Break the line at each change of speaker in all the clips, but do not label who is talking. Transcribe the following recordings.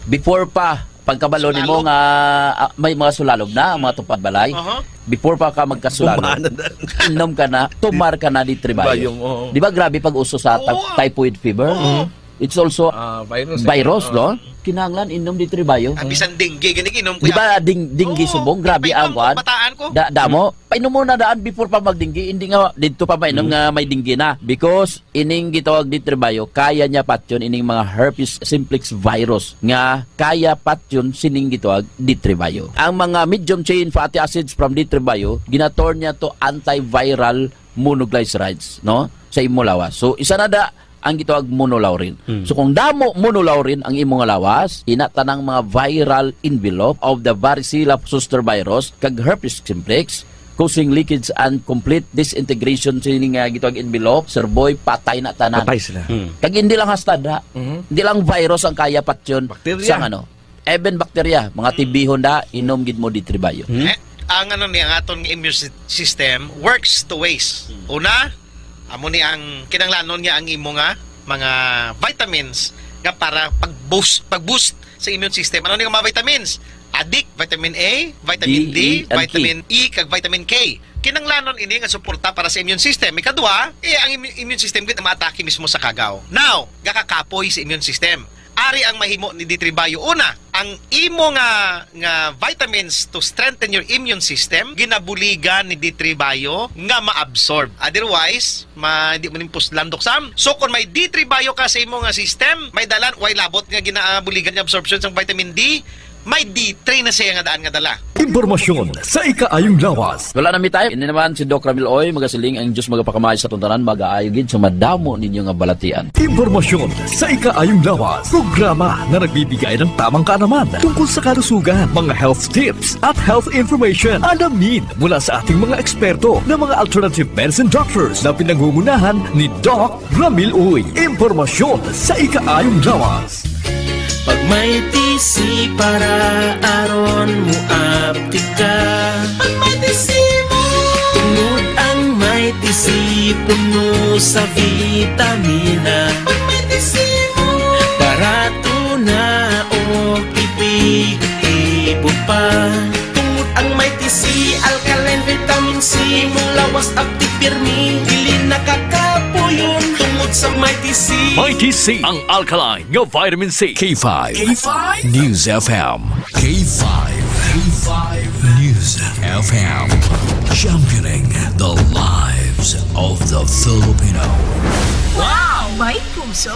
before pa pagkabalo nimo nga may mga sulalog na, mga tupad balay. Before pa ka magkasulalog, inom ka na, tumar ka na di tribayo. Di ba grabe pag-uso sa typhoid fever? It's also virus, no? Kinanglan inom di tribayo.
Bisan dengue gani inom ko.
Di ba dengue subong grabe ang kwan? Damo, painom mo na daan before pa magdinggi, hindi nga dito pa mainom nga may dengue na because ining gitawag di tribayo, kaya niya patyon ining mga herpes simplex virus nga kaya patyon sining gitawag di tribayo. Ang mga medium chain fatty acids from di tribayo, ginaturn niya to antiviral monoglycerides, no? Sa imo lawas. So isa na da ang gitawag monolaurin. So kung damo monolaurin ang imong lawas, inatanang mga viral envelope of the varicella zoster virus kag herpes simplex causing leakage and complete disintegration sa nga gitawag envelope, sir boy, patay na tanan.
Patay sila.
Kag hindi lang hastad ha. Hindi lang virus ang kaya patyon sa ano. Even bacteria, mga tibihon da inom gid mo di tribayo.
Ang ano ni ang aton immune system works two ways. Una, amo ni ang kinanglanon niya ang imo nga mga vitamins nga para pag-boost sa immune system. Ano ni mga vitamins? Adik, vitamin A, vitamin D, vitamin E, kag vitamin K. Kinanglanon ini nga suporta para sa immune system. Ikadua, ang immune system gid ma-atake mismo sa kagaw. Now, gakakapoy sa immune system. Ari ang mahimo ni D-Tribayo. Una, ang imo nga vitamins to strengthen your immune system, ginabuligan ni D-Tribayo nga ma-absorb. Otherwise, hindi mo nimpos landok sam. So, kung may D-Tribayo ka sa imo nga system, may dalan, way labot nga ginabuligan ni absorption sa vitamin D, may D3 na siya nga daan nga dala.
Impormasyon sa ikaayong lawas.
Wala na mi tayo. Ini naman si Doc Ramil Oy, magasiling ang Diyos magapakamay sa tuntanan, mag-aayogid sa madamo ninyo nga balatian.
Impormasyon sa ikaayong lawas. Programa na nagbibigay ng tamang kaalaman tungkol sa kalusugan, mga health tips at health information. Alamin mula sa ating mga eksperto na mga alternative medicine doctors na pinangungunahan ni Doc Ramil Oy. Impormasyon sa ikaayong lawas.
Pag may tisi para aron mo aptika, pag may tisi mo tungod ang may tisi puno sa vitamina, pag may tisi mo barato na o ipig-ibo pa, tungod ang may tisi alkaline vitamin C mong lawas active pirmi dili nakakapuyon tungod sa Mighty C.
Mighty C, ang alkaline nga vitamin C. K5 News FM. K5 News FM. Championing the lives of the Filipino.
Wow! May puso!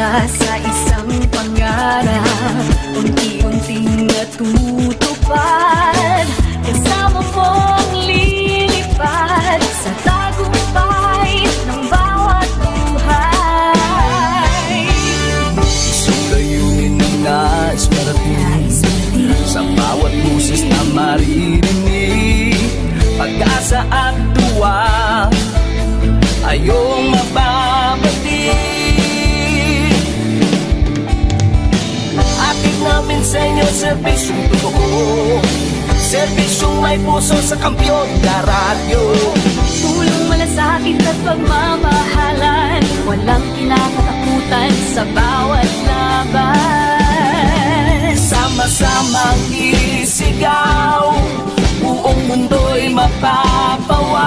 Sa isang pangarap, unti-unting natutupad, kasama mong lilipad sa tagumpay ng bawat buhay.
Isang layunin ng nais parating sa bawat busis na maririnig, pag-asa at tuwa ayong mababati. Namin sa inyo, serbisyong totoo, serbisyong may puso sa kampyon na radyo.
Tulong malasakit at pagmamahalan, walang kinakatakutan sa bawat laban.
Sama-samang isigaw, buong mundo'y mapapawaw.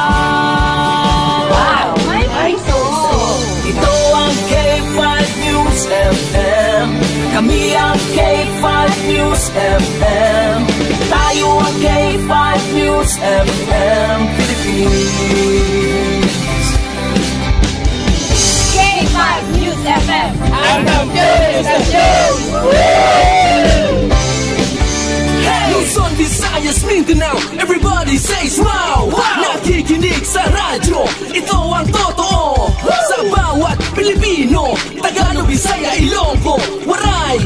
Wow! May puso!
Ito ang K5 News FM. Kami ang K5 News FM. Tayo ang K5 News FM Philippines.
K5 News FM.
Ang News FM. Luzon, Visayas, Mindanao, everybody says wow! Nakikinig sa radyo, ito ang totoo. Sa bawat Pilipino, Tagalog, Bisaya, Ilonggo, Waray,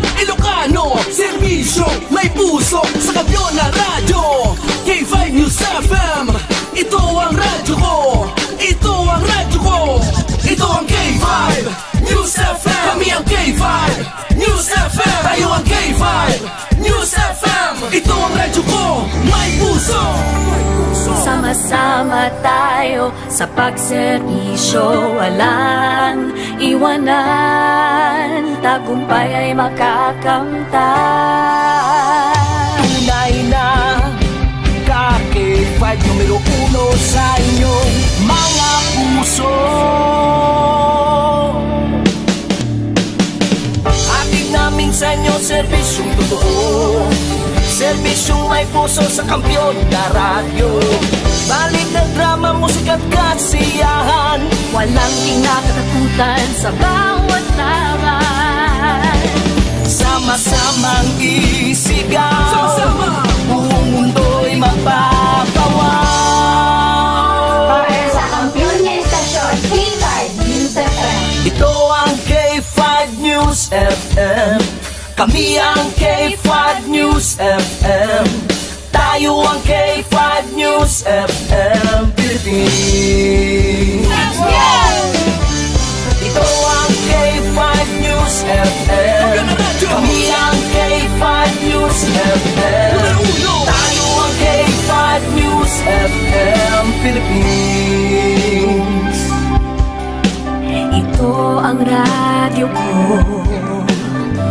Sama tayo sa pagserbisyo, walang iwanan, tagumpay ay makakamtan.
Tunay na K5 numero 1 sa inyong mga puso. Hatid namin sa inyo serbisyong totoo, serbisyong may puso sa Kampiyon na radyo. Balik ng drama, musika at kasiyahan,
walang kinakatakutan sa bawat laban.
Sama-samang isigaw, sama-sama, buong mundo'y magpapawaw.
Para sa Kampiyon na Estasyon, K5 News FM.
Ito ang K5 News FM. Kami ang K5 News FM. Tayo ang K5 News FM Philippines. Ito ang K5 News FM. Kami ang K5 News FM. Tayo ang K5 News FM Philippines.
Ito ang radyo ko.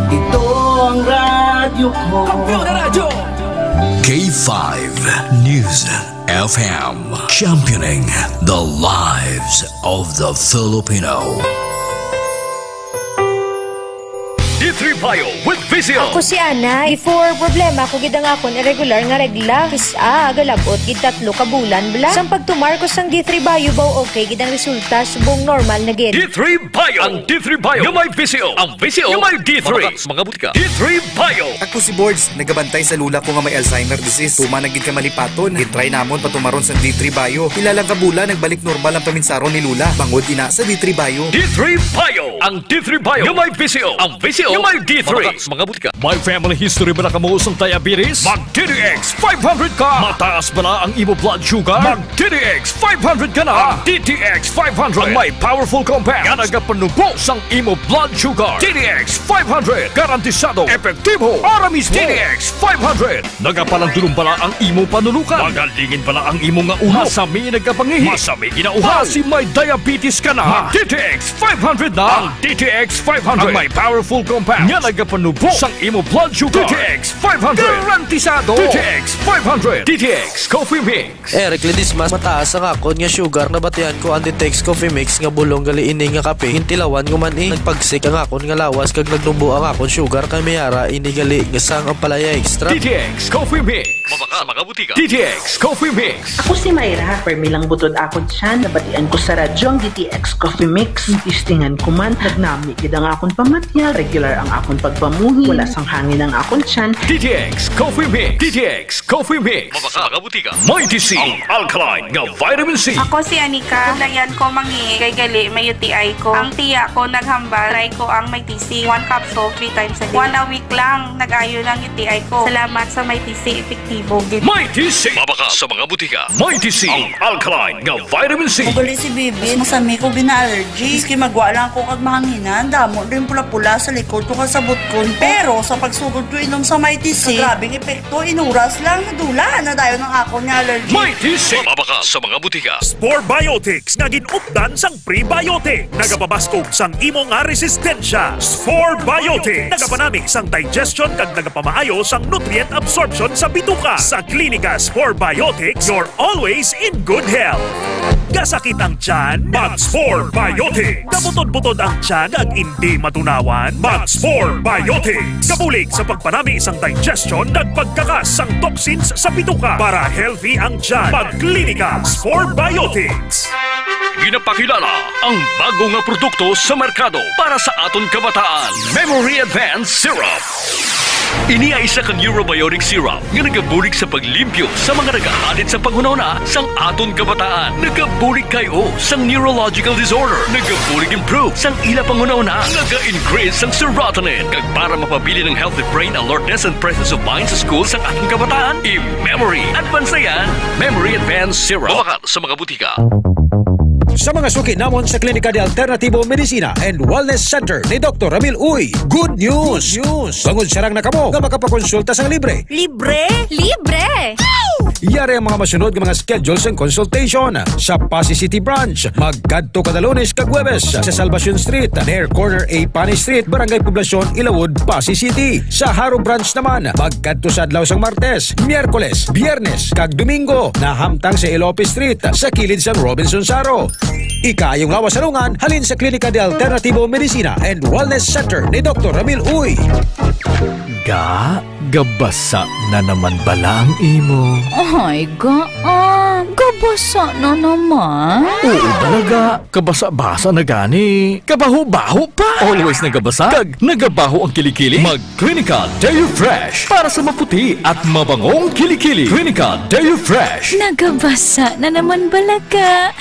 Ito ang radyo ko.
K5 News FM, championing the lives of the Filipino. D3 Bio with Vizio.
Ako si Ana. Before problema ko gid ang akon irregular nga regla. Kisa agalabot gid 3 ka bulan bla. Sang pagtumar ko sang D3 Bio baw okay gid ang resulta subong normal na gid.
D3 Bio. Ang D3 Bio yung may Vizio. Ang Vizio yung may D3. Mga butika. D3 Bio.
Ako si Boards, nagabantay sa lula ko nga may Alzheimer disease. Tuma na gid ka malipaton. Gitry namon patumaron sa D3 Bio. Ilalang kabula nagbalik normal ang paminsaron ni lula. Bangod ina sa D3 Bio.
D3 Bio. Ang D3 Bio yung may Vizio. Ang Vizio yung may D3. Mga butika. May family history ba na kamuusong diabetes? Mag DTX 500 ka. Mataas ba na ang imo blood sugar? Mag DTX 500 ka na. Ang DTX 500 ang may powerful compound nga nagapanubos ang imo blood sugar. DTX 500 garantisado, epektibo, para mismo. DTX 500 nagapalandulong pala ang imo panulukan. Magalingin pala ang imo nga ulo. Masami nagapangihi. Masami ginauha. Si may diabetes ka na. Mag DTX 500 na. Ang DTX 500 ang may powerful compound nga nagapanubos ang imo blood sugar. DTX 500 garantisado. DTX 500. DTX Coffee Mix.
Eric Ledismas, mataas ang akon nga sugar na batian ko ang DTX Coffee Mix nga bulong gali ini nga kape. Hintilawan ko man nagpagsik ang akon nga lawas kag nagdumbo ang akon sugar kay mayara ini gali nga sang ang palaya extra.
DTX Coffee Mix. Mabaka mga butika. DTX Coffee Mix.
Ako si Mayra, permilang butod akon siya, nabatian ko sa radyo ang DTX Coffee Mix. Tistingan ko man, nagnami kid ang akon pamatyal, regular ang akon pagpamuhi, wala sang hangin ang akon tiyan.
DTX Coffee Mix. DTX Coffee Mix. Mabaka mga butika. Mighty C. Ang alkaline nga vitamin C.
Ako si Anika, layan ko mangi kay gali may UTI ko. Ang tiya ko naghambal, try ko ang may TC, 1 capsule 3 times a day. 1 a week lang, nag-ayo ng UTI ko. Salamat sa may TC, epektibo.
Mighty C. Mabaka sa mga butika. Mighty C. Ang alkaline nga vitamin C.
Ugali si Bibi, masami ko bina-allergy. Iski magwa lang ko kag mahanginan, damo rin pula-pula sa likod ko kasabot ko. Pero sa pagsugod ko inom sa Mighty C, sa grabing epekto, inuras lang, nadula na dayo ng ako ni allergy.
Mighty C. Mabaka sa mga butika.
Spore Biotics nga ginupdan sang prebiotic. Nagapabaskog sang imo nga resistensya. Spore Biotics. Nagapanami sang digestion kag nagapamaayo sang nutrient absorption sa bituka. Sa Klinika Spore Biotics, you're always in good health. Gasakit ang tiyan, mag-Spore Biotics. Kabutod-butod ang tiyan ag hindi matunawan, mag-Spore Biotics. Kabulig sa pagpanami isang digestion ag pagkakas sang toxins sa bituka para healthy ang tiyan. Mag-Klinika Spore Biotics.
Ginapakilala ang bago nga produkto sa merkado para sa aton kabataan. Memory Advanced Syrup. Ini ay isa kang Eurobiotic syrup nga nagabulig sa paglimpyo sa mga nagahalit sa panghunahuna sang aton kabataan. Nagabulig kayo sang neurological disorder. Nagabulig improve sang ila panghunahuna. Naga-increase sang serotonin. Kag para mapabili ng healthy brain alertness and presence of mind sa school sang aton kabataan. I-Memory Advance yan. Memory Advanced Syrup. Mabakat sa mga butika.
Sa mga suki namon sa Klinika de Alternativo Medicina and Wellness Center ni Dr. Ramil Uy, good news! Bangod sarang na kamo nga makapakonsulta sang libre.
Libre? Libre!
Yari ang mga masunod ng mga schedules and consultation. Sa Pasay City Branch, magkadto kada Lunes kag Huwebes sa Salvacion Street, near corner A Pani Street, Barangay Poblacion, Ilawod, Pasay City. Sa Haro Branch naman, magkadto sa adlaw sang Martes, Miyerkules, Biyernes kag Domingo, nahamtang sa Ilope Street sa kilid sa Robinson Saro. Ikayong lawas salungan halin sa Klinika de Alternativo Medicina and Wellness Center ni Dr. Ramil Uy.
Gabasa na naman bala ang imo.
Ay, gabasa na naman.
Oo talaga, kabasa-basa na gani. Kabaho-baho pa. Always nagabasa, kag nagabaho ang kilikili. Mag-Clinica Deo Fresh para sa maputi at mabangong kilikili. Clinica Deo Fresh.
Nagabasa na naman balaga.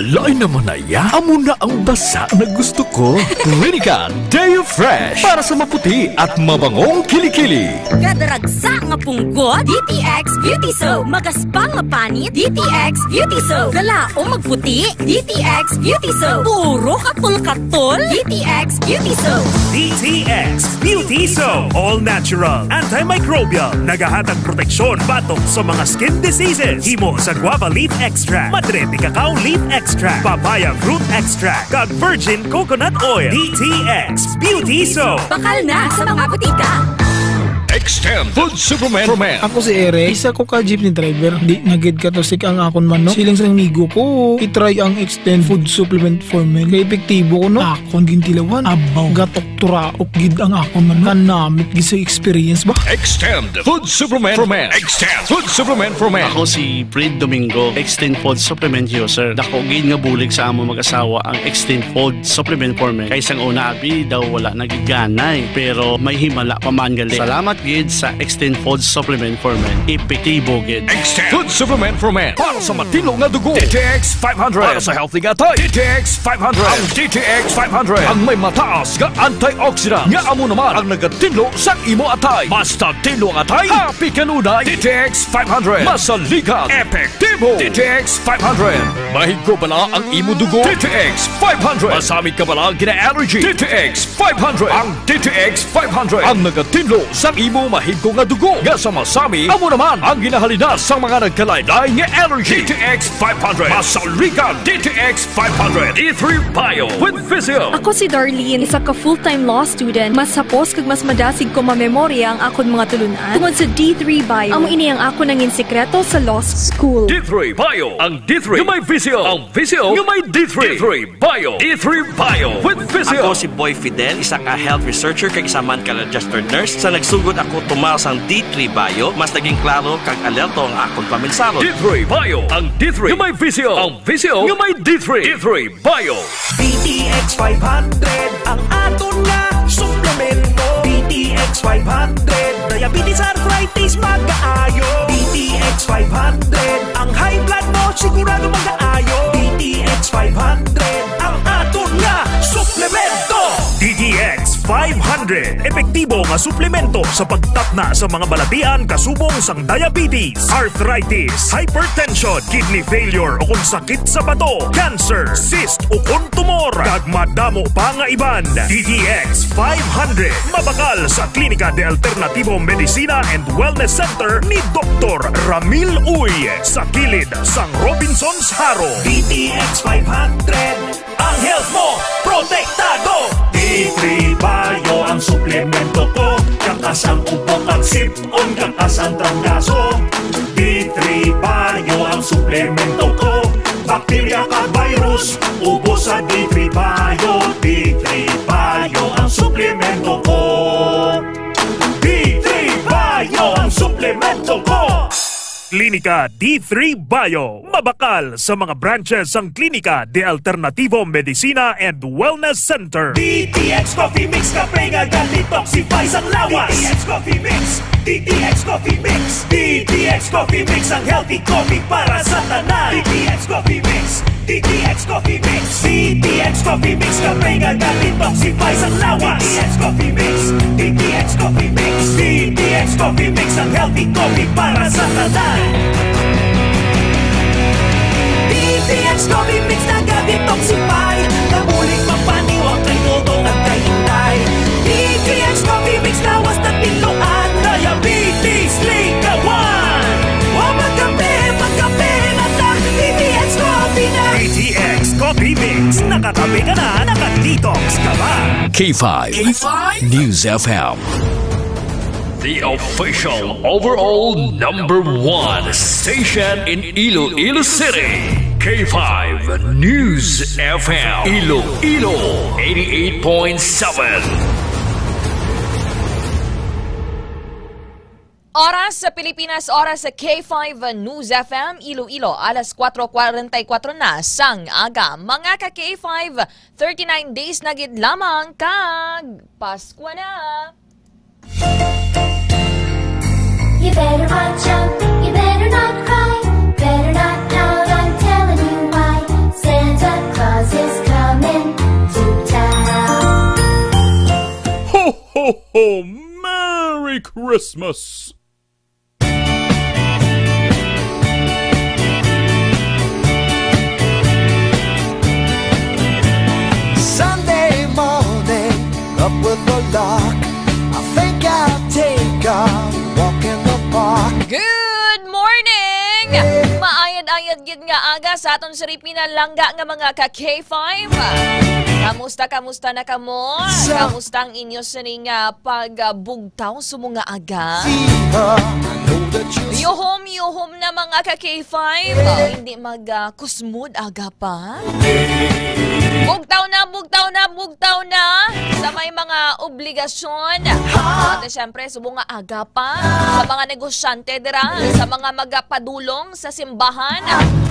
Lain naman na ya. Amo na ang basa na gusto ko. Clinica Deo Fresh para sa maputi at mabangong kilikili.
Kadaragsa nga punggot, DTX Beauty Soap. Magaspang nga panit, DTX Beauty Soap. Galao magputi, DTX Beauty Soap. Puro katul-katul, DTX Beauty Soap.
DTX Beauty Soap. All natural, antimicrobial, nagahatag proteksyon batok sa mga skin diseases. Himo sa guava leaf extract, madre cacao leaf extract, papaya fruit extract, kag virgin coconut oil. DTX Beauty Soap.
Bakal na sa mga butika.
Extend Food Supplement.
Ako si Ere, isa ko ka jeepney driver. Di nagid ka to sik ang akon manok. Silang sa migo ko, itry ang Extend Food Supplement for Men. Kaya epektibo ko no. Akon gintilawan, abaw, gatok turaok gid ang akon manok. Kanamit gid sa experience ba?
Extend Food Supplement for Men. Extend Food Supplement for Men.
Ako si Fred Domingo, Extend Food Supplement user. Dako gid nga bulig sa amo mag-asawa ang Extend Food Supplement for Men. Kay sang una abi daw wala nagiganay, pero may himala pa man gali. Salamat gid sa Extend Food Supplement for Men. Epektibo gid.
Extend Food Supplement for Men. Para sa matino nga dugo. DTX 500. Para sa healthy nga tay. DTX 500. Ang DTX 500. Ang may mataas nga antioxidant. Nga amo naman ang nagatinlo sa imo atay. Basta tinlo ang atay, happy kanunay. DTX 500. Masaligan. Epektibo. DTX 500. Mahigko bala ang imo dugo. DTX 500. Masamit ka bala gina-allergy. DTX 500. Ang DTX 500. Ang nagatinlo sa imo mahigko nga dugo. Nga sa masami, amo naman ang ginahalina sa mga nagkalaylay nga allergy. DTX 500. Masaligan. DTX 500. E3 Bio with Physio.
Ako si Darlene, isa ka full-time law student. Mas hapos kag mas madasig ko mamemorya ang akon mga tulunan tungod sa D3 Bio. Amo ini ang ako nangin sekreto sa law school.
D3 Bio. Ang D3 nga may Physio. Ang Physio nga may D3. D3 Bio. D3 Bio with Physio.
Ako si Boy Fidel, isa ka health researcher kag isa man ka registered nurse. Sa nagsugod ako tumaw sang D3 Bio, mas naging klaro kag alerto ang akong paminsaro.
D3 Bio. Ang D3 nga may Physio. Ang Physio nga may D3. D3 Bio.
DTX 500 ang aton nga suplemento. DTX 500 diabetes arthritis mag-aayo. DTX 500 ang high blood mo sigurado mag-aayo. DTX 500 ang aton nga suplemento.
DTX 500. Epektibo nga suplemento sa pagtapna sa mga balatian kasubong sang diabetes, arthritis, hypertension, kidney failure o kung sakit sa bato, cancer, cyst o kung tumor, kag madamo pa nga iban. DTX 500. Mabakal sa Klinika de Alternativo Medicina and Wellness Center ni Dr. Ramil Uy sa kilid sang Robinson's Haro.
DTX 500 ang health mo protektado. D3 Bio ang suplemento ko. Kakasang upo kag sip-on, kakasang trangkaso. D3 Bio ang suplemento ko. Bakterya kag virus, ubo sa D3 Bio. D3 Bio ang suplemento ko. D3 Bio ang suplemento ko.
Klinika D3 Bio. Mabakal sa mga branches ng Klinika de Alternativo Medicina and Wellness Center.
DTX Coffee Mix Kape nga detoxify sang lawas. DTX Coffee Mix. DTX Coffee Mix. DTX Coffee Mix ang healthy coffee para sa tanan. DTX Coffee Mix. DTX Coffee Mix. DTX Coffee Mix Kape nga detoxify sang lawas. DTX Coffee Mix. DTX Coffee Mix. DTX Coffee Mix ang healthy coffee para sa tanan. DTX Coffee Mix nag-detoxify. Namuling mapaniwang kay dodong at kay inday. DTX Coffee Mix lawas na tiluan. Diabetes, likawan.
Detox ka ba?
K5 News FM. The official overall #1 station in Iloilo City. K5 News FM. Iloilo 88.7.
Oras sa Pilipinas, oras sa K5 News FM, Iloilo, alas 4:44 na sang aga. Mga ka-K5, 39 days na gid lamang kag Pasko na.
You better watch out, you better not cry, better not pout, I'm telling you why. Santa Claus is coming to town.
Ho, ho, ho! Merry Christmas!
Sunday morning, up with the lark. I think I'll take a walk in the park.
Good morning! Maayad-ayad gid nga aga sa aton siripina langga nga mga ka-K5. Kamusta na kamo? Kamusta ang inyo sining pagbugtaw sa mga aga? Yuhom na mga ka-K5. Hindi mag-kusmud aga pa? Bugtaw na sa may mga obligasyon. At siyempre, subong nga aga pa sa mga negosyante dira, sa mga magapadulong sa simbahan.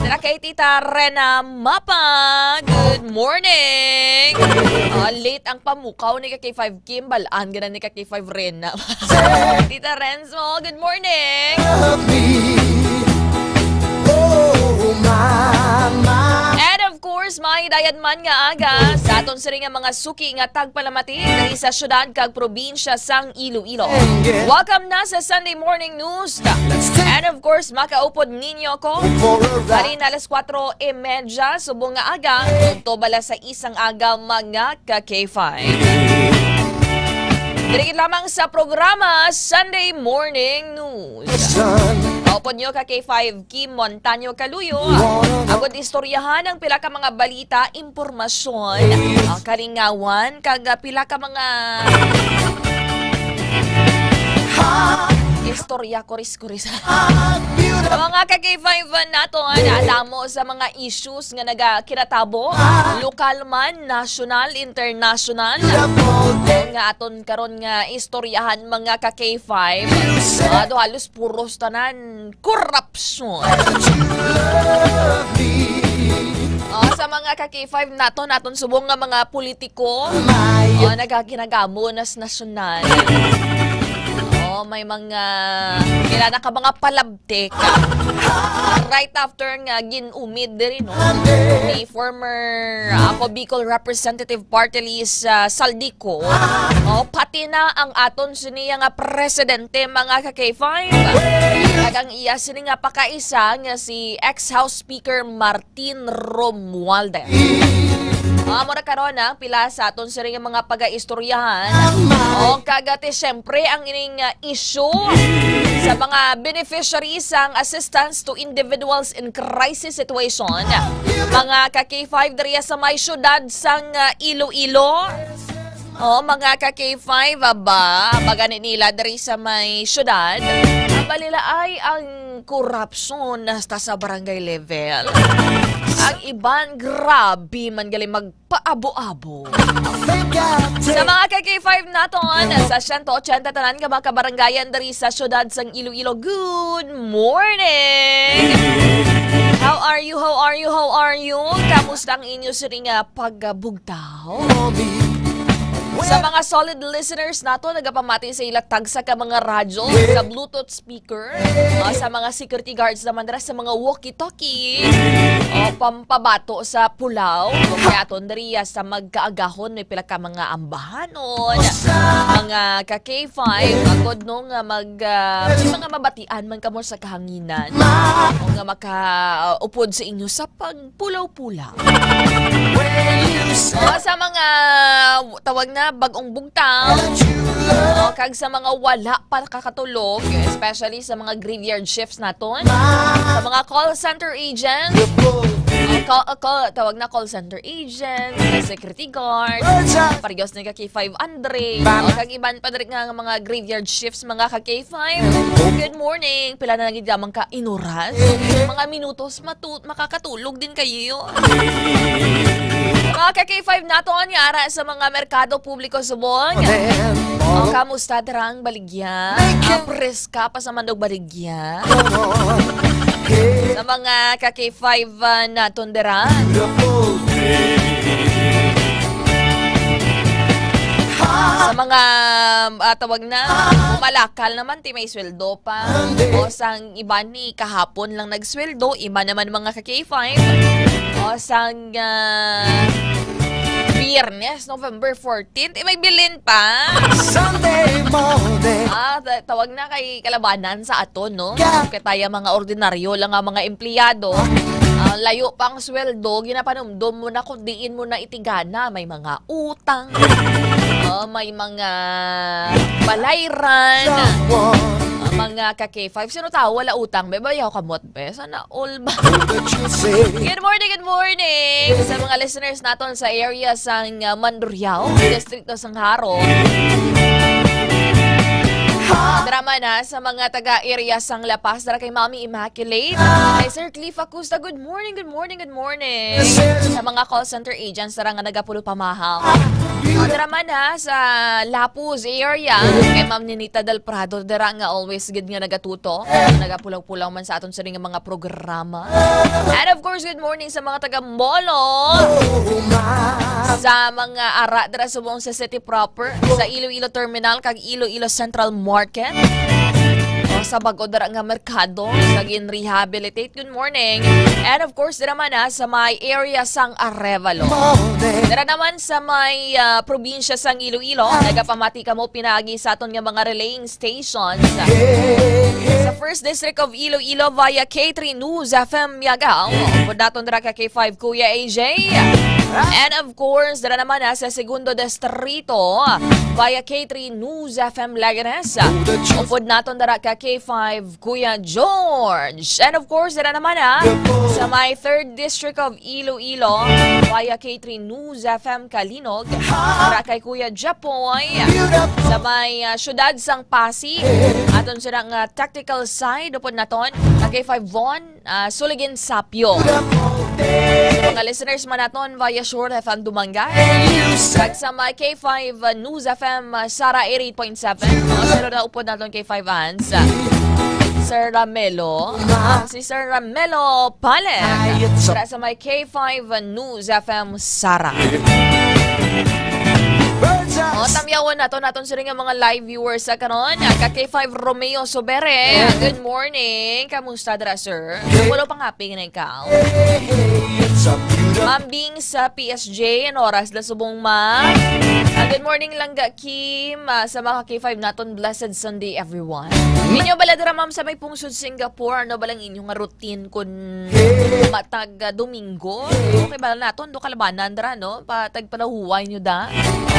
Dira kay Tita Rena Mapa. Good morning! Late ang pamukaw ni K5 Kim. Balaan gana ni K5 Rena. Tita Renzo, good morning! And of course, may dayad man nga aga sa aton siri nga mga suki nga tagpalamati diri sa syudad kag probinsya sang Iloilo. Welcome na sa Sunday Morning News. And of course, makaupod ninyo ko karin alas 4:30 subong nga aga unto bala sa isang aga mga ka-K5. Diri lamang sa programa Sunday Morning News. Kaupod nyo ka K5 Kim Montaño Kaluyo. Agod istoryahan ang pila ka mga balita, impormasyon, kalingawan, kag pila ka mga istorya kuris-kuris. Mga ka-K5 nato, alam mo sa mga issues nga nagkinatabo, lokal man, national, international. Nga aton karon nga istoryahan mga ka-K5. Halos puros tanan korupsyon. Sa mga ka-K5 naton subong nga mga politiko, nagaginagamo nas nasyonal. May mga kilala ka mga palabtik. Right after nga ginumid diri no ni former Bicol Representative Party List Saldico. Pati na ang aton siniya nga presidente mga ka-K5. Kagang iya sini nga pakaisa nga si ex-House Speaker Martin Romualdez. Muna karon pila sa aton siri nga mga pagaistoryahan. Kagati syempre ang ining issue sa mga beneficiaries ang assistance to individuals in crisis situation. Mga ka-K5 diriya sa may syudad sang Iloilo. Mga ka-K5 magani nila diri sa may syudad. Balila ay ang korupsyon nasta sa barangay level. Ang iban, grabe man galing magpaabo-abo. Sa mga ka-K5 naton, sa 180 tanan ka mga kabarangayan dari sa syudad sang Iloilo, good morning! How are you? Kamusta ang inyo siring pagbugtaw? Sa mga solid listeners nato, nagapamati sa ilatag sa mga radyo, sa Bluetooth speaker, sa mga security guards naman dara sa mga walkie-talkie, pampabato sa pulaw, kaya tondriya sa magkaagahon, may pila ka mga ambahanon, mga ka-K5, agod nung mga mabatian man kamo sa kahanginan, o nga makaupod sa inyo sa pagpulaw-pulaw. Sa mga tawag na bagong bugtaw, O kag sa mga wala pa kakatulog, especially sa mga graveyard shifts naton, sa mga call center agents, tawag na call center agent, security guard, parehas na ka K5 Andre, o kag iban pa direk nga mga graveyard shifts mga ka K5. Good morning, pila na nagid lamang ka inuras, mga minutos makakatulog din kayo. Mga ka-K5 naton yara sa mga merkado publiko subong. O kamusta darang baligya? Preska pa sa mandog baligya? Sa mga ka-K5 naton darang. Sa mga tawag na malakal naman ti may sweldo pa. O sang iba ni kahapon lang nagsweldo, iba naman mga ka-K5. O sang Biyernes, November 14th, may bilin pa. Sunday morning. Tawag na kay kalabanan sa aton, no? Kaya tayo mga ordinaryo lang nga mga empleyado. Layo pang sweldo, ginapanumdom mo na kung diin mo na itigana. May mga utang, may mga balayran, mga ka-K5. Sino tao wala utang? Bayaw kamot, be? Sana all ba? Good morning sa mga listeners naton sa area sang Mandurriao, district ng Sangharo. Drama na sa mga taga-area sang La Paz, dara kay Mami Immaculate, kay Sir Cliff Acosta, good morning. Sa mga call center agents, dara nga nagapulo pamahal. Drama na sa Lapuz area, kay Ma'am Ninita Del Prado, dara nga always good nga nagatuto, nagapulaw-pulaw man sa aton sa ring mga programa. And of course, good morning sa mga taga-Molo, sa mga ara, dara subong sa city proper, sa Iloilo Terminal, kag Iloilo Central Market, o sa bago dara nga merkado, sa gin-rehabilitate. Good morning. And of course, dara man sa may area sang Arevalo. Dara naman sa may probinsya sang Iloilo, nagapamati ka mo pinagi sa aton nga mga relaying stations. Sa first district of Iloilo via K3 News FM Yagaw, daton dara ka K5 Kuya AJ. And of course, dara naman sa segundo distrito via K3 News FM Lagares. Upod naton dara ka K5 Kuya George. And of course, dara naman sa my third district of Iloilo via K3 News FM Kalinog. Dara kay Kuya Japoy. Sa may syudad sang Pasig, aton sila nga tactical side upod naton K5 Von Suligin Sapyo. Mga listeners man naton via Short FM Dumanga. Kag sa may K5 News FM Sara 88.7. Pero na upod naton K5 Ans. Sir Ramelo. Si Sir Ramelo Pale. Para sa may K5 News FM Sara. Tamyawan naton sa rin mga live viewers sa karon. K5 Romeo Sobere. Good morning. Kamusta dra, sir? Wala pang happy na ikaw. Mambing sa PSG. Ano oras na subong ma? Good morning Langga Kim. Sa mga K5 naton, blessed Sunday everyone. Inyo bala dra ma'am sa may pungsod Singapore. Ano balang inyong routine kun matag Domingo? Okay bala naton do kalabanan dra no? Patag palahuway nyo da.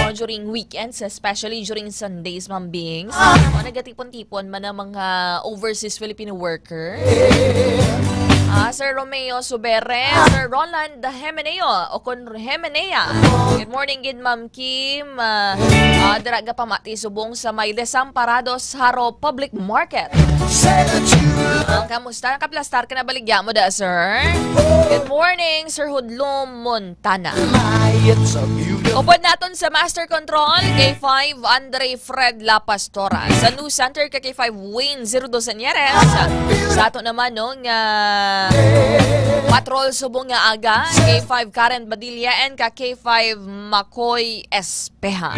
During weekends, especially during Sundays, Ma'am Bings. Nagatipon-tipon man ang mga overseas Filipino worker. Sir Romeo Subere, Sir Roland Hemeneo, o kun Hemenea. Good morning, good Ma'am Kim. Daraga pamati subong sa may Desamparados Haro Public Market. Kamusta? Nakaplastar ka na baligya mo da, sir? Good morning, Sir Hudlom Montana. Upod naton sa Master Control, K5 Andre Fred La Pastora. Sa News Center, K5 Wayne 02 Sanyeres. Sa ato naman, no, nga patrol subong nga aga, K5 Karen Badilla and K5 Makoy Espeha.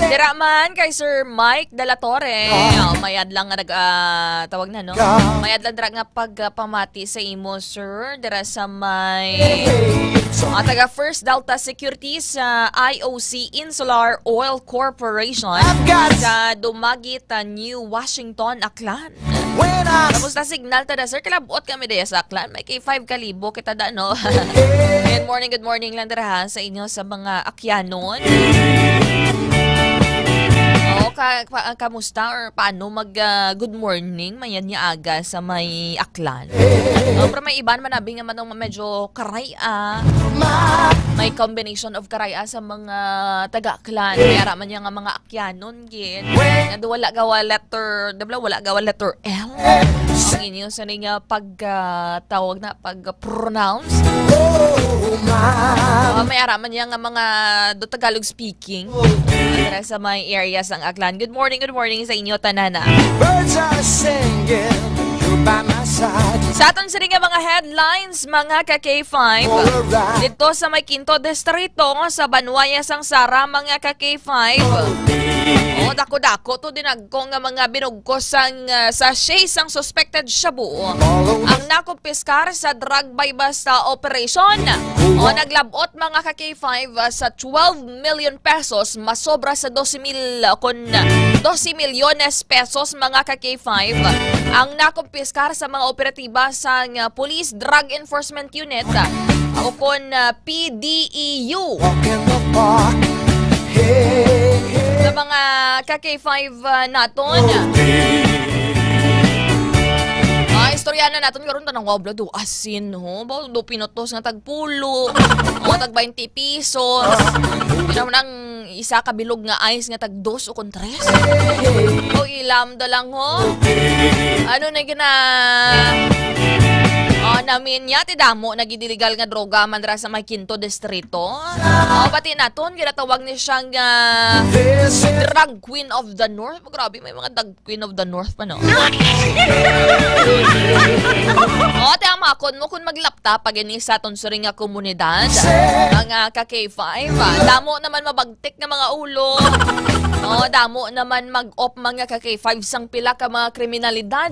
Dira man kay Sir Mike De La Torre. Mayad lang nga tawag na no. Mayad lang dira nga pagpamati sa imo, sir. Dira sa may taga First Delta Securities sa IOC Insular Oil Corporation sa Dumagit, New Washington, Aklan. Kamusta signal tada, sir? Kalabot kami daya sa Aklan. May K5 kalibo kita da, no? Good good morning lang dara sa inyo sa mga akyanon. Kamusta or paano mag good morning mayan niya aga sa may aklan. Pero may iban manabi nga manong medyo karaya. May combination of karaya sa mga taga-aklan. Kaya man niya nga mga akyanon gid. Nga wala gawa letter, wala gawa letter L. Ang inyo sa niya tawag na pag-pronounce. May araman niya nga mga do Tagalog speaking. Sa may areas ng aklan. Good morning sa inyo tanana.
Birds are singing, you're by my side.
Sa aton sa nga mga headlines, mga ka-K5, dito sa may Quinto Distrito, sa Banuaya, Sangsara, mga ka-K5. Dako-dako to dinagko nga mga binugkos sang sachet sang suspected shabu. Ang nakumpiskar sa drug by basta operation. Naglabot mga ka-K5 sa 12 million pesos, masobra sa 12 milyones pesos mga ka-K5. Ang nakumpiskar sa mga operatiba sa Police Drug Enforcement Unit o kon PDEU. Sa mga ka-K5 naton. Istorya na natin karon tanang wabla do asin ho. Do pinotos nga tagpulo. O tag 20 pesos. Pinamo nang isa ka bilog nga ice nga tag 2 o kon 3. O ilam da lang ho. Ano na gina namin niya, tidamo, nagidiligal nga droga mandra sa may Quinto Distrito. Pati naton, ginatawag niya siyang drug queen of the north. Grabe, may mga drug queen of the north pa, no? Tiyamakon mo kung maglapta pag sa aton sa ring nga komunidad. Ang ka-K5. Damo naman mabagtik nga mga ulo. Damo naman mag-op mga ka-K5 sang pila ka mga kriminalidad.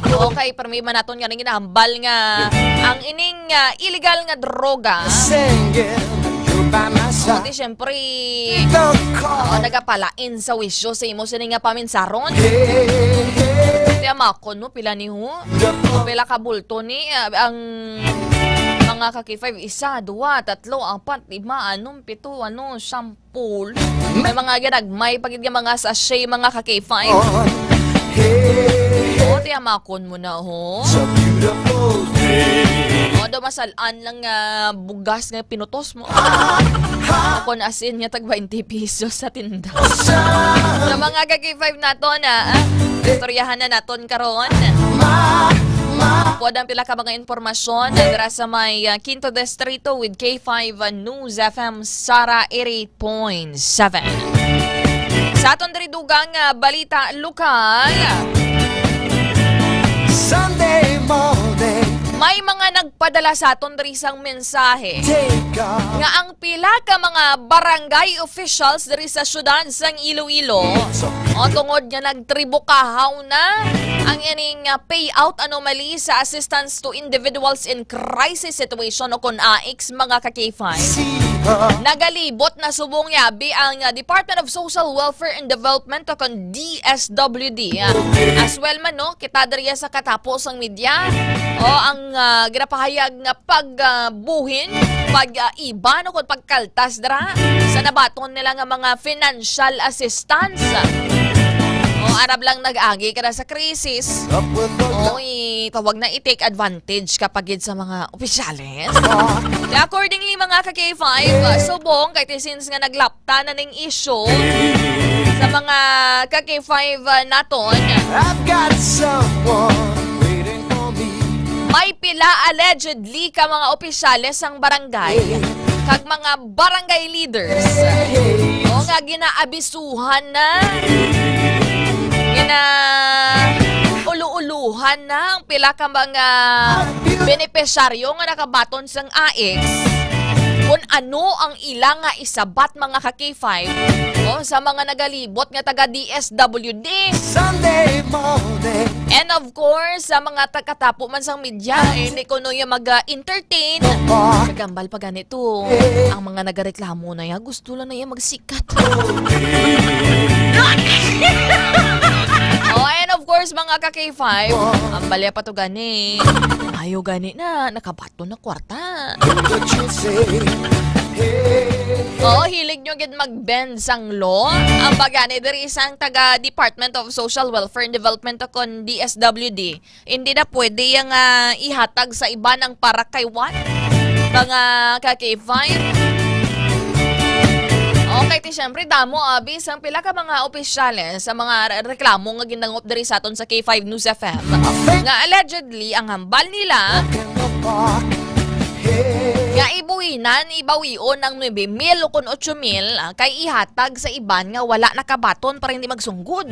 Okay, pero may manaton nga nang ginahambal nga ang ining illegal nga droga. Di syempre nagapalain sa wisyo sa imo sining nga paminsaron. Tiyamakon no, pila ni ho. Pila ka bulto ni ang mga ka-K5, 1, 2, 3, 4, 5, 6, 10. May mga ginagmay pagid nga mga sachet mga ka-K5. Tiyamakon mo na ho. Masalaan lang bugas nga pinutos mo. Ako na asin niya tag 20 pesos sa tinda. Sa mga ka-K5 naton istoryahan na naton karon. Ang pila ka mga informasyon dira sa may Quinto Distrito with K5 News FM Sara 88.7. Sa aton diri dugang balita lokal.
Sunday morning,
may mga nagpadala sa aton diri sang mensahe nga ang pila ka mga barangay officials diri sa syudad sang Iloilo tungod nga nagtribukahaw na ang ining payout anomaly sa assistance to individuals in crisis situation o kon AICS mga ka-K5. Nagalibot na subong yabi ang Department of Social Welfare and Development o kon DSWD. As well man no, kita diri sa katapos ang media ang ginapahayag nga pagbuhin, pag-iban o kung pagkaltas dara sa nabaton nila nga mga financial assistance. Arab lang nag-agi ka na sa krisis. Tawag na i-take advantage kapag sa mga opisyales. Accordingly mga ka-K5, subong kahit since nga naglapta na ng issue sa mga ka-K5 naton,
I've got someone.
may pila allegedly ka mga opisyales ang barangay kag mga barangay leaders nga ginaabisuhan na ulu-uluhan na ang pila ka mga benepisyaryo nga nakabaton sang AICS kung ano ang ilang nga isabat mga ka-K5 sa mga nagalibot nga taga DSWD.
Sunday morning.
And of course, sa mga takatapo man sang media, hindi ko no yung mag-entertain. Kagambal pa ganito. Ang mga nagareklamo na yan, gusto lang na yan magsikat. And of course, mga ka-K5, ang balya pa to gani. Ayaw gani na, nakabato na kwarta. Hilig nyo gid mag-bend sang law. Ang bagani diri isang taga Department of Social Welfare and Development kon DSWD. Hindi na pwede yung ihatag sa iba ng para kay what? Mga ka-K5. Okay, ti syempre, damo, abis, ang pila ka mga opisyales sa mga reklamo nga ginangop diri sa aton sa K5 News FM. Nga allegedly, ang hambal nila nga ibawion ang 9,000 o 8,000 kay ihatag sa iban nga wala nakabaton para hindi magsunggod.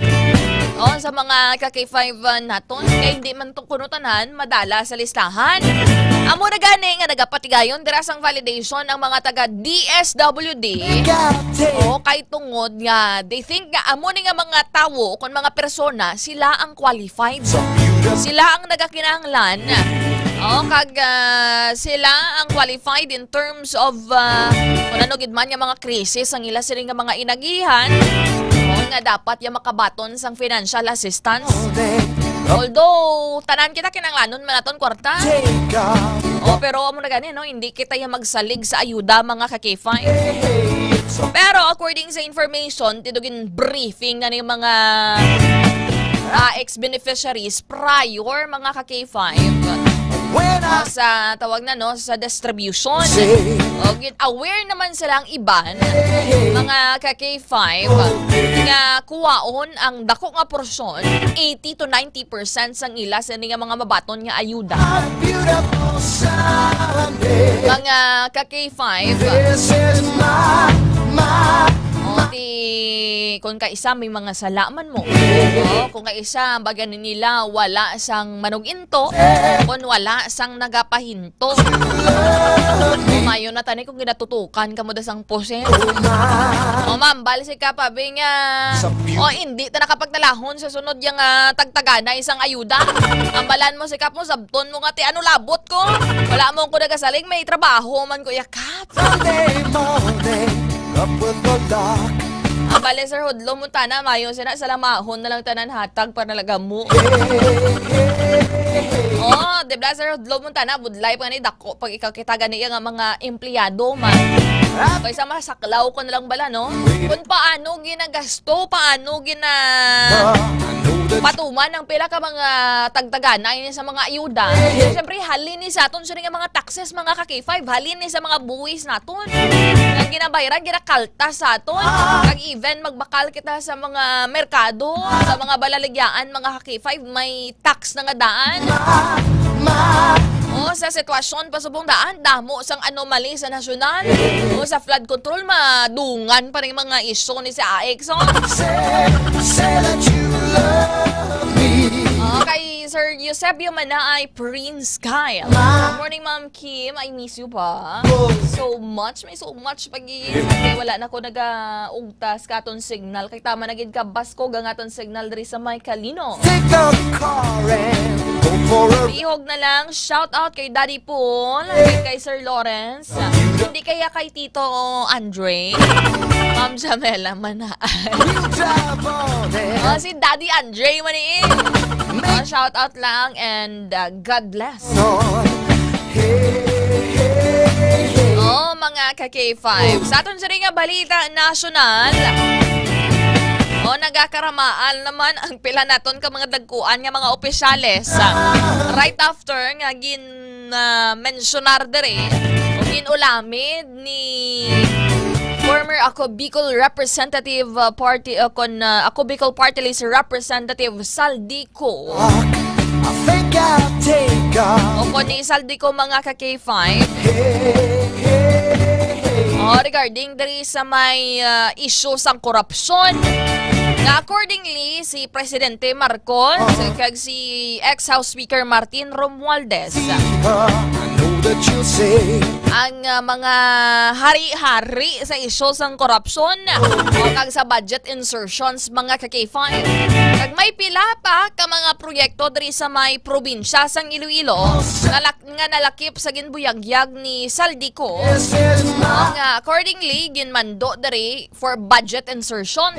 Sa mga ka-K5 naton, kay hindi man itong kunutanan, madala sa listahan. Amo na gani nga nagapatigayon dirasang validation ang mga taga DSWD. Kay tungod nga, they think nga amo ni nga mga tawo kung mga persona, sila ang qualified. Sila ang nagakinahanglan. Sila ang qualified in terms of kung ano gid man yung mga krisis ang ila siring nga mga inagihan. Nga dapat yung makabaton sang financial assistance. Although, tanan kita kinanglanon manaton kwarta. Pero amo na gani, no? Hindi kita yung magsalig sa ayuda mga ka-K5. Pero according sa information, tidugin briefing na yung mga ex-beneficiaries prior mga ka-K5 sa tawag na sa distribution. Aware naman silang iban mga ka-K5 nga kuwaon ang dako nga porsyon 80 to 90% sang ila sa nga mga mabaton nga ayuda. Mga ka-K5 kung kaisa may mga salaman mo. Kung kaisa baga nila wala sang manuginto, kung wala sang nagapahinto. Mayo na tani kung ginatutukan ka mo da sang posen. Ma'am, balisi ka pa nga hindi ta nakapagtalahon sa sunod yung tagtagana isang ayuda. Ang balan mo sikap mo, sabton mo nga ano labot ko. Wala mo ko nagasaling, may trabaho man ko yakap. Bale, Sir Hudlo, muntana, mayo sina sa lamahon na lang tanan hatag para nalaga mo. Diba, Sir Hudlo, muntana, budlay pa ni dako pag ikaw kita ganiya nga mga empleyado man. Kaysa masaklaw ko na lang bala, no? Kung paano ginagasto, paano patuman ang pila ka mga tagtagana sa mga ayuda. Siyempre, halin ni sa aton sa mga taxes, mga ka-K5, halin ni sa mga buwis naton. Ang ginabayaran, ginakalta sa aton. Even magbakal kita sa mga merkado, sa mga balaligyaan, mga ka-K5, may tax na nga daan. Sa sitwasyon pasubong daan, damo sang anomaly sa nasyonal. Sa flood control, madungan pa rin mga isyo ni sa AX. Kay Sir Eusebio Mana ay Prince Kyle. Good morning, Ma'am Kim. I miss you pa. So much. May so much kaya wala na ko nag-ugtas ka aton signal. Kay tama na gid ka basko gang aton signal diri sa May Calino. Ihog na lang. Shout out kay Daddy Paul. Kay Sir Lawrence. Hindi kaya kay Tito Andre. Ma'am Jamela Manaan. Si Daddy Andre maniin. Shout out lang and God bless. Mga ka-K5. Sa aton sa ring balita nasyonal. Nagakaramaan naman ang pila naton ka mga dagkuan nga mga opisyales. Right after nga mentionar dere ginulamid ni former Ako Bicol Representative Party Ako Bicol Party List Representative Saldico. Ni Saldico mga ka-K5. Regarding diri sa may issue sang korupsyon. Na accordingly, si Presidente Marcos kag si ex-House Speaker Martin Romualdez ang mga hari-hari sa isyo sang korupsyon kag sa budget insertions mga ka-K5. Kag may pila pa ka mga proyekto diri sa may probinsya sang Iloilo nga nalakip sa ginbuyagyag ni Saldico. Accordingly, ginmando diri for budget insertions.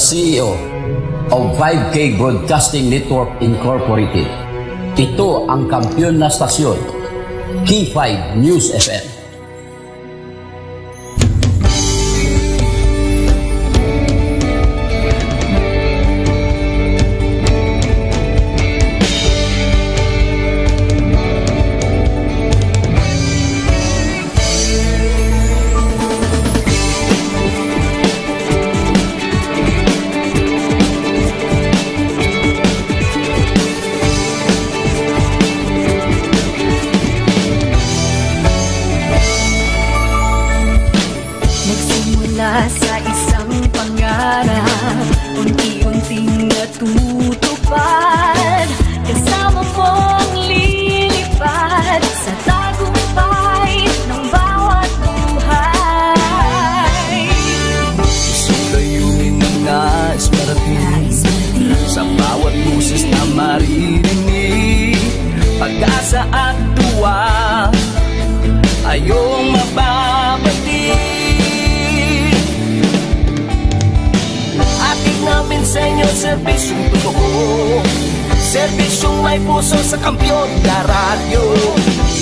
CEO of 5K Broadcasting Network Incorporated. Ito ang kampiyon na stasyon, K5 News FM.
Sa isang pangarap, unti-unting natutupad, kasama mong lilipad sa tagumpay ng bawat buhay.
Isang layunin na nais marating sa bawat boses na maririnig, pag-asa at tuwa ayong mababatid. Namin sa inyo, serbisyong totoo, serbisyong may puso sa kampiyon na radyo.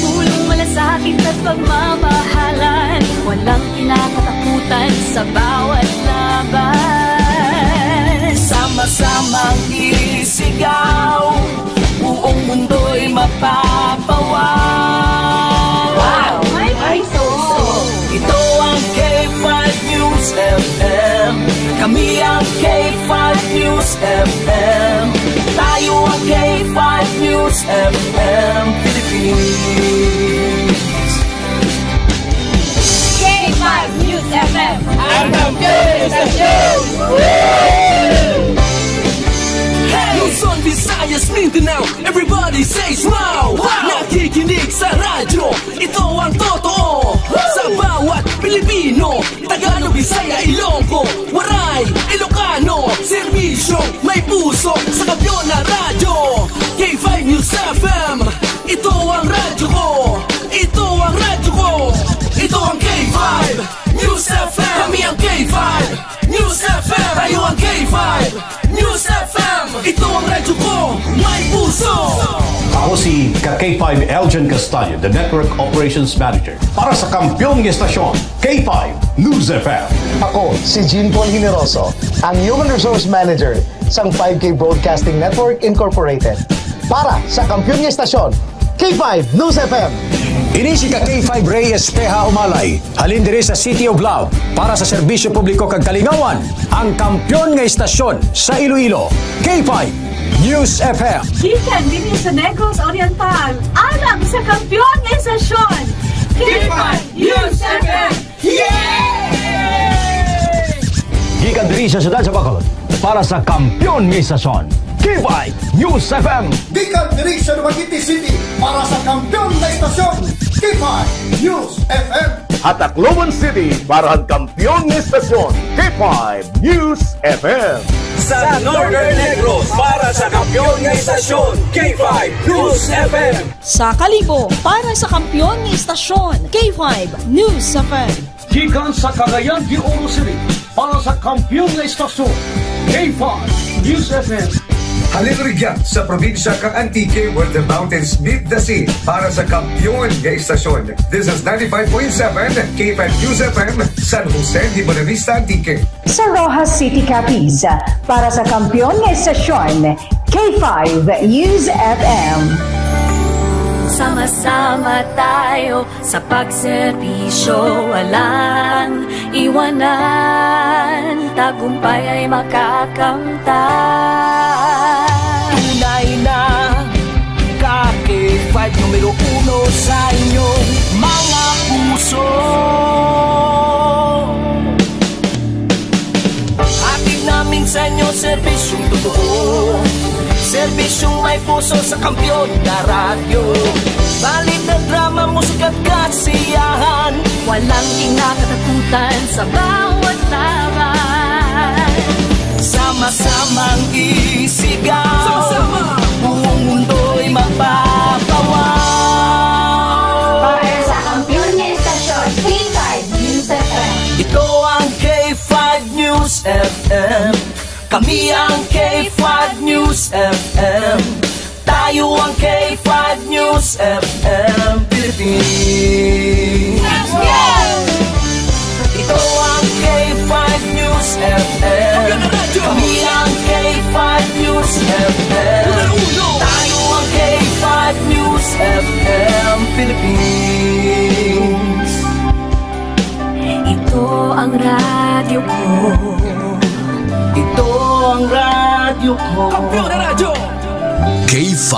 Tulong malasakit at pagmamahalan, walang kinakatakutan sa bawat laban.
Sama-samang isigaw, buong mundo'y mapapawaw.
Wow! May puso!
Ito ang K5 News FM. Kami ang K5 News FM. Tayo ang K5 News FM Philippines.
K5 News FM.
Ang kampiyon sa show! Luzon, Visayas, Mindanao, everybody says wow! Nakikinig sa radyo, ito ang totoo. Sa bawat Pilipino, Tagalog, Bisaya, Ilonggo, Waray, Ilocano, serbisyo, may puso sa kampiyon na radyo. K5 News FM, ito ang radyo ko, ito ang radyo ko, ito ang K5 News FM. Kami ang K5 News FM, tayo ang K5 News FM. Ito ang radyo ko, may puso.
Ako si K5 Eljan Castaño, the Network Operations Manager para sa kampiyon ng estasyon, K5 News FM.
Ako si Jean Paul Generoso, ang Human Resource Manager sa 5K Broadcasting Network Incorporated para sa kampiyon ng estasyon, K5 News FM.
Ini si K5 Reyes Peha Umalay, halin diri sa City of Love para sa serbisyo publiko kag kalingawan, ang kampiyon nga estasyon sa Iloilo, K5 News FM.
Gikan din sa Negros Oriental, alam sa kampiyon nga estasyon, K5 News FM.
Gikan diri sa siyudad sa Bacolod para sa kampiyon nga estasyon, K5 News FM.
Gikan diri sa Dumaguete City para sa kampiyon na estasyon, K5 News FM.
At Tacloban City para ang kampiyon ng estasyon, K5 News FM.
Sa Northern Negros para sa kampiyon ng estasyon, K5 News FM.
Sa Kalibo para sa kampiyon ng estasyon, K5 News FM.
Gikan sa Cagayan de Oro City para sa kampiyon ng estasyon, K5 News FM.
Halin rigyan sa probinsya kang Antique where the mountains meet the sea para sa kampiyon nga istasyon. This is 95.7 K5 News FM, San Jose de Buena Vista, Antique.
Sa Rojas City, Capiz para sa kampiyon nga istasyon, K5 News FM.
Sama-sama tayo sa pagserbisyo, walang iwanan, tagumpay ay makakamtan.
Tunay na K5 numero 1 sa inyong mga puso. Hatid namin sa inyo serbisyong totoo, serbisyong may puso sa kampiyon na radyo. Balit na drama, musika at kasiyahan,
walang kinakatakutan sa bawat laban.
Sama-samang isigaw, sama-sama, buong mundo'y mapapawaw.
Para sa kampiyon ng estasyon, K5 News FM.
Ito ang K5 News FM.
Kami ang K5 News FM. Tayo ang K5 News FM Philippines. Let's go! Ito ang K5 News FM. Kami ang K5 News FM. Tayo ang K5 News FM Philippines.
Ito ang radyo ko.
Ito ang radyo ko.
Kampiyon na radyo!
K5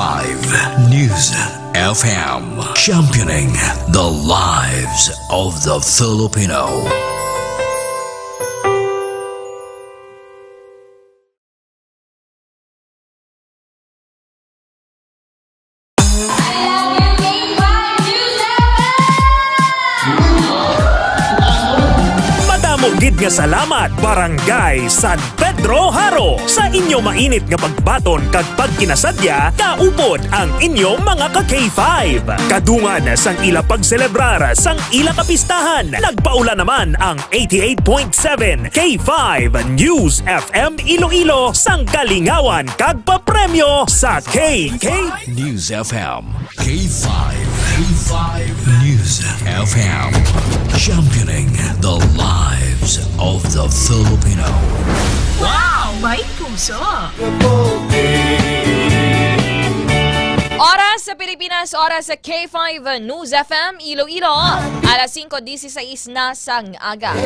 News FM, championing the lives of the Filipino.
Gid nga salamat Barangay San Pedro Haro sa inyo mainit nga pagbaton kag pagkinasadya kaupod ang inyong mga ka-K5. Kadungan sang ila pagselebrar sang ila kapistahan. Nagpaula naman ang 88.7 K5 News FM Iloilo sang kalingawan kag papremyo sa KK
News FM. K5 News FM, championing the lives of the Filipino.
Wow! May puso!
Oras sa Pilipinas, oras sa K5 News FM Iloilo. Alas 5:16 na sang aga.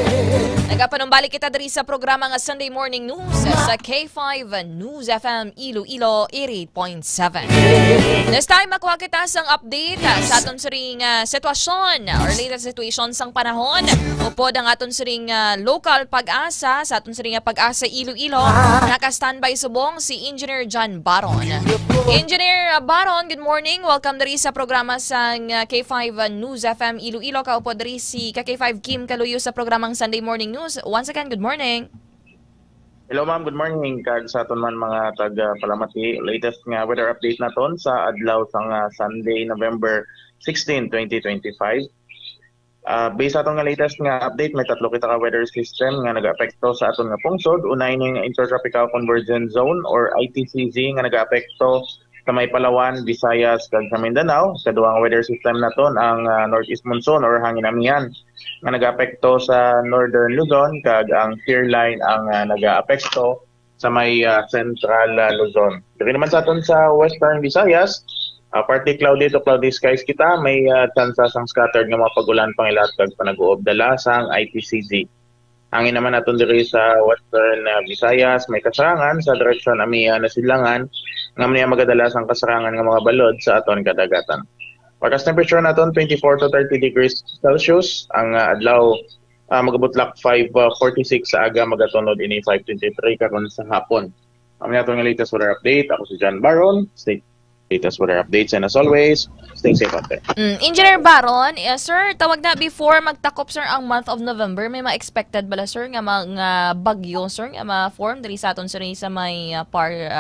Nagapanumbalik kita diri sa programa nga Sunday Morning News sa K5 News FM Iloilo 88.7. This time makuha kita sang update sa aton siring sitwasyon or latest situation sang panahon. Upod ang aton siring local pag-asa sa aton siring pag-asa Iloilo. Naka-standby subong si Engineer John Baron. Engineer Baron, good morning. Welcome diri sa programa sang K5 News FM Iloilo. Kaupo diri si K5 Kim Kaluyo sa programang Sunday Morning News. Once again, good morning.
Hello ma'am, good morning. Kag sa aton man mga taga-Palamati, latest nga weather update naton sa adlaw sang Sunday, November 16, 2025. Based sa aton nga latest nga update, may tatlo kita ka weather system nga nag-apekto sa aton nga pungsod. Unay ning Intertropical Convergence Zone or ITCZ nga nag-apekto sa may Palawan, Visayas, kag sa Mindanao. Sa duwang weather system naton ang Northeast Monsoon or hangin amihan nga nag-apekto sa Northern Luzon, kag ang shear line ang nag-apekto sa may Central Luzon. Diri naman sa aton sa Western Visayas, partly cloudy to cloudy skies kita, may chance sang scattered nga mga pag-ulan pangilat kag panag-uob dala sang ITCZ. Hangin naman naton diri sa Western Visayas, may kasarangan sa direksyon amiya na Silangan nga maniya magadala sang kasarangan nga mga balod sa aton kadagatan. Forecast temperature naton 24 to 30 degrees Celsius, ang adlaw magabutlak 5:46 sa aga, magatunod ini 5:23 karon sa hapon. Ang aton nga latest weather update, ako si John Baron. Latest weather updates, and as always, stay safe out there.
Engineer Baron, sir, tawag na before magtakop sir ang month of November, may ma-expected bala sir nga mga bagyo sir nga ma-form diri sa aton sir sa may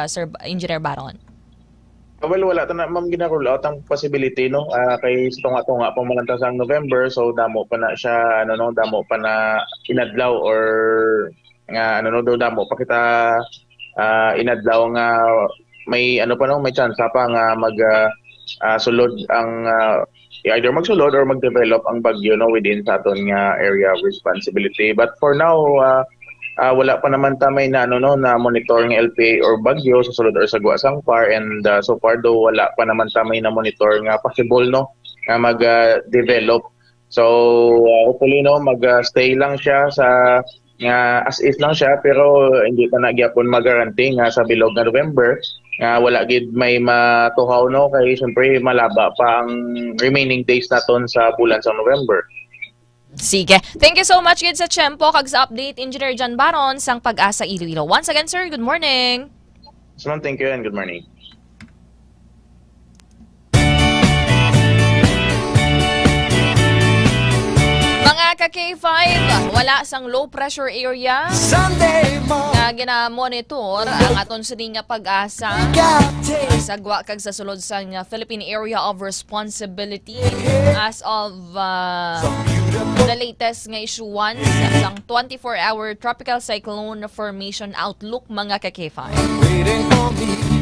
sir Engineer Baron?
Well, wala ta na ma'am gina-rule out ang possibility no, kay tunga-tunga pa malanta sa November, so damo pa na siya damo pa na inadlaw or nga damo pa kita inadlaw nga may may chance pa nga mag sulod ang either magsulod or mag-develop ang bagyo within sa aton nga area of responsibility. But for now, wala pa naman ta may na monitor ng LPA or bagyo sa sulod or sa Guasang Par, and so far though wala pa naman ta may na monitor nga possible nga mag-develop. So hopefully mag-stay lang siya sa nga as is lang siya, pero hindi pa nagyapon mag-guarantee nga sa bilog nga November wala gid may matuhaw kay syempre malaba pa ang remaining days naton sa bulan sa November.
Sige. Thank you so much gid sa tiyempo kag sa update, Engineer John Baron sang Pag-asa Iloilo. Once again sir, good morning.
So, thank you and good morning.
Mga ka-K5, wala sang low pressure area nga gina-monitor ang aton sining nga Pag-asa sa gwa kag sa sulod sang Philippine Area of Responsibility as of The latest nga issuance ang 24-hour tropical cyclone formation outlook mga ka-K5.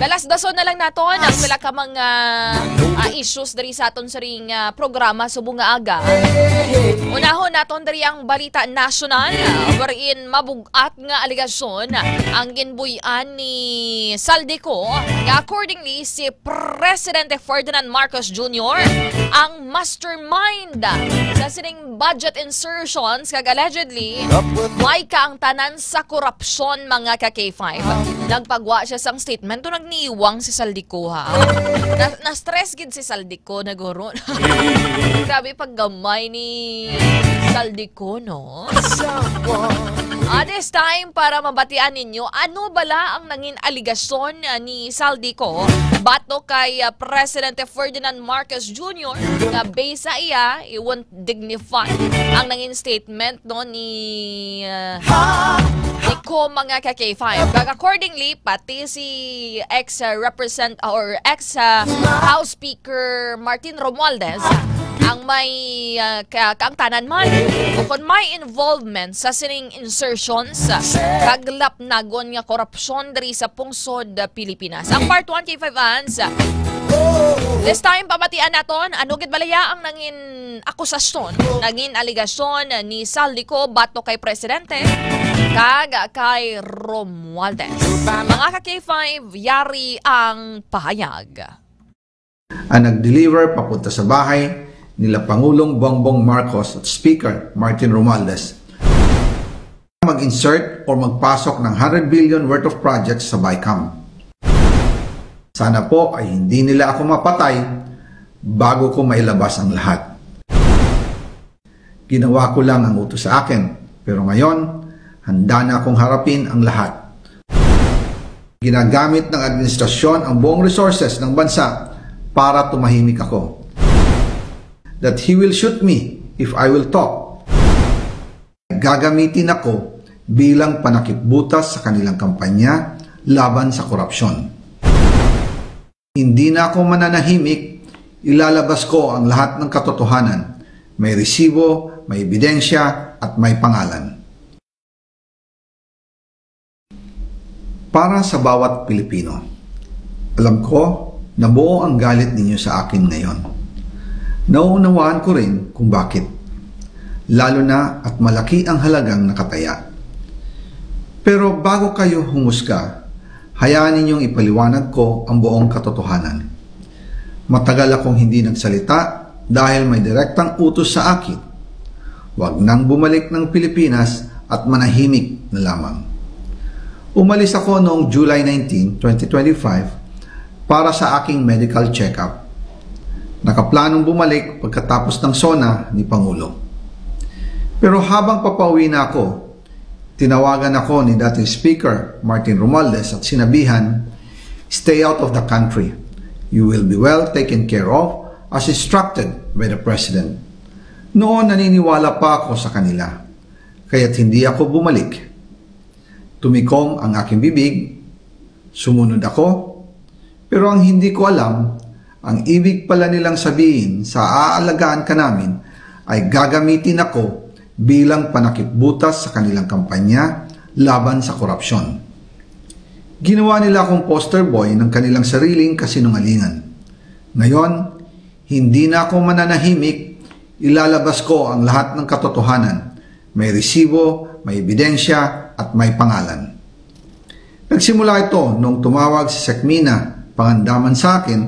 Dalas-dason na lang naton ang pila ka mga issues diri sa aton sa ring programa subong nga aga. Unahon naton diri ang balita national wherein mabugat nga aligasyon ang ginbuy-an ni Saldico nga accordingly si Presidente Ferdinand Marcos Jr. ang mastermind sa sining budget insertions kag allegedly may kaang tanan sa korupsyon mga ka-K5. Nagpagwa siya sang statement to nagniiwang si Saldico ha. Na-stress gid si Saldico naguro. Grabe paggamay ni Saldico no. This time para mabatian ninyo ano bala ang nangin aligasyon ni Saldico bato kay Presidente Ferdinand Marcos Jr. na base sa iya iwon dignify ang nangin statement no ni ko mga ka-K5. Accordingly, pati si ex-House Speaker Martin Romualdez ang may kaangtanan man o kung may involvement sa sining insertions kaglap nagon nga korupsyon diri sa pungsod Pilipinas. Ang part 1 K5 ans this time pamatian naton ano gid balaya ang nangin akusasyon, nangin aligasyon ni Saldico bato kay presidente kag kay Romualdez. Mga ka-K5 yari ang pahayag.
Ang nag-deliver papunta sa bahay nila Pangulong Bongbong Marcos at Speaker Martin Romualdez mag-insert o magpasok ng 100 billion worth of projects sa BICAM. Sana po ay hindi nila ako mapatay bago ko mailabas ang lahat. Ginawa ko lang ang utos sa akin, pero ngayon, handa na akong harapin ang lahat. Ginagamit ng administrasyon ang buong resources ng bansa para tumahimik ako. That he will shoot me if I will talk. Gagamitin ako bilang panakipbutas sa kanilang kampanya laban sa korupsyon. Hindi na ako mananahimik, ilalabas ko ang lahat ng katotohanan. May resibo, may ebidensya, at may pangalan. Para sa bawat Pilipino, alam ko na buo ang galit ninyo sa akin ngayon. Nauunawaan ko rin kung bakit. Lalo na at malaki ang halagang nakataya. Pero bago kayo humusga, hayaan ninyong ipaliwanag ko ang buong katotohanan. Matagal akong hindi nagsalita dahil may direktang utos sa akin. Huwag nang bumalik ng Pilipinas at manahimik na lamang. Umalis ako noong July 19, 2025 para sa aking medical check-up. Nakaplanong bumalik pagkatapos ng SONA ni Pangulo. Pero habang papauwi na ako, tinawagan ako ni dating Speaker Martin Romualdez at sinabihan, "Stay out of the country. You will be well taken care of as instructed by the President." Noon naniniwala pa ako sa kanila, kaya't hindi ako bumalik. Tumikom ang aking bibig, sumunod ako, pero ang hindi ko alam, ang ibig pala nilang sabihin sa aalagaan ka namin ay gagamitin ako bilang panakipbutas sa kanilang kampanya laban sa korupsyon. Ginawa nila akong poster boy ng kanilang sariling kasinungalingan. Ngayon, hindi na ako mananahimik, ilalabas ko ang lahat ng katotohanan. May resibo, may ebidensya, at may pangalan. Nagsimula ito nung tumawag si Sekmina Pangandaman sa akin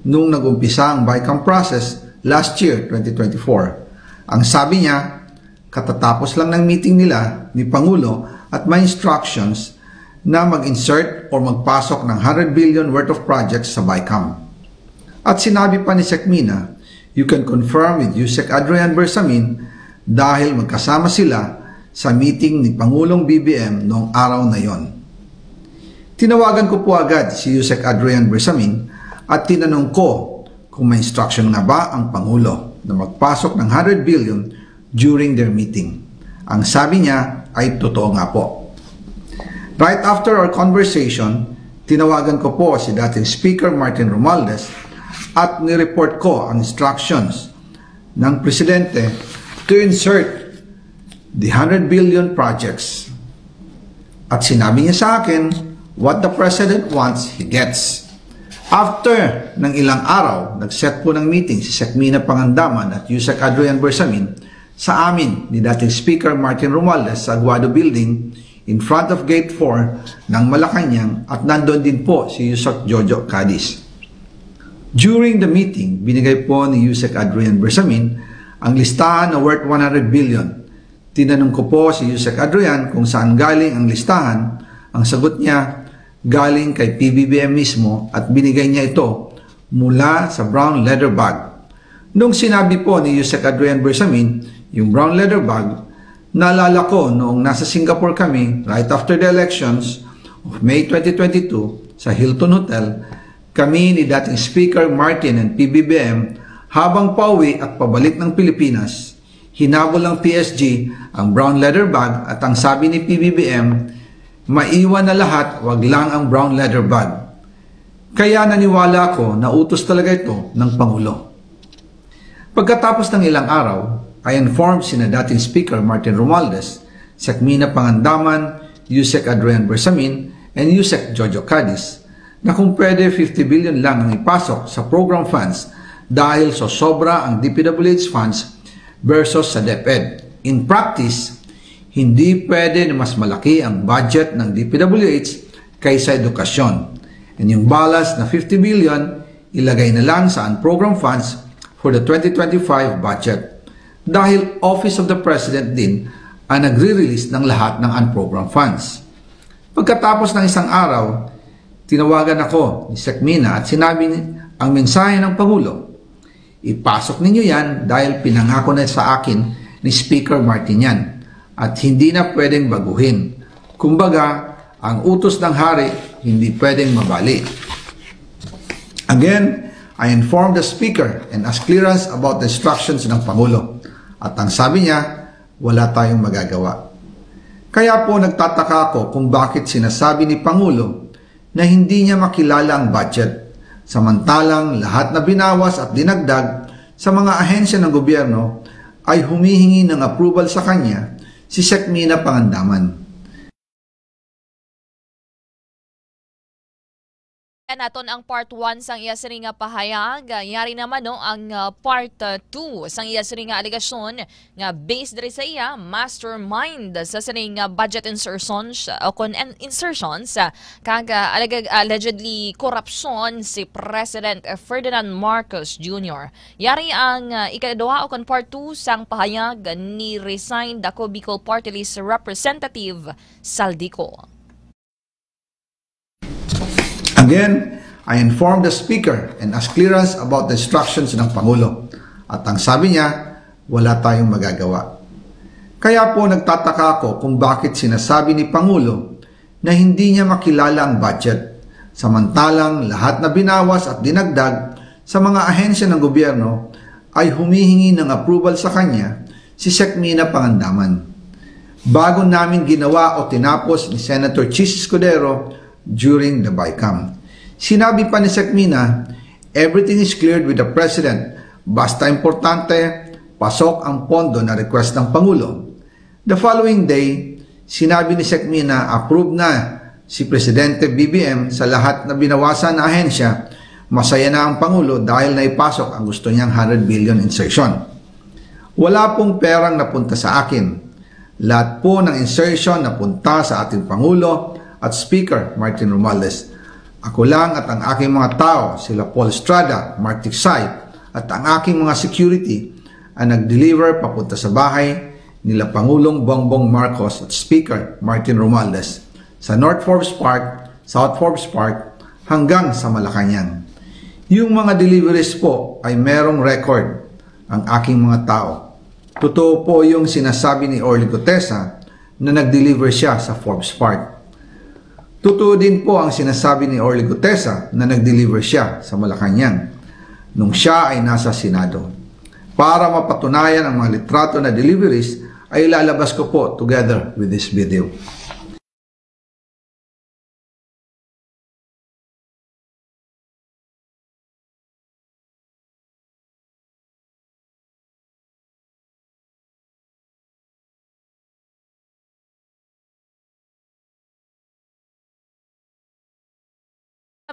nung nag-umpisa ang BICAM process last year, 2024. Ang sabi niya, katatapos lang ng meeting nila ni Pangulo at may instructions na mag-insert o magpasok ng 100 billion worth of projects sa BICAM. At sinabi pa ni Sekmina, you can confirm with Yusek Adrian Bersamin dahil magkasama sila sa meeting ni Pangulong BBM noong araw na yon. Tinawagan ko po agad si Yusek Adrian Bersamin at tinanong ko kung may instruction na ba ang Pangulo na magpasok ng 100 billion during their meeting. Ang sabi niya ay totoo nga po. Right after our conversation, tinawagan ko po si dating Speaker Martin Romualdez at nireport ko ang instructions ng Presidente to to insert the 100 billion projects. At sinabi niya sa akin, what the President wants, he gets. After ng ilang araw, nag-set po ng meeting si Sec. Mina Pangandaman at Yusek Adrian Bersamin sa amin ni dating Speaker Martin Romualdez sa Aguado Building in front of Gate 4 ng Malacanang at nandoon din po si Yusek Jojo Cadiz. During the meeting, binigay po ni Yusek Adrian Bersamin ang listahan na worth 100 billion. Tinanong ko po si Yusek Adrian kung saan galing ang listahan. Ang sagot niya, galing kay PBBM mismo at binigay niya ito mula sa brown leather bag. Nung sinabi po ni Yusek Adrian Bersamin yung brown leather bag, naalala ko noong nasa Singapore kami right after the elections of May 2022 sa Hilton Hotel, kami ni dating Speaker Martin and PBBM habang pauwi at pabalik ng Pilipinas, hinabol ng PSG ang brown leather bag at ang sabi ni PBBM, maiwan na lahat, wag lang ang brown leather bag. Kaya naniwala ako na utos talaga ito ng Pangulo. Pagkatapos ng ilang araw, I informed sina dating Speaker Martin Romualdez, Sec. Mina Pangandaman, Yusek Adrian Bersamin, and Yusek Jojo Cadiz na kung pwede 50 billion lang ang ipasok sa program funds dahil so sobra ang DPWH funds versus sa DepEd. In practice, hindi pwede na mas malaki ang budget ng DPWH kaysa edukasyon. And yung balance na 50 billion, ilagay na lang sa unprogram funds for the 2025 budget. Dahil Office of the President din ang nagre-release ng lahat ng unprogram funds. Pagkatapos ng isang araw, tinawagan ako ni Sec. Mina at sinabi ang mensahe ng Pangulo. Ipasok ninyo yan dahil pinangako na sa akin ni Speaker Martin yan at hindi na pwedeng baguhin. Kumbaga, ang utos ng hari hindi pwedeng mabali. Again, I informed the Speaker and asked clearance about the instructions ng Pangulo. At ang sabi niya, wala tayong magagawa. Kaya po nagtataka ako kung bakit sinasabi ni Pangulo na hindi niya makilala ang budget, samantalang lahat na binawas at dinagdag sa mga ahensya ng gobyerno ay humihingi ng approval sa kanya si Sec. Mina Pangandaman.
Naton ang part 1 sang iya sini nga pahayag, yari naman no ang part 2 sang iya sini nga alegasyon nga based diri sa iya mastermind sa sini nga budget insertions o kon insertions kag allegedly corruption si President Ferdinand Marcos Jr. Yari ang ikaduha o kon part 2 sang pahayag ni resigned Daco Bicol Party List Representative Saldico.
Again, I informed the Speaker and asked clearance about the instructions ng Pangulo. At ang sabi niya, wala tayong magagawa. Kaya po nagtataka ako kung bakit sinasabi ni Pangulo na hindi niya makilala ang budget, samantalang lahat na binawas at dinagdag sa mga ahensya ng gobyerno ay humihingi ng approval sa kanya si Sec. Mina Pangandaman. Bago namin ginawa o tinapos ni Senator Chis Escudero during the BICAM. Sinabi pa ni Sec. Mina, everything is cleared with the President. Basta importante, pasok ang pondo na request ng Pangulo. The following day, sinabi ni Sec. Mina, approve na si Presidente BBM sa lahat na binawasan na ahensya. Masaya na ang Pangulo dahil naipasok ang gusto niyang 100 billion insertion. Wala pong perang napunta sa akin. Lahat po ng insertion napunta sa ating Pangulo at Speaker Martin Romualdez. Ako lang at ang aking mga tao, sila Paul Estrada, Mark Tiksay, at ang aking mga security ang nag-deliver papunta sa bahay nila Pangulong Bongbong Marcos at Speaker Martin Romualdez sa North Forbes Park, South Forbes Park, hanggang sa Malacanang. Yung mga deliveries po ay merong record ang aking mga tao. Totoo po yung sinasabi ni Orly Gutesa na nag-deliver siya sa Forbes Park. Totoo din po ang sinasabi ni Orly Gutesa na nag-deliver siya sa Malacanang nung siya ay nasa Senado. Para mapatunayan ang mga litrato na deliveries ay ilalabas ko po together with this video.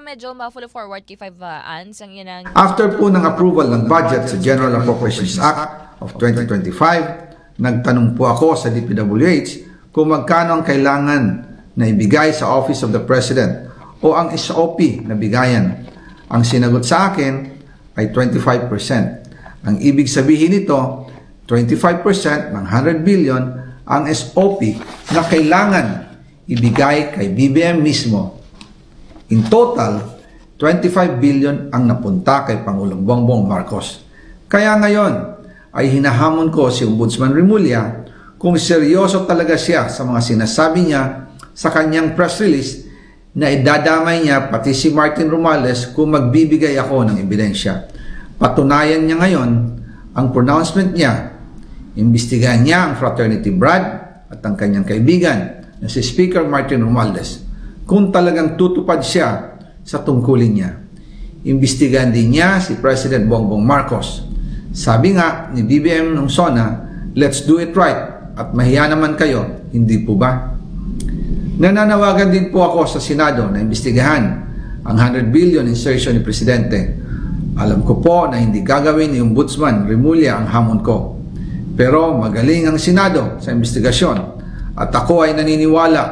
medyo ma-follow forward kay 5 ans ang yan.
After po ng approval ng budget sa General Appropriations Act of 2025, nagtanong po ako sa DPWH kung magkano ang kailangan na ibigay sa Office of the President o ang SOP na bigayan. Ang sinagot sa akin ay 25%. Ang ibig sabihin nito, 25% ng 100 billion ang SOP na kailangan ibigay kay BBM mismo. In total, 25 billion ang napunta kay Pangulong Bongbong Marcos. Kaya ngayon ay hinahamon ko si Ombudsman Remulla kung seryoso talaga siya sa mga sinasabi niya sa kanyang press release na idadamay niya pati si Martin Romales kung magbibigay ako ng ebidensya. Patunayan niya ngayon ang pronouncement niya. Imbestigahan niya ang Fraternity Brad at ang kanyang kaibigan na si Speaker Martin Romales kung talagang tutupad siya sa tungkulin niya. Imbestigahan din niya si President Bongbong Marcos. Sabi nga ni BBM ng SONA, let's do it right at mahiya naman kayo, hindi po ba? Nananawagan din po ako sa Senado na imbestigahan ang 100 billion insertion ni Presidente. Alam ko po na hindi gagawin ni Ombudsman Remulla ang hamon ko. Pero magaling ang Senado sa investigasyon at ako ay naniniwala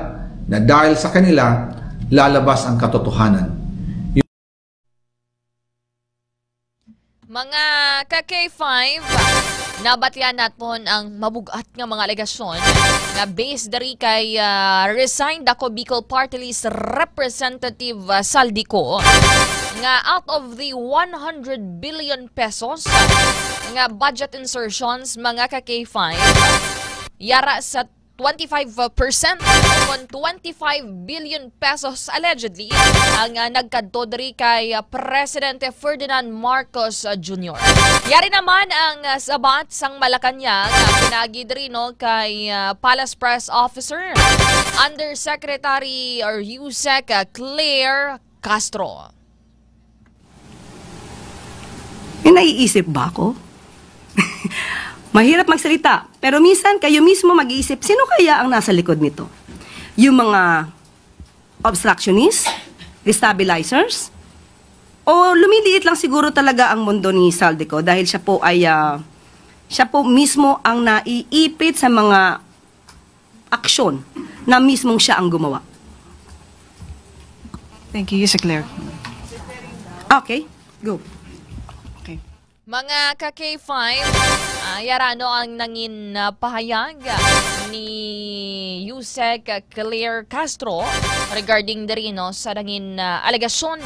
na dahil sa kanila, lalabas ang katotohanan.
Mga ka-K5, nabatyan natin ang mabugat nga mga alegasyon na based dari kay resigned ako Bicol Party List Representative Saldico nga out of the 100 billion pesos nga budget insertions mga ka-K5 yara sa 25% kung 25 billion pesos allegedly ang nagkadto diri kay Presidente Ferdinand Marcos Jr. Yari naman ang sabat sang Malacanang pinagi diri no kay Palace Press Officer Undersecretary or USEC Claire Castro.
Naiisip ba ako? Mahirap magsalita, pero minsan kayo mismo mag-iisip, sino kaya ang nasa likod nito? Yung mga obstructionists, destabilizers, o lumiliit lang siguro talaga ang mundo ni Saldico dahil siya po mismo ang naiipit sa mga aksyon na mismong siya ang gumawa.
Thank you, Yusek Claire.
Okay, go.
Mga ka-K5, yarano ang nangin pahayag ni Yusek Claire Castro regarding diri no sa nangin alegasyon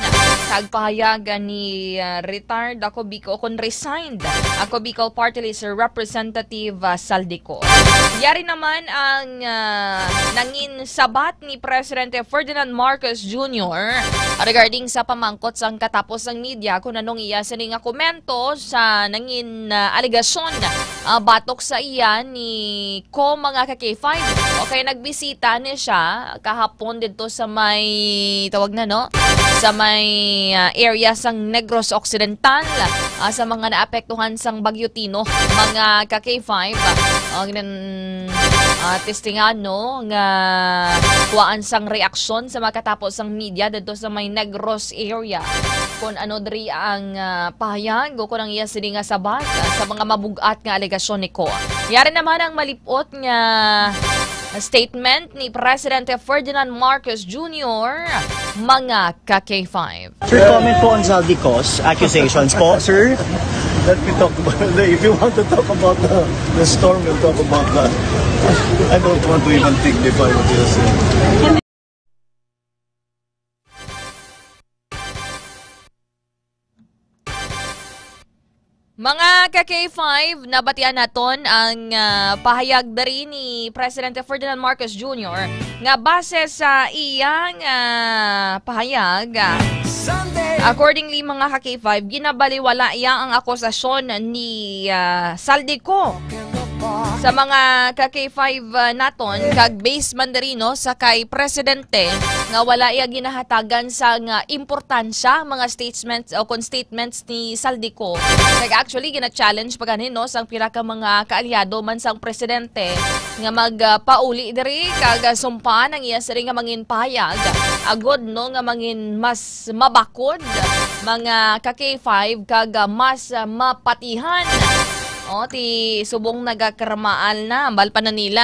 kag pahayag ni retired ako Bicol kon resigned ako Bicol Party List Representative Saldico. Yari naman ang nangin sabat ni Presidente Ferdinand Marcos Jr. regarding sa pamangkot sang katapos ng media kung anong iya sini nga komento sa nangin alegasyon batok sa iya ni ko mga ka-K5. Okay, nagbisita ni siya kahapon dito sa may tawag na no sa may area sang Negros Occidental sa mga naapektuhan sang Bagyo Tino mga ka-K5 testingan no nga kuwaan sang reaksyon sa makatapos sang media dito sa may Negros area kung ano diri ang pahayag o kung ang iya sini nga sabat sa mga mabugat nga alegasyon ni ko. Yari naman ang malipot nga statement ni Presidente Ferdinand Marcos Jr. mga ka-K5.
Sir, comment po on Saldico's accusations po, sir.
Let me talk about if you want to talk about the storm, we'll talk about that. I don't want to even dignify what you're saying.
Mga ka-K5, nabatian naton ang pahayag dari ni Presidente Ferdinand Marcos Jr. nga base sa iyang pahayag. Accordingly, mga ka-K5, ginabaliwala iya ang akusasyon ni Saldico sa mga ka-K5 naton kag base mandarino sa kay presidente nga wala iya ginahatagan sa nga importansya mga statements o statements ni Saldico. Kag actually gina-challenge pa ganin no sang pila ka mga kaalyado man sang presidente nga magpauli diri kag sumpa nang iya siri nga mangin pahayag agod no nga mangin mas mabakod mga ka-K5 kag mas mapatihan. O, ti subong nagakaramaal na. Ambal pa na nila.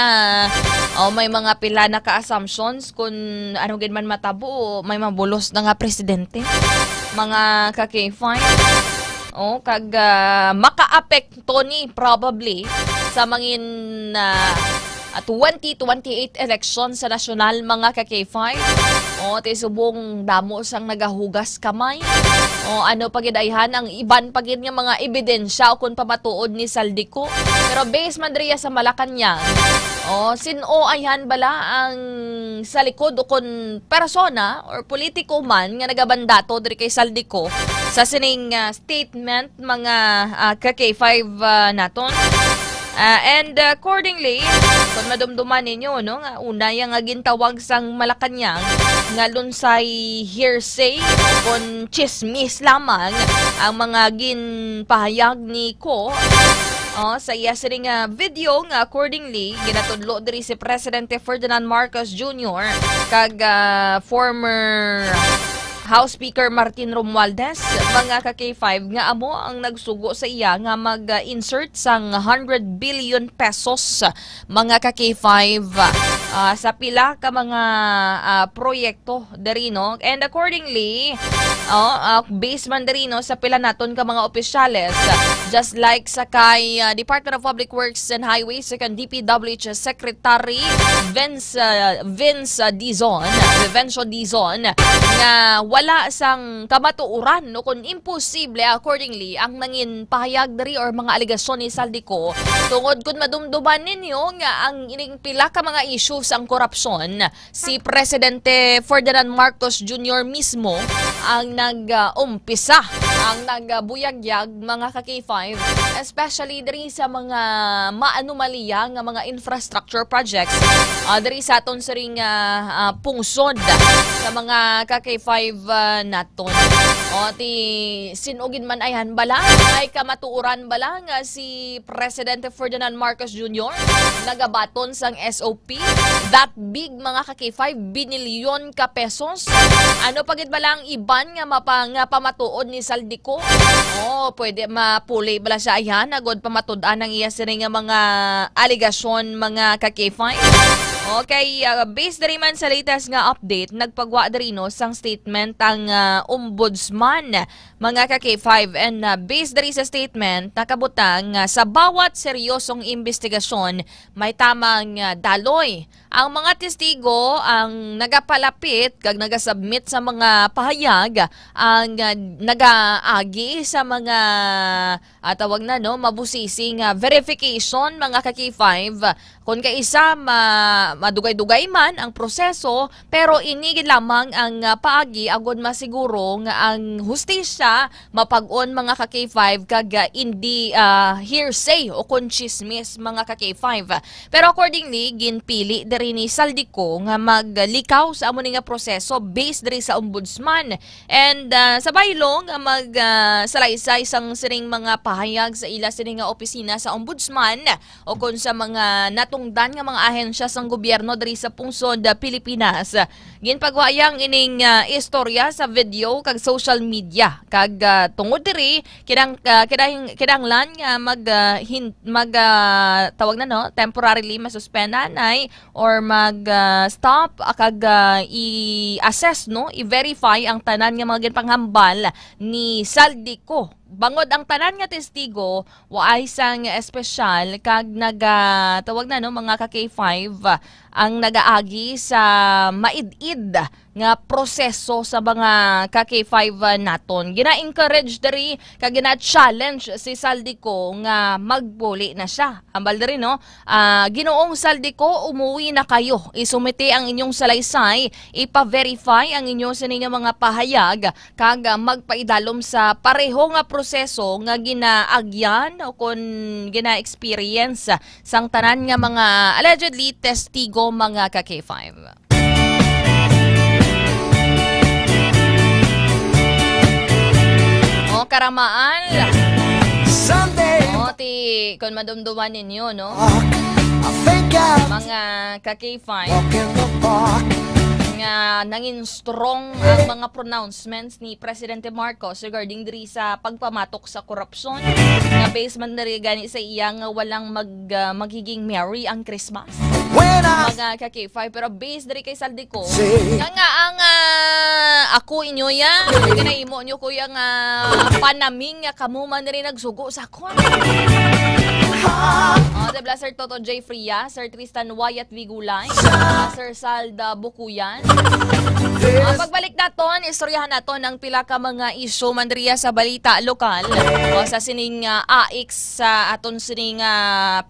O, may mga pila na ka-assumptions kung ano gin man matabo. May mabulos na nga presidente. Mga ka-K5. O, kag maka-apekto ni probably sa mangin 2028 election sa nasyonal mga ka-K5. O, ti subong damo sang nagahugas kamay. O, ano pagidayhan ang iban pagid nga mga ebidensya o kung pamatuod ni Saldico. Pero base man diriya sa Malacanang, o, sino ayhan bala ang sa likod o kung persona or politiko man nga nagabandato diri kay Saldico sa sining statement mga ka-K5 naton. And accordingly, kung madumduman ninyo, no, nga una yung gintawag sang Malacanang, nga lunsay hearsay, kung chismis lamang, ang mga ginpahayag ni Ko, sa iya siring video nga accordingly, ginatudlo diri si Presidente Ferdinand Marcos Jr. kag former House Speaker Martin Romualdez, mga ka-K5 nga amo ang nagsugo sa iya nga mag-insert sang 100 billion pesos mga ka-K5 sa pila ka mga proyekto derino. And accordingly, base man derino sa pila naton ka mga opisyales, just like sa kay Department of Public Works and Highways, sa kan DPWH Secretary Vince Dizon, nga wala sang kamatuuran no kung imposible accordingly ang nangin pahayag diri or mga aligasyon ni Saldico tungod kung madumduman ninyo nga ang ining pila ka mga issues ang korupsyon, si Presidente Ferdinand Marcos Jr. mismo ang nag-umpisa, ang nagbuyagyag mga ka-K5, especially diri sa mga maanomalya nga mga infrastructure projects diri sa aton sa ring pungsod sa mga ka-K5 naton. O, ti sinugin man ayhan bala, ay kamatuuran bala nga si Presidente Ferdinand Marcos Jr. nagabaton sang SOP, that big mga ka-K5, binilyon ka pesos. Ano pagit bala ang iban nga pamatuod ni Saldico? O, pwede mapuli bala siya ayhan, agod pamatudan ang iya siring nga mga aligasyon mga ka-K5. Okay, based diri man sa latest nga update, nagpagwa diri no sang statement ang ombudsman mga ka-K5, and based diri sa statement nakabutang sa bawat seryosong investigasyon may tamang daloy. Ang mga testigo ang nagapalapit kag nagasubmit sa mga pahayag ang nagaagi sa mga tawag na no mabusising verification mga ka-K5 kung kaisa madugay-dugay man ang proseso, pero inigid lamang ang paagi agod masiguro nga ang hustisya mapag-on mga ka-K5 kag hindi hearsay o chismis mga ka-K5. Pero accordingly ginpili diri ni Saldico nga maglikaw sa amo nga proseso based diri sa ombudsman, and sa baylong salaysay sang siring mga pahayag sa ila siring nga opisina sa ombudsman o kung sa mga natungdan nga mga ahensya sang gobyerno diri sa pungsod Pilipinas. Ginpagwayang ining istorya sa video kag social media kag tungod diri kinahanglan nga tawag na no temporarily masuspendan ay or mag-stop kag i-assess no i-verify ang tanan nga mga ginpanghambal ni Saldico. Bangod ang tanan nga testigo waay sang espesyal kag tawag na no mga ka-K5 ang nagaagi sa maid-id nga proseso sa mga ka-K5 naton. Gina-encourage diri kag gina-challenge si Saldico nga magbuli na siya. Ambal diri no, Ginoong Saldico, umuwi na kayo. Isumite ang inyong salaysay, ipa-verify ang inyong sining mga pahayag kag magpaidalom sa pareho nga proseso nga ginaagyan o kon gina-experience sang tanan nga mga allegedly testigo mga ka-K5. Karamaan ti kung madumduman ninyo no mga ka-K5 nga nangin strong ang mga pronouncements ni Presidente Marcos regarding diri sa pagpamatok sa korupsyon nga based man diri gani sa iya nga walang magiging merry ang Christmas mga ka-K5 pero based diri kay Saldico nga ang ako inyo ya ginaimo nyo kuya nga panaming nga kamo man diri nagsugo sa ako Debla Sir Toto J. Fria, Sir Tristan Wyatt Vigulay, Sir Salda Bukuyan. Pagbalik naton, istoryahan naton ang pila ka mga isyu mandriya sa balita lokal o sa sining AX sa aton sining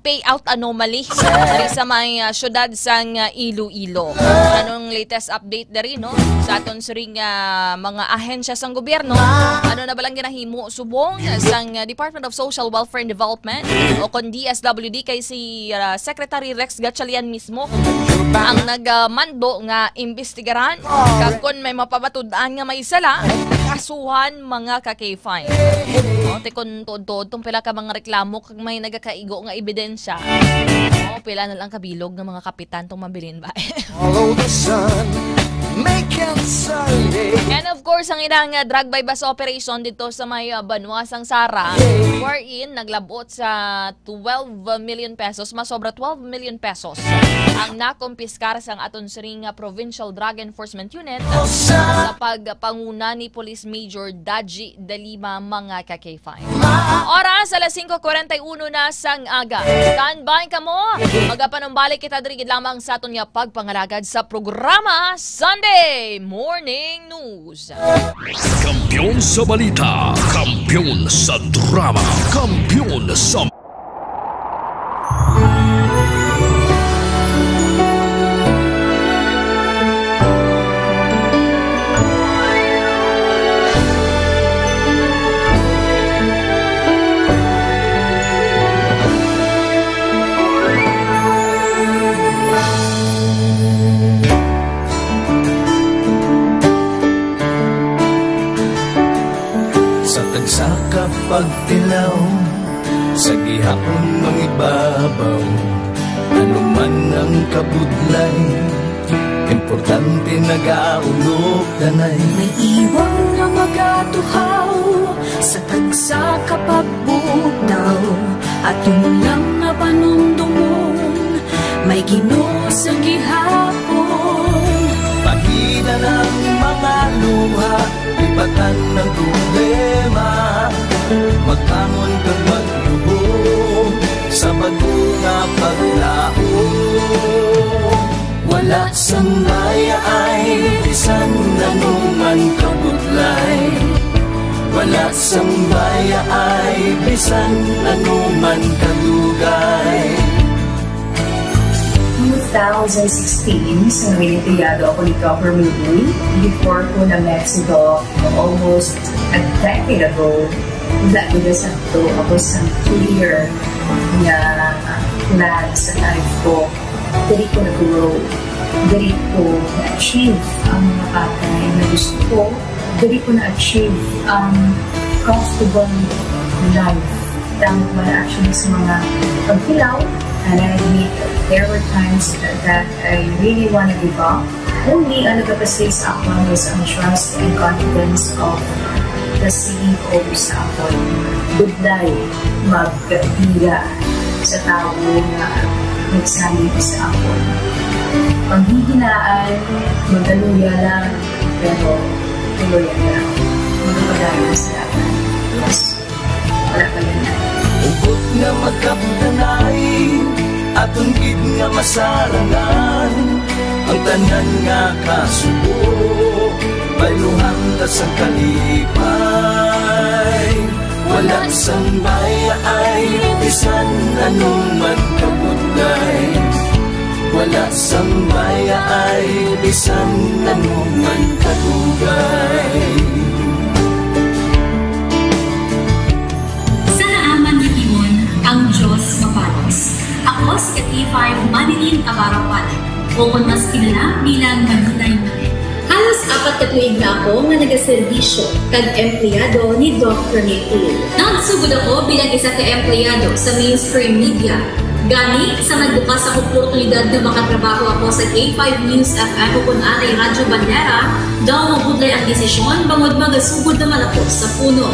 payout anomaly sa may syudad sang Iloilo. Anong latest update dari no sa aton sining mga ahensya sang gobyerno? Ano na balang ginahimo subong sang Department of Social Welfare and Development o kon DSWD kay si Secretary Rex Gatchalian mismo ang nagmando nga imbestigaran kag kun may mapabatud-an nga may sala kasuhan mga ka-K5. Tikon tuod-tuod tong pila ka mga reklamo kag may nagakaigo nga ebidensya. Pila na lang kabilog ng mga kapitan tong mabilin ba. And of course, ang ilang drug by bus operation dito sa may Banwa, Sangsara, wherein naglabot sa 12 million pesos, masobra 12 million pesos ang nakumpiskar sa aton siring Provincial Drug Enforcement Unit sa pagpanguna ni Police Major Daji Dalima mga ka-K5. Oras, alas 5:41 na sang aga. Standby ka mo. Magapanumbalik kita dirigid lamang sa aton nga pagpangalagad sa programa Sunday Morning News.
Kampiyon sa balita, kampiyon sa drama, kampiyon sa...
Pagtilaw sa gihapon mangibabaw, ano man ang kabudlay, importante nagaulog danay.
May iwang na magatuhaw sa tagsa kapagbugnaw, at lang na panumdumon, may Ginoo sa gihapon.
Pahina ng mga luha, ibatan ng problema, magkamon kag maglubog sa bago-nga paglaom. Wala sang maya ay bisan nanuman kabudlay, wala sang maya ay bisan nanuman kadugay.
2016, sa Nagayatiyado ako ni Copper Movie. Before ko na Mexico, almost a decade ago, lagi na sakto ako sa clear na plan sa life ko. Dali ko na-grow. Dali ko na-achieve ang mga patay na gusto ko. Dali ko na-achieve ang comfortable life. Dahil ko na actually sa mga pagkilaw. And I admit there were times that I really want to give up. Only ang nagpapaslis ako was ang trust and confidence of the CEO sa ako. Budlay magkatira sa tao na nagsalit sa ako. Panghihinaan, magaluya lang, pero tuloy na magpapagayon sa laban. Yes, wala pa yan na.
Ugot nga magkapdanay at aton gid nga masarangan ang tanan nga kasubo bayluhan na sa kalipay wala sambay ay bisan anong magkabudlay wala sambay ay bisan anong magkadugay
sa naaman ni Timon ang Diyos mapalos. Ako si K5 Manilin Abarapan o kung mas kilala bilang Manilay Manil. Halos 4 katuig na ako nga nagaserbisyo kag empleyado ni Dr. Nick. Nagsugod ako bilang isa ka empleyado sa mainstream media. Gani sa nagbukas ako oportunidad na makatrabaho ako sa K5 News FM o kung anay Radyo Bandera, daw mabudlay ang desisyon bangod magasugod naman ako sa puno.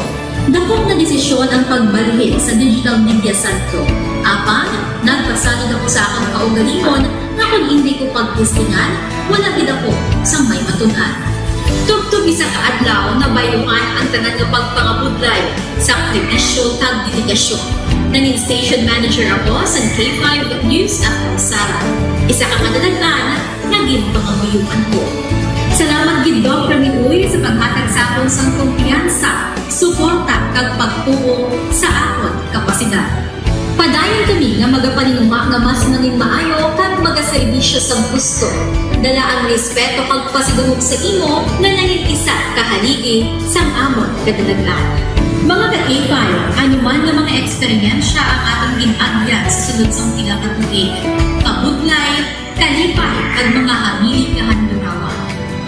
Dakong na desisyon ang pagbalhin sa digital media center. Apan, nagpasanod ako sa akong kaugalingon na kung hindi ko pagtistingan, wala gid ako sa may matunan. Tugtog isa ka adlaw na bayluhan ang tanan nga pagpangabudlay sa sakripisyo kag dedikasyon. Nanging station manager ako sa K5 News FM Sara. Isa ka kadalaghan naging pangamuyuan ko. Salamat gid Dr. Minuy sa paghatag sa akon sang kumpiyansa, suporta kag pagtuo sa akon kapasidad. Padayon kami nga magapaninuma nga mas nanging maayo kag magaserbisyo sa gusto. Dala ang respeto kag pasidungog sa imo nga nanging isa kahaligi sang amon kadalaghan. Mga ka-K5, anuman nga mga eksperyensya ang atong ginagyan sa sunod sang pila ka tuig. Kabudlay, kalipay ag mga hamili kahandurawan.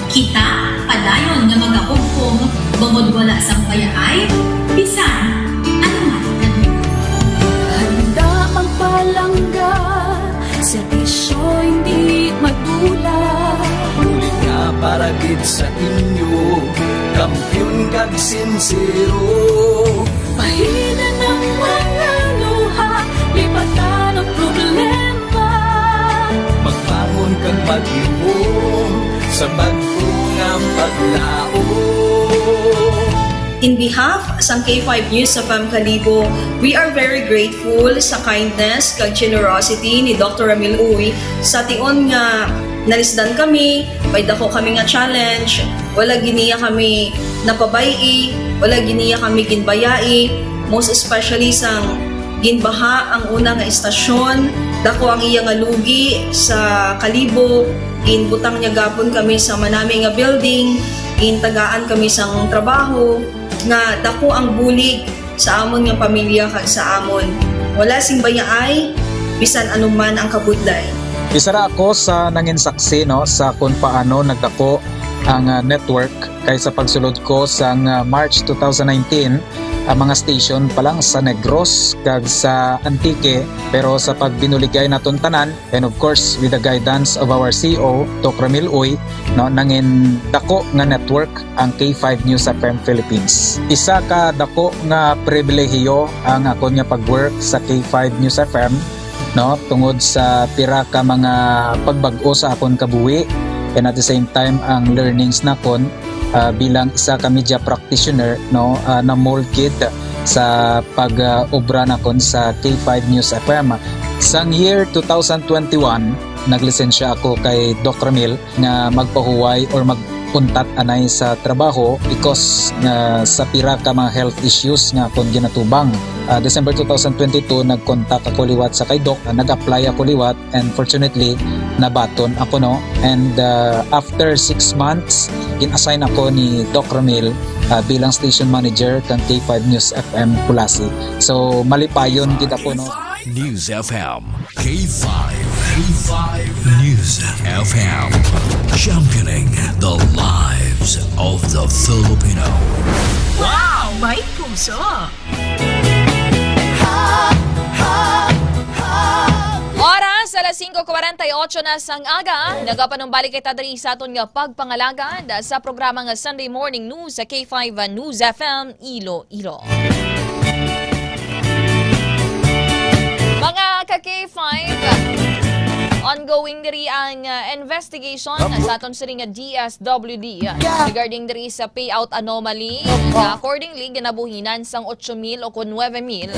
Kita, padayon nga magahugpong, bangod wala sang payaay, bisan, anuman kanila.
Handa magpalangga, serbisyo hindi magdula.
Ulit nga para gid sa inyo, kampiyon kag sincero.
Pahina ng mga luha, lipatan ang problema.
Magbangon kang mag-ibong sa bagong paglao.
In behalf sa K5 News FM Kalibo, we are very grateful sa kindness kag generosity ni Dr. Ramil Uy sa tion nga nalisdan kami, may dako kami nga challenge, wala giniya kami napabayi, wala giniya kami ginbayai, most especially sang ginbaha ang una nga istasyon, dako ang iya nga lugi sa Kalibo, ginbutang niya gapon kami sa manami nga building, gintagaan kami sang trabaho, nga dako ang bulig sa amon nga pamilya kag sa amon. Wala sing bayaay, bisan anuman ang kabudlay.
Isa ra ako sa nangin saksi no sa kung paano nagdako ang network kay sa pagsulod ko sa March 2019 ang mga station pa lang sa Negros kag sa Antique, pero sa pagbinuligay naton tanan and of course with the guidance of our CEO Dr. Ramil Uy no nangin dako nga network ang K5 News FM Philippines. Isa ka dako nga pribilehiyo ang ako nga pagwork sa K5 News FM no tungod sa pira ka mga pagbag-o sa akon kabuhi and at the same time ang learnings nakon bilang isa ka media practitioner no na molded sa pag-obra nakon sa K5 News FM. Sang year 2021 naglisensya ako kay Dr. Ramil nga magpahuway or magpuntat anay sa trabaho because sa pira ka mga health issues nga akong ginatubang. December 2022 nag-contact ako liwat sa kay Doc, nag-apply ako liwat and fortunately nabaton ako no, and after 6 months in-assign ako ni Doc Ramil bilang station manager kan K5 News FM Pulasi. So malipayon kita po no.
News FM K5 News FM, championing the lives of the Filipino.
Wow! May puso!
Oras, alas 5:48 na sang aga. Nagapanumbalik kay Tadri sa aton nga pagpangalagad sa programa nga Sunday Morning News sa K5 News FM Iloilo. Mga ka-K5, Ongoing diri ang investigation sa aton sa nga DSWD regarding diri sa payout anomaly. Accordingly, ginabuhinan sang 8,000 o 9,000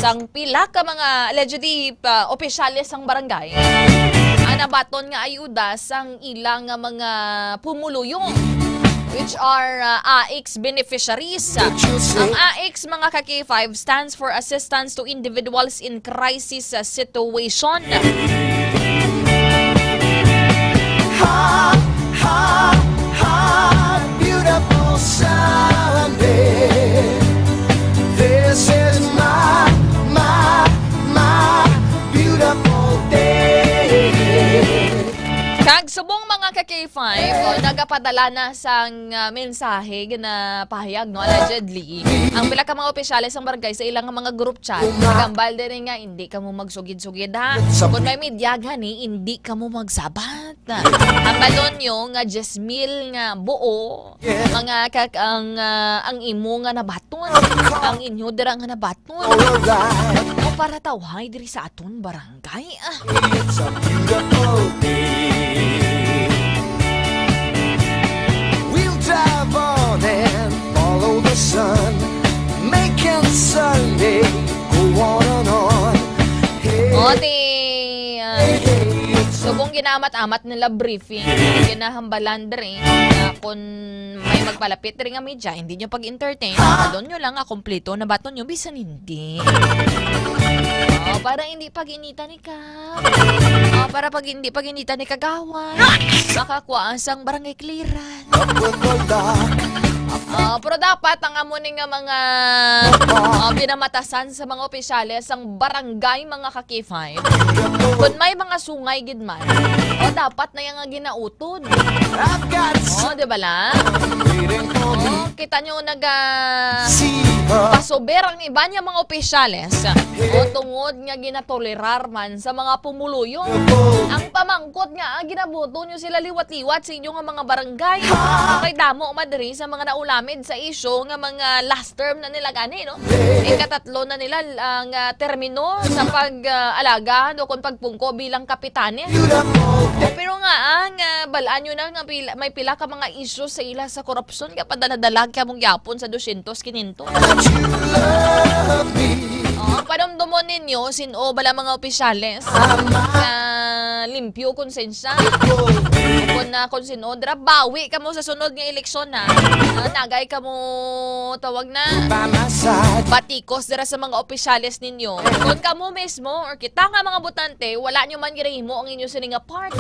sang pila ka mga allegedly opisyales sang barangay. Nabaton nga ayuda sang ilang mga pumuluyong, which are AIX beneficiaries. Ang AIX, mga ka-K5, stands for Assistance to Individuals in Crisis Situation.
Beautiful Sunday. This is my beautiful day.
Kag subong mga ka-K5, nagapadala na sang mensahe na pahayag, no, allegedly. Ang pila ka mga opisyalis ng barangay sa ilang mga group chat, nagambal din nga, hindi ka mo magsugid-sugid ha. Kung may media gani, hindi ka mo magsabat. Ang balon nyo nga 10,000 nga buo, mga ang imo nga nabaton, ang inyo dira nga nabaton. O para tawhay diri sa aton barangay.
It's a beautiful day. We'll drive on and follow the sun, making Sunday go on and on.
Subong ginamat-amat nila briefing, ginahambalan rin kung may magpalapit rin nga media, hindi nyo pag-entertain, doon nyo lang kompleto na baton nyo, bisan hindi. Para hindi pag-inita ni Kap. Para hindi pag-inita ni Kagawan. Makakuha sang barangay clearance. Pero dapat ang amunin nga mga binamatasan sa mga opisyales ang barangay, mga ka-K5. Kung may mga sungay gidman, dapat na yung ginautod. Di ba lang? Kita nyo pasober ang iba niya mga opisyales tungod nga ginatolerar man sa mga pumuluyong. Ang pamangkot nga, ginabuto nyo sila liwat-liwat sa inyo nga mga barangay. Kay damo madri sa mga naulamid sa isyo nga mga last term na nila gani, no? Ikatatlo na nila ang termino sa pag-alaga o kung pagpungko bilang kapitanes. Pero nga, ang balaan nyo na nga may pila ka mga isyo sa ila sa korupsyon kapag daladalag ka mong yapon sa 200, 500. Panomdomon ninyo, sino bala mga opisyales limpyo konsensya. Kung sino, bawi ka mo sa sunod ng eleksyon na nagay ka mo tawag na batikos dira sa mga opisyales ninyo. Kung kamo mismo or kita nga mga butante, wala nyo man girehimo ang inyo sininga part.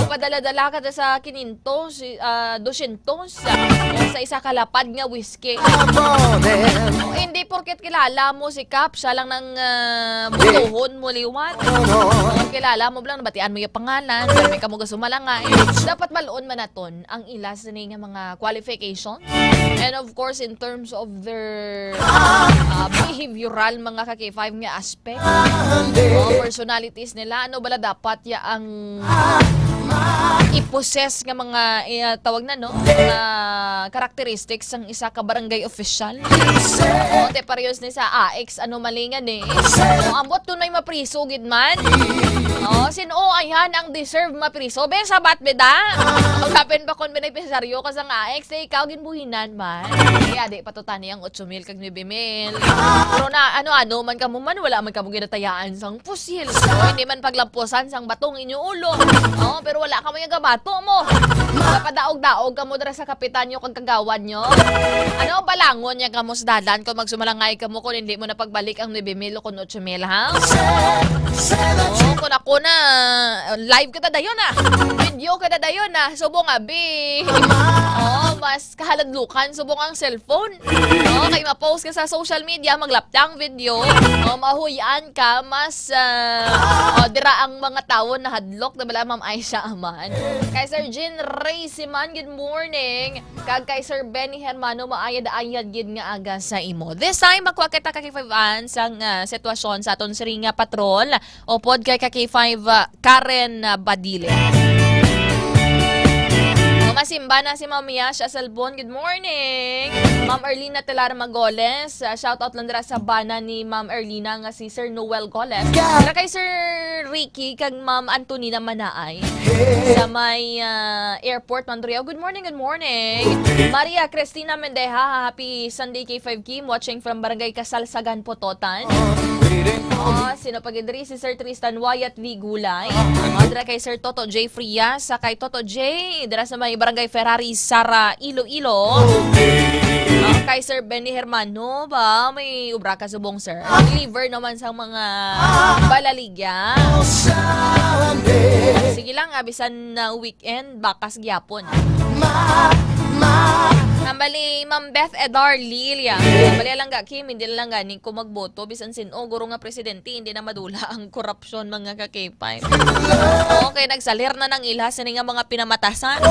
Padala-dala ka sa 500, 200 sa isa kalapad nga whiskey. Hindi porket kilala mo si Kap, siya lang ng butuhon mo liwat. Kilala mo lang, nabatian mo yung pangalan, pero may kamuga sumalangay. Dapat maluon man naton ang ilas na nga mga qualification. And of course, in terms of their behavioral mga ka-K5 nga aspect, personalities nila, ano bala dapat ya ang i-possess nga mga tawag na, no, mga characteristics ng isa ka barangay official. Te parehas ni sa AX anomalingan ambot tunay mapriso gid man. Sino ayan ang deserve mapriso be sabat beda. Paghapen ba kon beneficiaryo ka sang AX ikaw ginbuhinan man. Adi patutani ang 8,000 kag 9,000. Pero na ano man kamo man wala man kamo ginatayaan sang pusil. Hindi man paglampusan sang batong inyo ulo. Pero wala ka mo yung gabato mo. Padaog-daog ka mo dara sa kapitan nyo kag kagawan nyo. Ano balangon niya ka mo sa dalan kung magsumalangay ka mo kung hindi mo na pagbalik ang 9,000 o 8,000 ha? Kung ako na live ka dayon video ka dayon subong abi. Mas kahaladlukan subong ang cellphone. Kay ma-post ka sa social media maglaptang video. Mahuyan ka mas dira ang mga tao na hadlok na bala Ma'am Aisha Aman. Kay Sir Jean Ray Siman, good morning. Kag kay Sir Benny Hermano, maayad-ayad gid nga aga sa imo. This time, makuha kita kaki-5 sang sitwasyon sa aton siringa patrol o pod kay kaki-5 Karen Badile. Masimba na si Ma'am Yash Asalbon. Good morning. Ma'am Erlina Telar Magoles. Shoutout lang dira sa bana ni Ma'am Erlina nga si Sir Noel Goles. Dira kay Sir Ricky kag Ma'am Antonina Manaay sa may airport Mandurriao. Good morning, good morning. Maria Cristina Mendeja, happy Sunday K5 Kim, watching from Barangay Kasalsagan, Pototan. Sino pagidri si Sir Tristan Wyatt V. Gulay. Dira kay Sir Toto J. Frias, sa kay Toto J. Dira sa may Barangay Ferrari, Sara, Iloilo. Kay Sir Benny Hermano ba? May ubra ka subong, sir. Deliver naman sa mga balaligya. Sige lang, abisan na weekend, bakas gyapon. Nambali Ma'am Beth Edar Lilia. Nambali lang ga Kim, hindi lang ganing ko magboto bisan sino guro nga presidente, hindi na madula ang korupsyon mga ka-K5. Okay, nagsalir na ng ilha sa nga mga pinamatasan.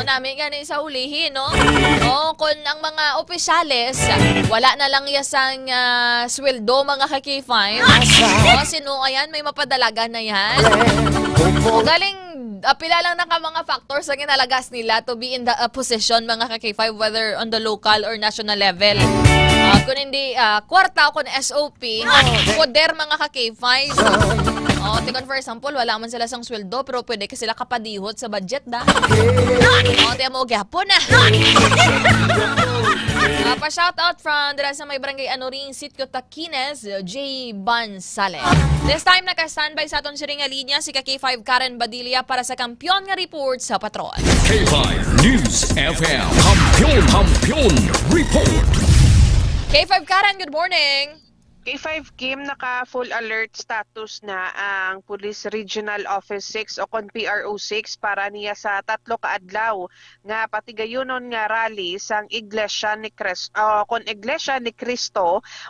Namin gani sa ulihin, no? Kung ang mga opisyales, wala na lang yasang sweldo mga ka-K5. Sino ayan, may mapadalaga na yan. Galing pila lang na ka mga factors ang inalagas nila to be in the position mga ka-K5, whether on the local or national level. Kung hindi kwarta o kung SOP, poder mga ka-K5. For example, wala man sila sang sweldo pero pwede ka sila kapadihot sa budget da. Tiyan mo gyapon na. Pa-shoutout from dira sa may Barangay Anoring, Sitio Taquines, J. Bansale. This time naka-standby sa aton siring nga linya si K5 Karen Badilla para sa Kampiyon nga report sa Patron.
K5 News FM Kampiyon Report.
K5 Karen, good morning.
K5 Kim, naka-full alert status na ang Police Regional Office 6 o kon PRO 6 para niya sa 3 kaadlaw nga patigayunon nga rally sang Iglesia ni Cristo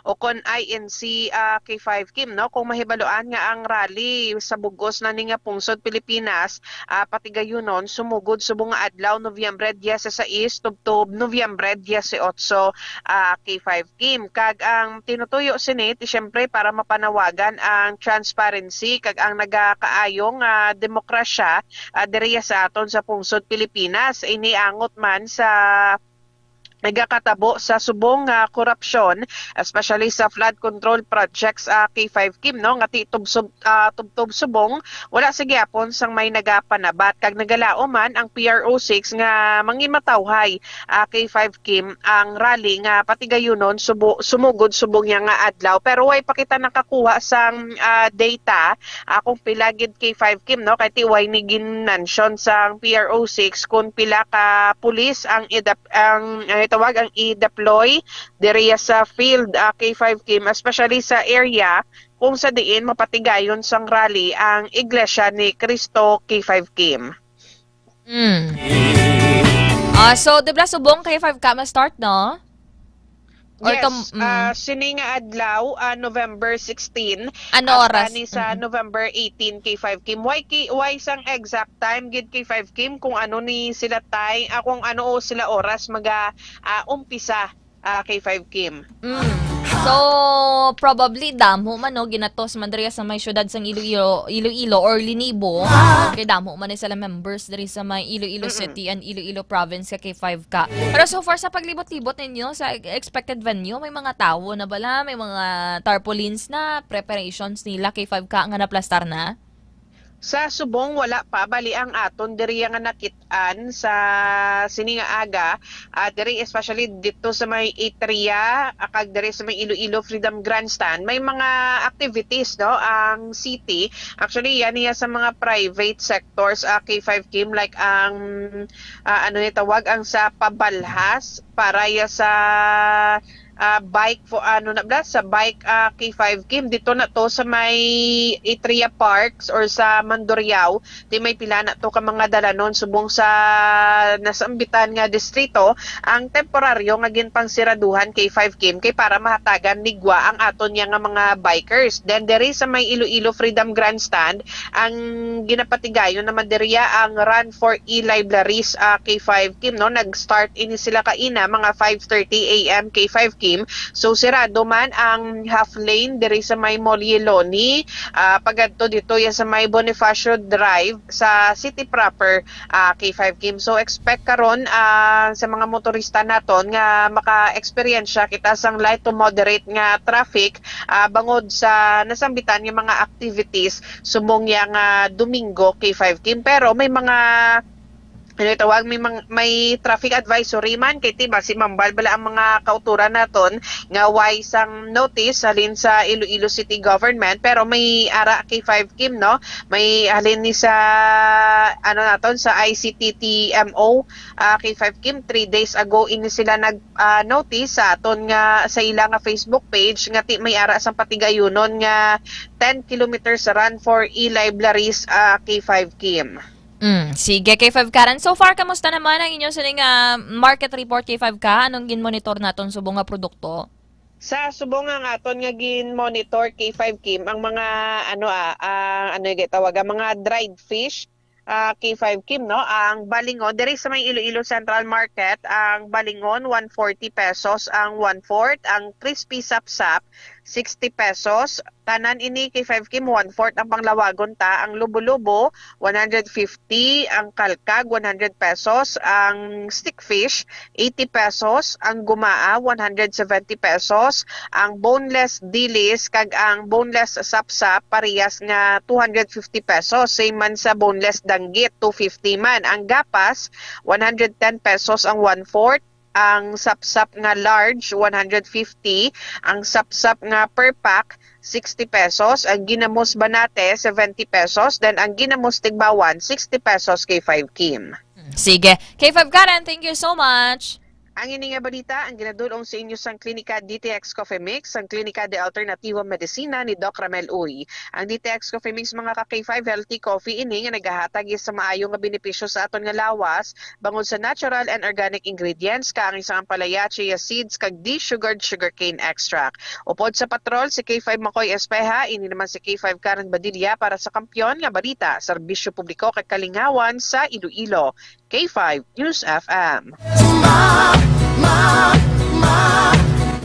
o kon INC K5 Kim, no? Kung mahibaloan nga ang rally sa bugos na ni nga pungsod Pilipinas, patigayunon sumugod subong nga adlaw Nobyembre 16 tubtob Nobyembre 18 K5 Kim. Kag ang tinutuyo sini siyempre para mapanawagan ang transparency kag ang nagakaayong demokrasya diriya sa aton sa pungsod Pilipinas. Iniangot man sa nagakatabo sa subong korupsyon, especially sa flood control projects K5 Kim, no? Nga tubtob subong wala sa gyapon sang may nagapanabat kag nagalao man ang PRO 6 nga mangimatawhay K5 Kim ang rally nga patigayunon sumugod subong nga adlaw pero way pakita nakakuha sang data kung pila gid K5 Kim, no? Kay tiway ni gin-mention sang PRO 6 kung pila ka pulis ang tawag ang i-deploy diriya sa field K5 Kim, especially sa area kung sa diin mapatigayon sang rally ang Iglesia ni Cristo K5 Kim.
So dibla subong K5 ka ma-start, no?
Yes, sini nga adlaw November 16.
Ano oras?
Ani sa November 18 K5 Kim. Why sang exact time gid K5 Kim kung ano ni sila kung ano sila oras umpisa K5 Kim.
So probably damo man no ginatos man diri sa may syudad sang Iloilo or Linibo. Kay damo man sila members diri sa may Iloilo City and Iloilo Province ka K5 ka. Pero so far sa paglibot-libot ninyo sa expected venue, may mga tawo na bala, may mga tarpaulins na preparations nila K5 ka nga naplastar na?
Sa subong wala pa, bali ang aton diri nga nakit-an sa sininga aga, diri especially dito sa may Atria, kag diri sa may Iloilo Freedom Grandstand, may mga activities, no, ang city. Actually yan niya sa mga private sectors K5 Kim, like ang ano ni tawag ang sa pabalhas para ya sa bike sa bike K5 Kim dito na to sa may Atria Parks or sa Mandurriao, di may pila na to ka mga dalanon subong sa nasambitan nga distrito ang temporaryo nga ginpangsiraduhan K5 Kim kay para mahatagan nigwa ang aton nga mga bikers. Then diri sa may Iloilo Freedom Grandstand ang ginapatigayon naman diriya ang Run for E-Libraries K5 Kim, no? Nag-start ini sila kaina kanina mga 5:30 AM K5 Kim. So sirado man ang half lane diri sa may Molieloni, pagadto dito ya sa may Bonifacio Drive sa city proper K5 Kim. So expect karon sa mga motorista naton nga maka-experience kita sang light to moderate nga traffic bangod sa nasambitan nga mga activities sumong yang Domingo K5 Kim. Pero may mga tawag, may traffic advisory man kay tiba si Mambal bala ang mga kauturan naton nga way sang notice halin sa Iloilo City Government, pero may ara K5 Kim no, may halin ni sa naton sa ICTTMO K5 Kim 3 days ago ini sila nag notice sa aton nga sa ila nga Facebook page nga may ara sang patigayunon nga 10 kilometers run for e-libraries K5 Kim.
Sige, K5 Karen. So far, kamusta naman ang inyong siling market report K5 ka? Anong gin-monitor naton subong nga produkto?
Sa subong nga aton nga gin-monitor K5 Kim ang mga mga dried fish K5 Kim no, ang balingon diri sa may Iloilo Central Market, ang balingon 140 pesos ang 1/4, ang crispy sapsap 60 pesos. Tanan ini K5 Kim 1/4 ang panglawagon ta, ang lubo-lubo 150, ang kalkag 100 pesos, ang stick fish 80 pesos, ang gumaa 170 pesos, ang boneless dilis kag ang boneless sapsap parehas nga 250 pesos, same man sa boneless danggit 250 man. Ang gapas 110 pesos ang 1/4, ang sapsap nga large 150, ang sapsap nga per pack 60 pesos, ang ginamos banate 70 pesos, then ang ginamos tigbawan 60 pesos K5 Kim.
Sige. K5 Karen, thank you so much.
Ang ini nga balita ang ginadulong sa inyo sang Klinika DTX Coffee Mix, ang Klinika de Alternativa Medicina ni Doc Ramel Uy. Ang DTX Coffee Mix mga ka-K5 healthy coffee ini nga nagahatag sa maayo nga benepisyo sa aton nga lawas bangod sa natural and organic ingredients kaang isang palaya, chia seeds kag de-sugared sugarcane extract. Upod sa patrol si K5 Makoy Espeha, ini naman si K5 Karen Badilla para sa Kampiyon nga balita, serbisyo publiko kay kalingawan sa Iloilo. K5 News FM.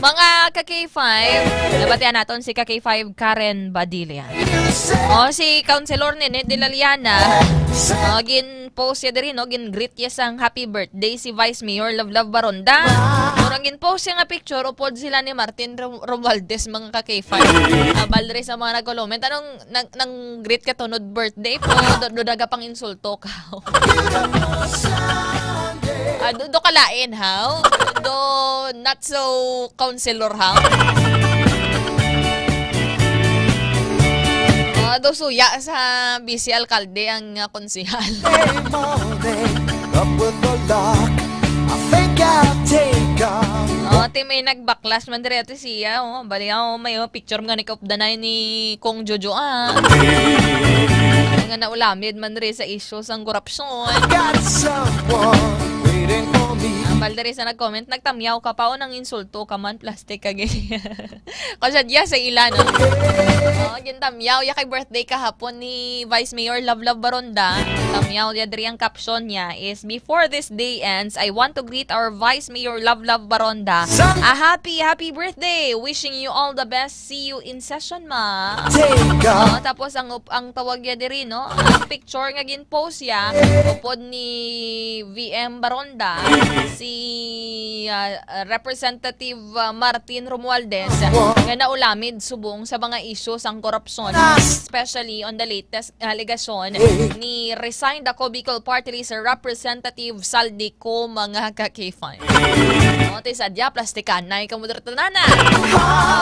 Mga ka-K5, nabatian natin si ka-K5 Karen Badilla. Si Councilor Nene de la Liana, gin-post ya diri, gin-greet ya sang happy birthday si Vice Mayor Love Baronda. Gin-post ya nga picture, upod sila ni Martin Romualdez, mga ka-K5. Balre sa mga nag-comment, anong nang greet ka tunod birthday po, dodaga pang insulto ka. Do kalain, how? Do not so counselor, how? Do suya sa busy alkalde ang konsihal. May nagbaklas man direto siya. Bali may picture nga ni kaupdanay ni Kong Jojo. Nga naulamid man rin sa issues ang korupsyon. Baldari sa nag-comment, nagtamyaw ka pa o nang insulto ka man, plastic ka ganyan. Kasi diya sa ilan, no? Gintamyaw, ya kay birthday kahapon ni Vice Mayor Love Baronda. Tamyaw, ya diri ang caption niya is, before this day ends, I want to greet our Vice Mayor Love Baronda. A happy birthday! Wishing you all the best. See you in session, ma. Tapos ang tawag ya diri, no? Ang picture nga gin-post ya, upod ni VM Baronda, si Representative Martin Romualdez nga naulamid subong sa mga issues ang korupsyon, especially on the latest allegation ni resigned ako Bicol Party List Representative Saldico, mga ka-K5. Sadya plastikanay ka mo datanana.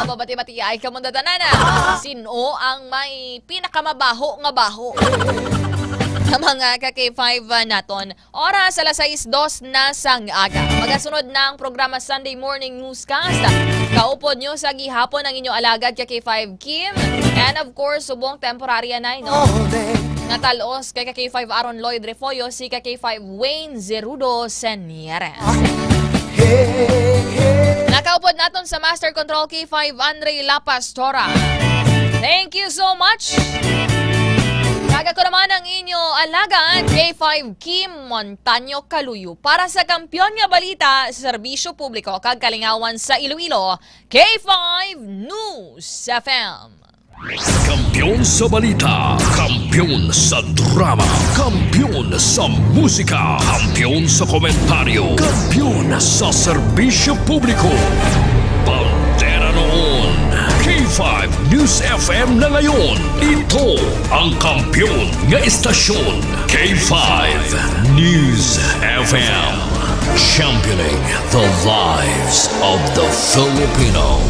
Babati-bati ay ka mo datanana. Sino ang may pinakamabaho nga baho? Mga ka-K5 naton. Oras alas 6:02 na sang aga. Magasunod na ang programa Sunday Morning Newscast. Kaupod nyo sa gihapon ang inyong alagad ka-K5 Kim. And of course, subong temporary na, no? Natalos kay ka-K5 Aaron Lloyd Refollo, si ka-K5 Wayne Zerudo Senieres. Nakaupod naton sa Master Control K5 Andre La Pastora. Thank you so much. Naga ko naman ang inyo alagan, K5 Kim Montaño Caluyo. Para sa kampyon nga balita sa serbisyo publiko kag kalingawan sa Iloilo, K5 News FM.
Kampiyon sa balita, kampiyon sa drama, kampiyon sa musika, kampiyon sa komentaryo, kampiyon sa serbisyo publiko. Bandera noon, K5 News FM na ngayon. Ito ang kampiyon nga istasyon, K5 News FM. Championing the lives of the Filipino.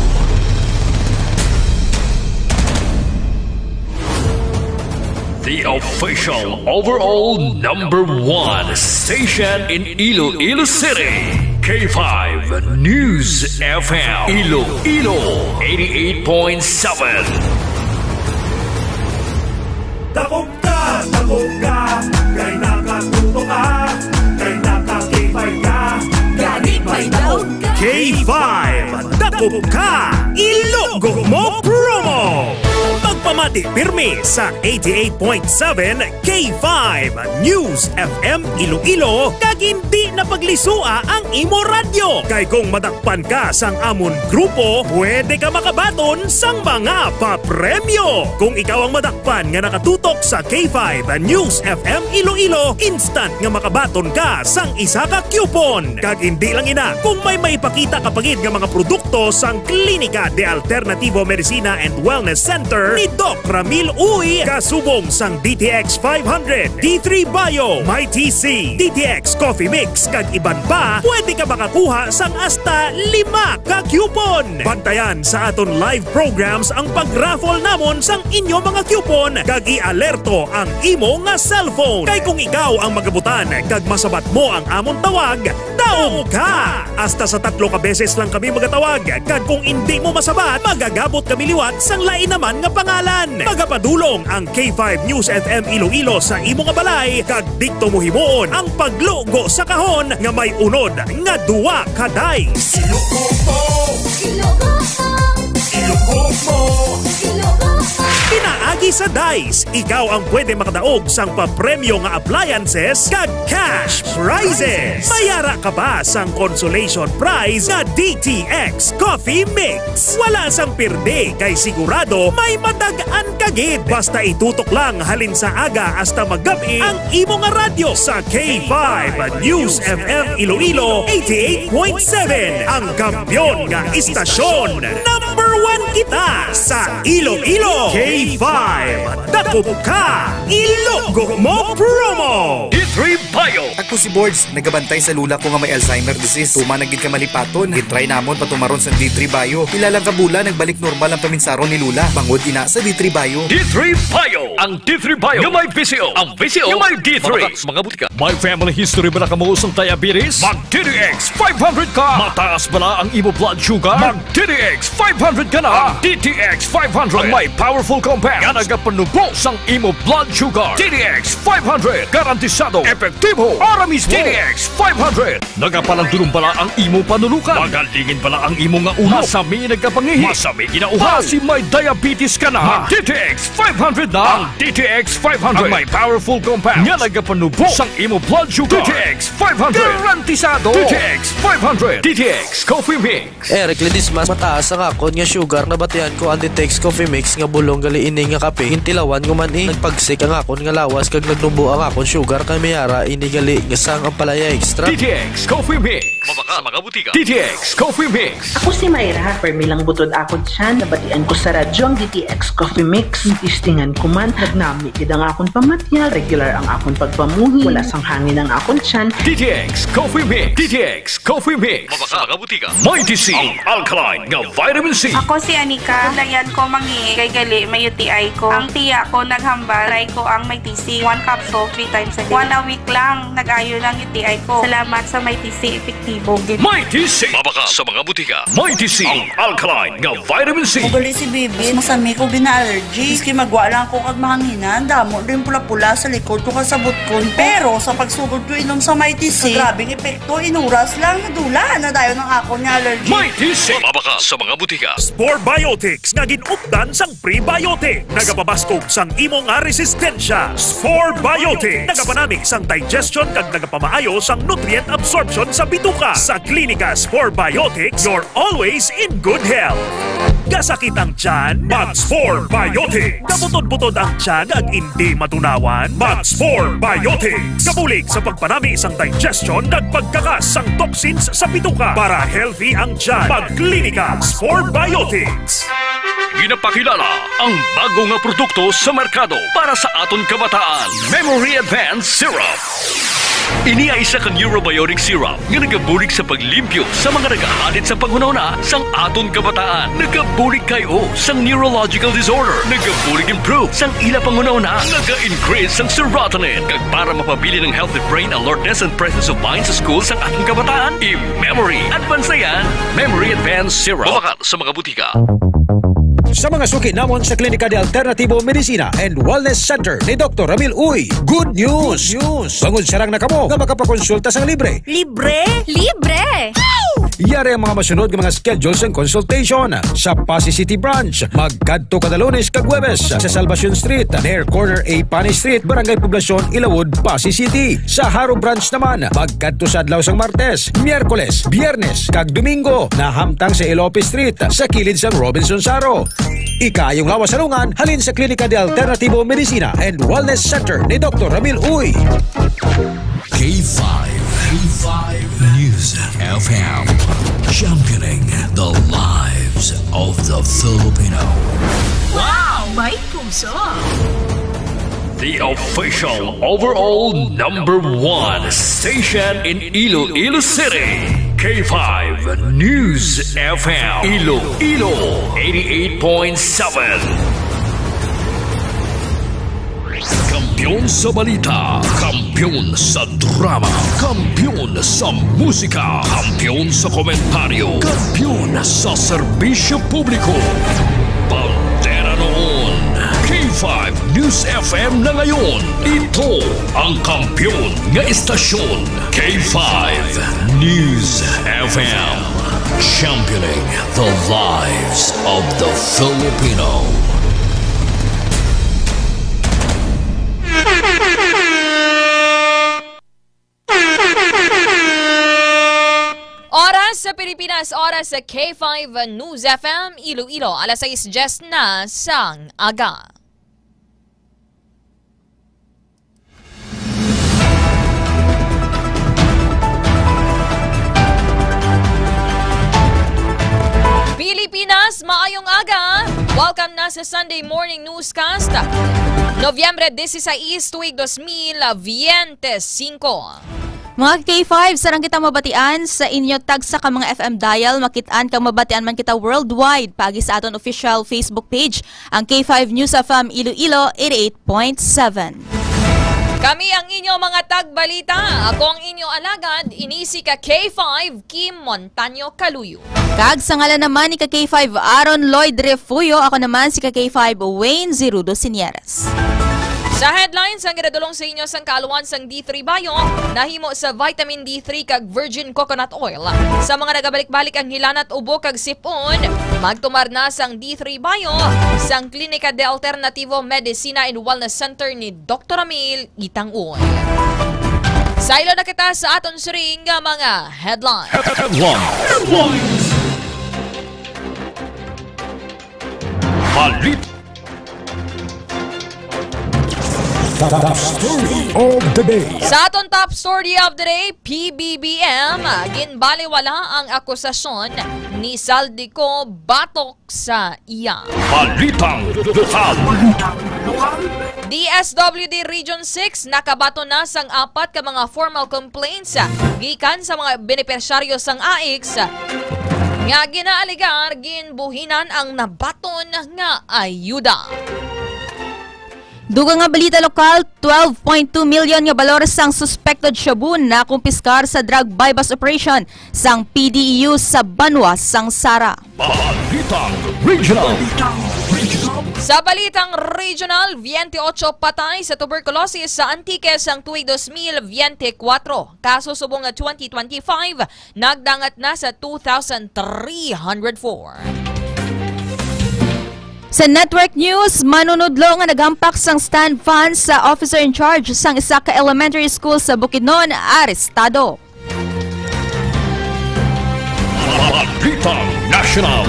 The official overall #1 station in Iloilo City, K5 News FM, Iloilo 88.7.
Takot ka, kay nakatuto ka, kay naka-K5 ka, ganit may daog ka. K5, takot ka, ilogo mo promo! Magpamati pirmi sa 88.7 K5 News FM Iloilo kag hindi na paglisua ang imo radyo. Kay kung madakpan ka sang amon grupo, pwede ka makabaton sang mga papremyo. Kung ikaw ang madakpan nga nakatutok sa K5 News FM Iloilo, instant nga makabaton ka sang isa ka coupon. Kag hindi lang ina, kung may maipakita kapagid nga mga produkto sang Klinika de Alternativo Medicina and Wellness Center ni Doc Ramil Uy, kasubong sang DTX 500, D3 Bio, My TC, DTX Coffee Mix, kag iban pa, pwede ka makakuha sang hasta 5 ka coupon. Bantayan sa aton live programs ang pag-raffle namon sang inyo mga coupon, kag i-alerto ang imo nga cellphone. Kay kung ikaw ang magabutan, kag masabat mo ang amon tawag, taog ka! Hasta sa 3 ka beses lang kami magatawag, kag kung hindi mo masabat, magagabot kami liwat sang lain naman nga pangalan. Magapadulong ang K5 News FM Iloilo sa imo nga balay, kag dikto mo himuon ang paglugo sa kahon nga may unod nga 2 ka dice. Ilugo mo! Ilugo mo! Ilugo mo! Ilugo mo! Pinaagi sa dice, ikaw ang pwede makadaog sang papremyo nga appliances kag cash prizes. Mayara ka pa sang consolation prize nga DTX Coffee Mix. Wala sang pirde kay sigurado may madagaan kagid. Basta itutok lang halin sa aga hasta maggabi ang imo nga radyo sa K5 News FM Iloilo 88.7. Ang kampyon nga istasyon, #1 kita sa Iloilo. K5, dakop ka, ilogo mo promo!
D3 Bio. Ako si Boards, nagabantay sa lula ko nga may Alzheimer disease. Tuma nagid ka malipaton, gitry namon patumaron sa D3 Bio. Ilalang kabula, nagbalik normal ang paminsaron ni Lula. Bangod ina sa D3 Bio.
D3 Bio, ang D3 Bio yung may VCO, ang VCO yung may D3. Mga butika, may family history ba na kamuusong diabetes? Mag DTX 500 ka! Mataas ba na ang imo blood sugar? Mag DTX 500 ka na! DTX 500 ang may powerful compound nga nagapanubo sang imo blood sugar. DTX 500 garantisado, epektibo, para mismo. DTX 500 nagapalandulong bala ang imo panulukan. Magalingin bala ang imo nga ulo. Masami nagkapangihi, masami ginauhaw. Kasi may diabetes ka na, DTX 500 na. Ang DTX 500 ang may powerful compound nga nagapanubo sang imo blood sugar. DTX 500 garantisado. DTX 500 DTX Coffee Mix.
Eric Ledis, mas mataas ang akon nga sugar na batian ko ang DTX Coffee Mix nga bulong gali ini nga kape. Intilawan ko man nagpagsik ang akon nga lawas kag nagnubo ang akon sugar kay mayara ini gali nga sang ang palaya extra.
DTX Coffee Mix. Mabaka mga butika. DTX Coffee Mix.
Ako si Mayra, permilang butod akon siya. Nabatian ko sa radyo ang DTX Coffee Mix. Istingan ko man, nagnami kid ang akon pamatya. Regular ang akon pagpamuhi. Wala sang hangin ang akon siyan.
DTX Coffee Mix. DTX Coffee Mix. Mabaka mga butika. May TC, ang alkaline nga vitamin C.
Ako si Anika. Dayan ko mangi kay gali may UTI ko. Ang tiya ko naghambal. Try ko ang may TC. 1 capsule 3 times a day. 1 a week lang. Nag-ayo lang UTI ko. Salamat sa may TC. Epektibo.
May TC. Mabaka sa mga butika. May TC, ang alkaline nga vitamin C.
Ugali si Bibi. Masami ko bina-allergy. Iski magwa lang ko kag mahanginan. Damo rin pula-pula sa likod ko kasabot ko. Pero sa pagsugod ko inom sa may TC, grabing epekto. Inuras lang. Nadula na dayo ng ako niya allergy.
May TC. Mabaka sa mga butika.
Spore Biotics nga ginupdan sang prebiotic. Nagapabaskog sang imo nga resistensya. Spore Biotic. Nagapanamig sang digestion kag nagapamaayo sang nutrient absorption sa bituka. Sa klinika Spore Biotic, you're always in good health. Gasakit ang tiyan, mag-Spore Biotic. Kabutod-butod ang tiyan ag hindi matunawan, mag-Spore Biotic. Kabulig sa pagpanami isang digestion ag pagkakas sang toxins sa bituka para healthy ang tiyan. Mag-klinika Spore Biotics.
Ginapakilala ang bago nga produkto sa merkado para sa aton kabataan. Memory Advanced Syrup. Ini ay isa ka neurobiotic syrup nga nagabulig sa paglimpyo sa mga nagahalit sa panghunahuna sang aton kabataan. Nagabulig kayo sang neurological disorder. Nagabulig improve sang ila panghunahuna. Naga-increase sang serotonin. Kag para mapabili ng healthy brain alertness and presence of mind sa school sang ating kabataan. I-Memory Advanced na yan. Memory Advanced Syrup. Bumakal sa mga butika.
Sa mga suki namon sa Klinika de Alternativo Medicina and Wellness Center ni Dr. Ramil Uy, good news! Bangod sarang na kamo nga makapakonsulta sang libre.
Libre? Libre!
Yari ang mga masunod ng mga schedules and consultation sa Pasay City Branch. Magkadto kada Lunes kag Huwebes sa Salvacion Street, near corner A Pani Street, Barangay Poblacion, Ilawod, Pasay City. Sa Haro Branch naman, magkadto sa adlaw sang Martes, Miyerkules, Biyernes kag Domingo na hamtang sa Ilope Street sa kilid sang Robinson Saro. Ikayong lawas salungan halin sa Klinika de Alternativo Medicina and Wellness Center ni Dr. Ramil Uy.
K5 News FM, championing the lives of the Filipino.
Wow! May puso!
The official overall #1 station in Iloilo City. K5 News FM. Iloilo 88.7. Kampiyon sa balita, kampiyon sa drama, kampiyon sa musika, kampiyon sa komentaryo, kampiyon sa serbisyo publiko. Pantera noon, K5 News FM na ngayon. Ito ang kampiyon nga istasyon, K5 News FM. Championing the lives of the Filipino.
Oras sa Pilipinas, oras sa K5 News FM, Iloilo, alas 6:10 na sang aga. Pilipinas, maayong aga! Welcome na sa Sunday Morning Newscast, Nobyembre 16, tuig 2025.
Mga K5, sarang kita mabatian sa inyo tag sa ka mga FM dial, makitaan kang mabatian man kita worldwide pagi sa aton official Facebook page, ang K5 News FM Iloilo 88.7.
Kami ang inyo mga tagbalita. Ako ang inyo alagad, inisi ka K5 Kim Montaño Caluyo.
Kag sa ngalan naman ni ka K5 Aaron Lloyd Refuyo, ako naman si ka K5 Wayne Zerudo Sinieres.
Sa headlines, ang ginadulong sa inyo sang kaluan sang D3 Bio, nahimo sa vitamin D3 kag virgin coconut oil. Sa mga nagabalik-balik ang hilanat ubo kag sipon, magtumar na sang D3 Bio sang Klinika de Alternativo Medicina and Wellness Center ni Dr. Ramil Itang-Uy. Sa ilo na kita sa aton siring mga headlines.
Malit. Top story of the day.
Sa aton top story of the day, PBBM, ginbaliwala ang akusasyon ni Saldico batok sa iya.
Balitang lokal.
DSWD Region 6 nakabato na sang 4 ka mga formal complaints gikan sa mga benepisyaryo sang AIX nga ginaaligar ginbuhinan ang nabaton nga ayuda.
Dugang nga balita lokal, 12.2 million nga balor sang suspected shabu na kumpiskar sa drug bypass operation sang PDEU sa Banwa, sang Sara.
Balitang Regional.
Sa balitang regional, 28 patay sa tuberculosis sa Antique sang tuig 2024. Kaso subong nga 2025, nagdangat na sa 2,304.
Sa Network News, manunudlo nga nagampak sang stand fan sa officer in charge sang isa ka elementary school sa Bukidnon, arestado.
Balitang National.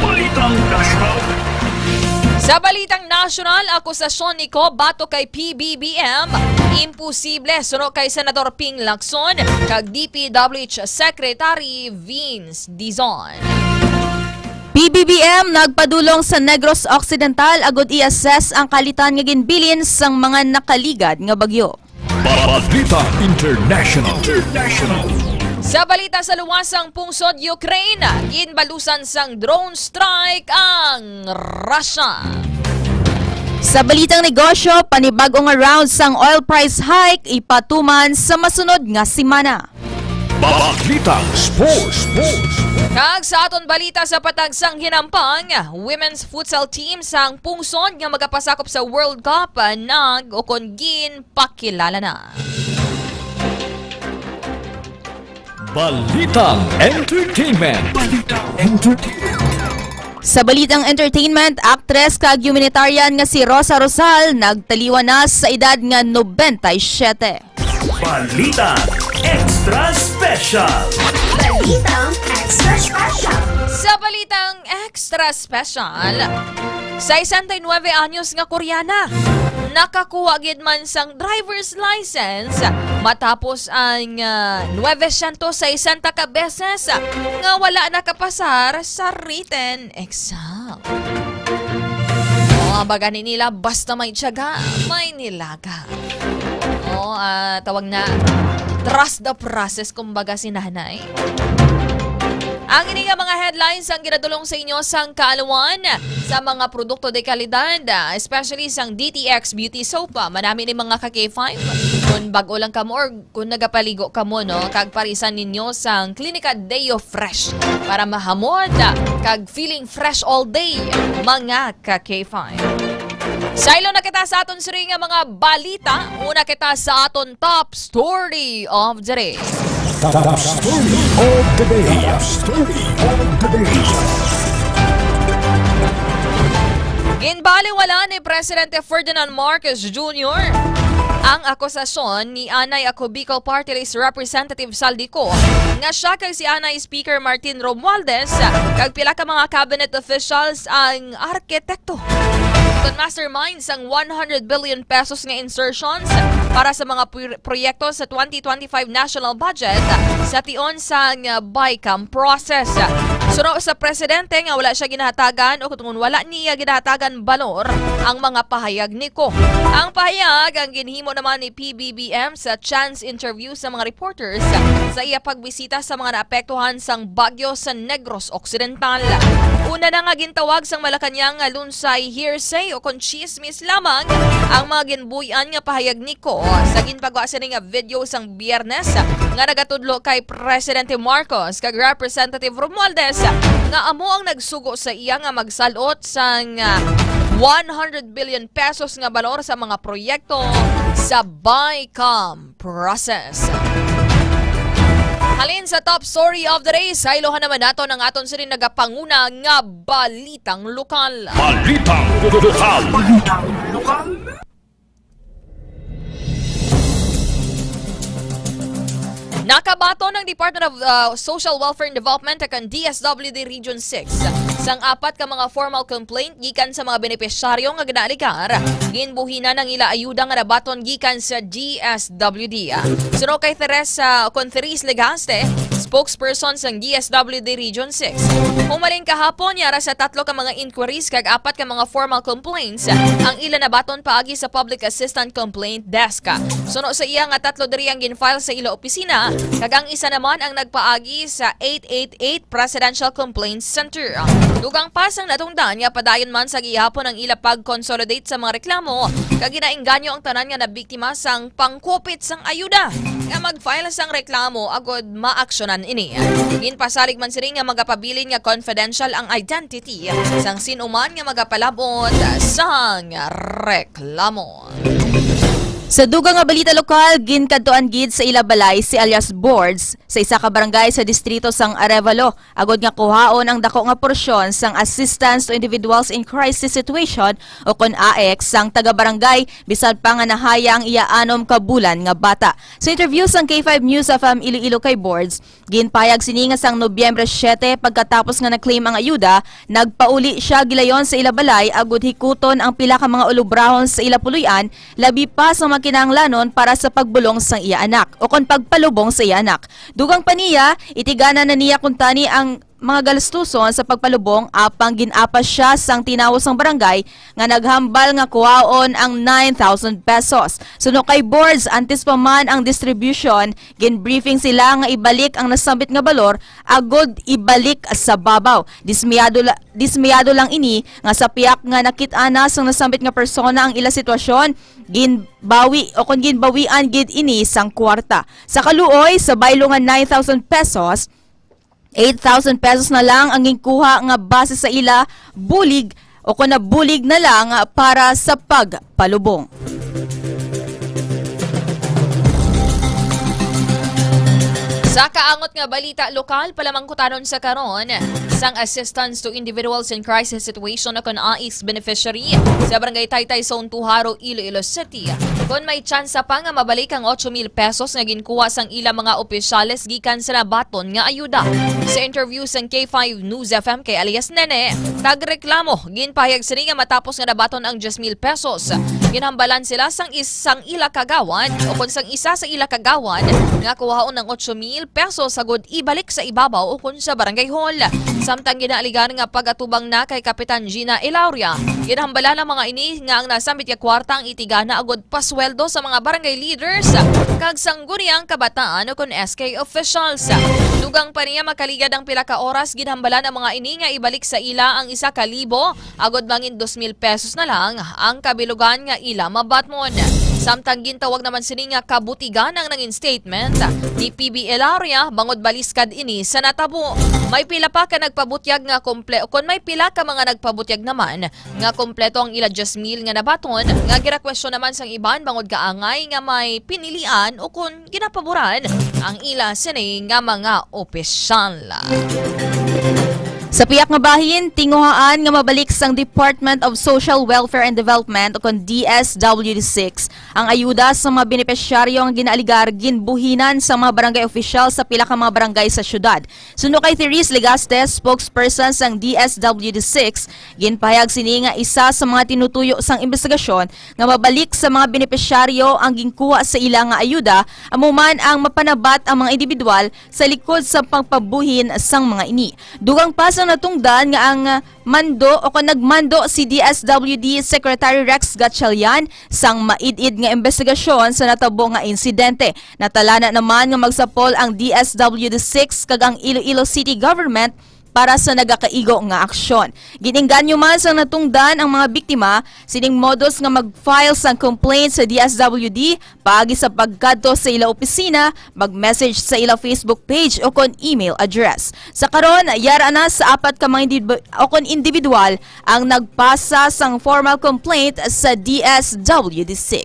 Sa Balitang National, akusasyon ni Ko bato kay PBBM, imposible suno kay Senador Ping Lacson kag DPWH Secretary Vince Dizon.
PBBM nagpadulong sa Negros Occidental agud i-assess ang kalitan nga ginbilin sang mga nakaligad nga bagyo.
Balita International.
Sa balita sa luwasang pungsod Ukraine, ginbalusan sang drone strike ang Russia.
Sa balitang negosyo, panibagong round sang oil price hike ipatuman sa masunod nga semana.
Balitang Sports.
Kag sa aton balita sa patagsang hinampang, women's futsal team sang pungsod nga magapasakop sa World Cup nag-ukon ginpakilala na.
Balitang Entertainment.
Sa balitang entertainment, actress kag humanitarian nga si Rosa Rosal nagtaliwan na sa edad nga 97.
Balitang Extra Special.
Sa Balitang Extra Special, sa 69 anyos nga Koreana, nakakuha gid man sang driver's license matapos ang 960 ka beses nga wala nakapasar sa written exam. Baga nila basta may tiyaga, may nilaga. Tawag na trust the process kumbaga si nanay. Ang ini nga mga headlines ang ginadulong sa inyo sang kaalawan sa mga produkto de kalidad, especially sang DTX Beauty Soap. Manami ni mga ka-K5. Kung bago lang kamo or kung nagapaligo kamo, no, kag parisan ninyo sang Clinica Deo Fresh para mahamon kag feeling fresh all day mga ka-K5. Sailo na kita sa aton siri nga mga balita. Una kita sa aton top story of the day.
Top story of the day.
Ginbaliwala ni Presidente Ferdinand Marcos Jr. ang akusasyon ni Anay Ako Bicol Party List Representative Saldico nga siya kay si Anay Speaker Martin Romualdez kag pila ka mga cabinet officials ang arkitekto. Masterminds ang 100 billion pesos nga insertions para sa mga proyekto sa 2025 national budget sa tion sang BICAM process. Suno sa presidente nga wala siya ginahatagan o kung wala niya ginahatagan balor ang mga pahayag niko. Ang pahayag ang ginhimo naman ni PBBM sa chance interview sa mga reporters sa iya pagbisita sa mga naapektuhan sang bagyo sa Negros Occidental. Una na nga gintawag sang Malacañang lunsay hearsay o kung chismis lamang ang mga ginbuyan nga pahayag niko sa ginpagawa sa nga video sang Biyernes nga nagatudlo kay Presidente Marcos kag Representative Romualdez nga amo ang nagsugo sa iya nga magsalot sang 100 billion pesos nga balor sa mga proyekto sa BICAM process. Halin sa top story of the day, sailohan naman nato ng aton sa rin nagapanguna nga balitang lokal.
Balitang lokal.
Nakabato ng Department of Social Welfare and Development ang DSWD Region 6 sang apat ka mga formal complaint gikan sa mga benepisyaryo nga ginaalikar ginbuhina ng ila ayuda nga nabaton gikan sa DSWD. Suno kay Teresa Conferis Legaste, spokesperson sang DSWD Region 6. Humaling kahapon yara sa 3 ka mga inquiries kag 4 ka mga formal complaints ang ila nabaton paagi sa Public Assistant Complaint Desk. Suno sa iya nga 3 diri ang ginfile sa ila opisina kag ang isa naman ang nagpaagi sa 888 Presidential Complaints Center. Dugang pasang natungdan nga padayon man sa gihapon ang ila pag-consolidate sa mga reklamo kag ginaengganyo ang tanan nga nabiktima sang pangkupit sang ayuda nga mag-file sang reklamo agod maaksyonan ini. Ginpasalig man sini nga magapabilin nga confidential ang identity sang sinuman nga magapalabot sang reklamo.
Sa dugang nga balita lokal, ginkantuan gid sa ila balay si alias Boards sa isa ka barangay sa distrito sang Arevalo. Agod nga kuhaon ang dako nga porsyon sang assistance to individuals in crisis situation o kon AX sang taga-barangay bisan pa nga nahaya ang iya 6 ka bulan nga bata. Sa interview sang K5 News FM Iloilo kay Boards, ginpayag sini nga sang Nobyembre 7 pagkatapos nga na-claim ang ayuda, nagpauli siya gilayon sa ila balay agod hikuton ang pila ka mga ulubrahon sa ila puluyan, labi pa sa kinahanglanon para sa pagbulong sa iya anak o kon pagpalubong sa iya anak. Dugang pa niya, itigana na niya kuntani ang mga galastuson sa pagpalubong apang ginapas siya sang tinawos ng barangay nga naghambal nga kuhaon ang 9,000 pesos. Suno kay Boards, antes pa man ang distribution, ginbriefing sila nga ibalik ang nasambit nga balor agod ibalik sa babaw. Dismiyado lang ini nga sa piyak nga nakit-ana sang nasambit nga persona ang ila sitwasyon, ginbawi o kon ginbawian gid ini sang kwarta. Sa kaluoy, sa baylo nga 9,000 pesos, 8,000 pesos na lang ang ginkuha nga base sa ila bulig o kung nabulig na lang para sa pagpalubong.
Sa kaangot nga balita lokal, palamangkutanon sa karon sang assistance to individuals in crisis situation o kon AIS beneficiary sa barangay Taytay Zone 2 Haro, Iloilo City. Kung may tsansa pa nga mabalik ang 8,000 pesos nga ginkuha sang ilang mga opisyales gikan sa nabaton nga ayuda. Sa interview sang K5 News FM kay alias Nene, tagreklamo ginpahayag sini nga matapos nga nabaton ang 10,000 pesos. Ginhambalan sila sang isang ila kagawan o kung sang isa sa ila kagawan nga kuhaon ng 8,000 pesos sagod ibalik sa ibabaw o kung sa barangay hall. Samtang ginaaligan nga pagatubang na kay Kapitan Gina Ilauria, ginhambalan ng mga ini nga ang nasambit nga kwarta ang itigana agod pasweldo sa mga barangay leaders kag sangguniang kabataan o kung SK officials. Dugang pa niya makaligad ang pila ka oras, ginhambalan ang mga ini nga ibalik sa ila ang 1,000 agod mangin 2,000 pesos na lang ang kabilugan nga ila mabatmon. Samtang gintawag naman sini nga kabutigan ang nangin statement ni PB Ilaria bangod baliskad ini sa natabo. May pila pa ka nagpabutyag nga kung may pila ka mga nagpabutyag naman nga kompleto ang ila 10,000 nga nabaton nga girakwestiyon naman sang iban bangod kaangay nga may pinilian o kung ginapaboran ang ila sini nga mga opisyal.
Sa piyak nga bahin, tinguhaan nga mabalik sang Department of Social Welfare and Development o kon DSWD6 ang ayuda sa mga benepisyaryo ang ginaaligar ginbuhinan sa mga barangay official sa pila ka mga barangay sa syudad. Suno kay Therese Legaste, spokesperson sang DSWD6, ginpahayag sini nga isa sa mga tinutuyo sang investigasyon nga mabalik sa mga benepisyaryo ang ginkuha sa ila nga ayuda amuman ang mapanabat ang mga individual sa likod sa pagpabuhin sang mga ini. Dugang pa sa natungdan nga ang mando o kung nagmando si DSWD Secretary Rex Gatchalian sang maid-id nga investigasyon sa natabo nga insidente. Natalana naman nga magsapol ang DSWD6 kag ang Iloilo City Government para sa nagakaigo nga aksyon. Gininganyo man sang natungdan ang mga biktima, sining modus nga mag-file sang complaint sa DSWD paagi sa pagkadto sa ila opisina, mag-message sa ila Facebook page o kon email address. Sa karon, yara na sa 4 ka mga individual ang nagpasa sang formal complaint sa DSWD6.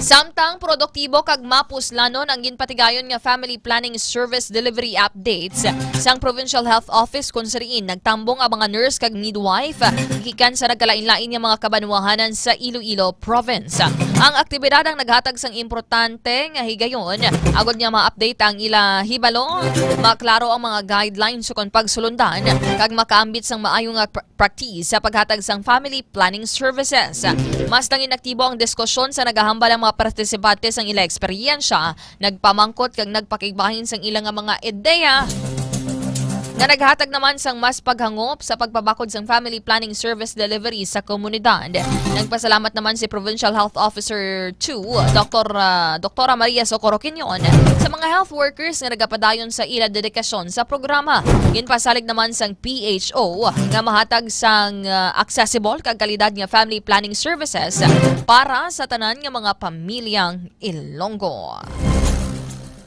Samtang produktibo kag mapuslanon ang ginpatigayon nga Family Planning Service Delivery Updates sang Provincial Health Office kung sariin nagtambong ang mga nurse kag midwife gikan sa nagkalain-lain nga mga kabanwahanan sa Iloilo Province. Ang aktibidad ang naghatag sang importante nga higayon agod nga ma-update ang ila hibalo, maklaro ang mga guidelines sa pagsulundan kag makaambit sang maayong nga practice sa paghatag sang family planning services. Mas nangin aktibo ang diskusyon sa nagahambal ang mga partisipante sang ila eksperyensya, nagpamangkot kag nagpakigbahin sang ilang mga ideya nga naghatag naman sang mas paghangop sa pagpabakod sang family planning service delivery sa komunidad. Nagpasalamat naman si Provincial Health Officer 2, Dr. Maria Socorro Quinion, sa mga health workers nga nagapadayon sa ila dedikasyon sa programa. Ginpasalig naman sang PHO nga mahatag sang accessible kag kalidad nga family planning services para sa tanan nga mga pamilyang Ilonggo.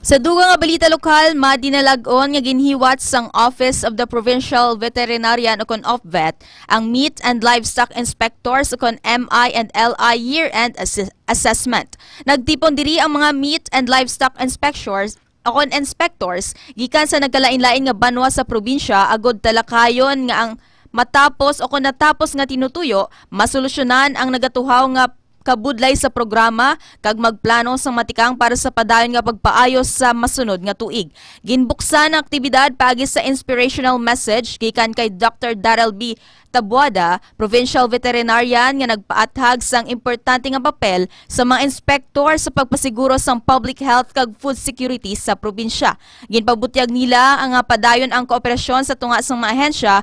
Sa dugang nga balita lokal, madinalagon nga ginhiwat sang Office of the Provincial Veterinarian o kon OFVET ang Meat and Livestock Inspectors o kon MI and LI year-end assessment. Nagtipon diri ang mga Meat and Livestock Inspectors o kon inspectors gikan sa nagkalain-lain nga banwa sa probinsya agod talakayon nga ang matapos o kon natapos nga tinutuyo, masolusyonan ang nagatuhaw nga kabudlay sa programa kag magplano sa matikang para sa padayon nga pagpaayos sa masunod nga tuig. Ginbuksan ang aktibidad paagi sa inspirational message gikan kay Dr. Darrell B. Tabuada, Provincial Veterinarian nga nagpaathag sang importante nga papel sa mga inspektor sa pagpasiguro sang public health kag food security sa probinsya. Ginpabutyag nila ang padayon ang kooperasyon sa tunga sang mga ahensya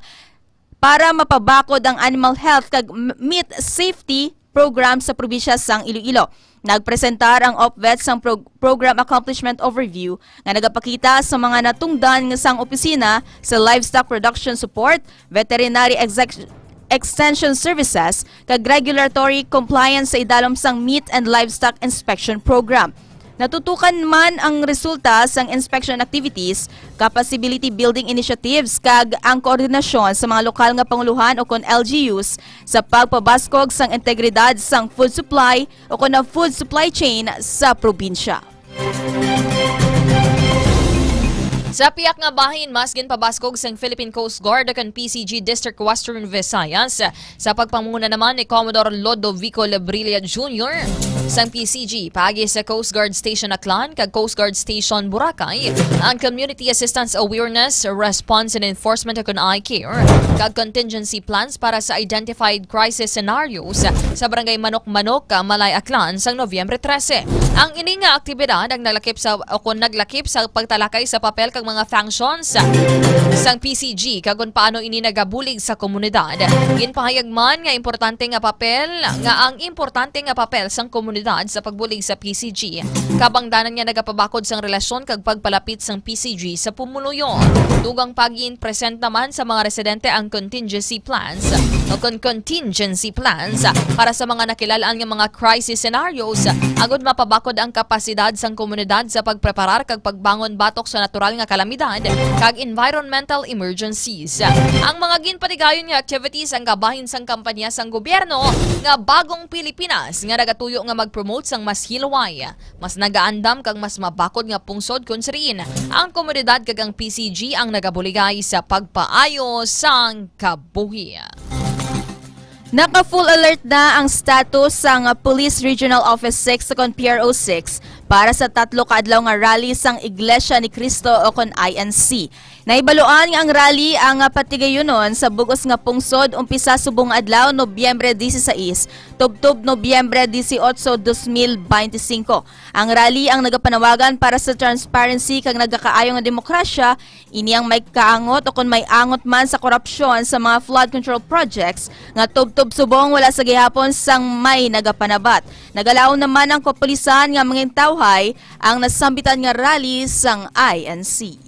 para mapabakod ang animal health kag meat safety program sa probinsya sang Iloilo. Nagpresentar ang OPVET sang Program Accomplishment Overview nga nagapakita sa mga natungdan nga sang opisina sa Livestock Production Support, Veterinary Extension Services, kag regulatory compliance sa idalom sang Meat and Livestock Inspection Program. Natutukan man ang resulta sang inspection activities, capacity building initiatives kag ang koordinasyon sa mga lokal nga panguluhan o kon LGUs sa pagpabaskog sang integridad sang food supply o kon na food supply chain sa probinsya.
Sa piyak nga bahin, mas ginpabaskog sang Philippine Coast Guard akan PCG District Western Visayas sa pagpamuna naman ni Commodore Lodovico Lebrilla Jr. sang PCG paagi sa Coast Guard Station Aklan kag Coast Guard Station Boracay ang Community Assistance Awareness, Response and Enforcement akan I-Care kag contingency plans para sa identified crisis scenarios sa Barangay Manok-Manok, Malay Aklan sang Nobyembre 13. Ang ini nga aktibidad ang naglakip sa pagtalakay sa papel kag mga functions sang PCG kag kung paano ini nagabulig sa komunidad. Ginpahayag man nga ang importante nga papel sang komunidad sa pagbulig sa PCG. Kabangdanan niya nagapabakod sang relasyon kag pagpalapit sang PCG sa pumuluyo. Dugang pagin present naman sa mga residente ang contingency plans para sa mga nakilalaan nga mga crisis scenarios agud mapabakod ang kapasidad sang komunidad sa pagpreparar kag pagbangon batok sa natural nga kalamidad kag environmental emergencies. Ang mga ginpatigayon nga activities ang gabahin sang kampanya sang gobyerno nga Bagong Pilipinas nga nagatuyo nga mag-promote sang mas hilaway, mas nagaandam kag mas mabakod nga pungsod kun sariin ang komunidad kag ang PCG ang nagabuligay sa pagpaayo sang kabuhi.
Naka-full alert na ang status sang Police Regional Office 6 kon PRO 6 para sa 3 kaadlaw nga rally sang Iglesia ni Cristo o kon INC. Naibaluan nga ang rally ang patigayonon sa bugos nga pungsod umpisa subong adlaw Nobyembre 16 tubtob Nobyembre 18, 2025. Ang rally ang nagapanawagan para sa transparency kag nagakaayo nga demokrasya, ini ang may kaangot o kon may angot man sa korupsyon sa mga flood control projects nga tubtob subong wala sa gihapon sang may nagapanabat. Nagalaw naman ang kapulisan nga mga tawhay ang nasambitan nga rally sang INC.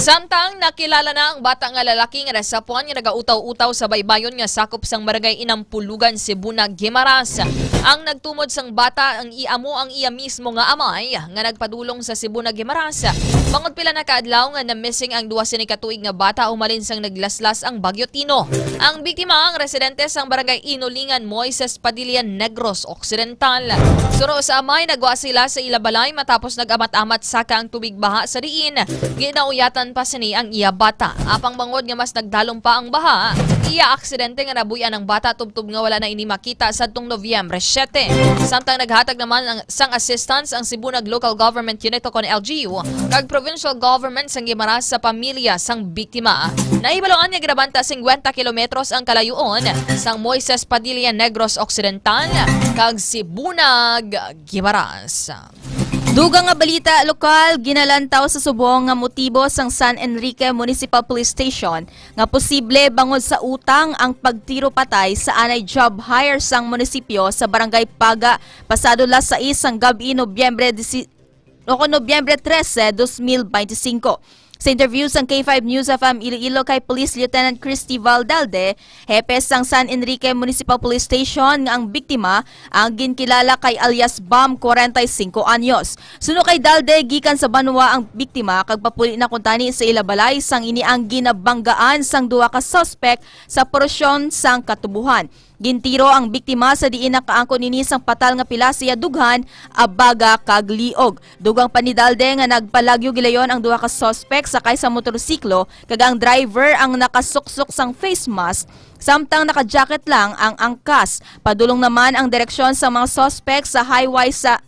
Samtang nakilala na ang bata nga lalaki nga nasapuan nga nagautaw-utaw sa baybayon nga sakop sang barangay Inampulugan, Sibuna, Guimaras. Ang nagtumod sang bata ang iya mismo nga amay nga nagpadulong sa Sibuna, Guimaras. Bangod pila na kaadlaw nga na-missing ang 12 katuig nga bata umalin sang naglaslas ang Bagyo Tino. Ang biktima ang residente sang barangay Inulingan, Moises Padilla, Negros Occidental. Suro sa amay nagwa sila sa ilabalay matapos nag-amat-amat saka ang tubig baha sa diin. Ginauyatan pa sini ang iya bata. Apang bangod nga mas nagdalom pa ang baha, iya aksidente nga nabuyan ang bata tubtub nga wala na ini makita sa tong Nobyembre 7. Samtang naghatag naman sang assistance ang Sibunag Local Government Unit o kon LGU kag Provincial Government sang Guimaras sa pamilya sang biktima. Naibaloan nga ginabanta 50 kilometros ang kalayuon sang Moises Padilla, Negros Occidental kag Sibunag, Guimaras.
Dugang nga balita lokal, ginalantaw sa subong nga motibo sang San Enrique Municipal Police Station nga posible bangod sa utang ang pagtiro patay sa anay job hire sang munisipyo sa Barangay Paga pasado las 6 sang gabi Nobyembre 13, 2025. Sa interview sa K5 News FM Iloilo kay Police Lieutenant Christy Valdalde, hepe sang San Enrique Municipal Police Station nga ang biktima ang ginkilala kay alias Bam 45 anyos. Suno kay Dalde gikan sa Banwa ang biktima kag papuli na kuntani sa ilabalay sang ini ang ginabanggaan sang duha ka suspect sa porosyon sang katubuhan. Gintiro ang biktima sa diin nakaangkon nini sang patal nga pila siya dughan, abaga kag liog. Dugang panidalde nga nagpalagyo gilayon ang duha ka suspect sakay sa motorsiklo kag ang driver ang nakasuksok sang face mask samtang naka-jacket lang ang angkas. Padulong naman ang direksyon sa mga suspect sa highway sa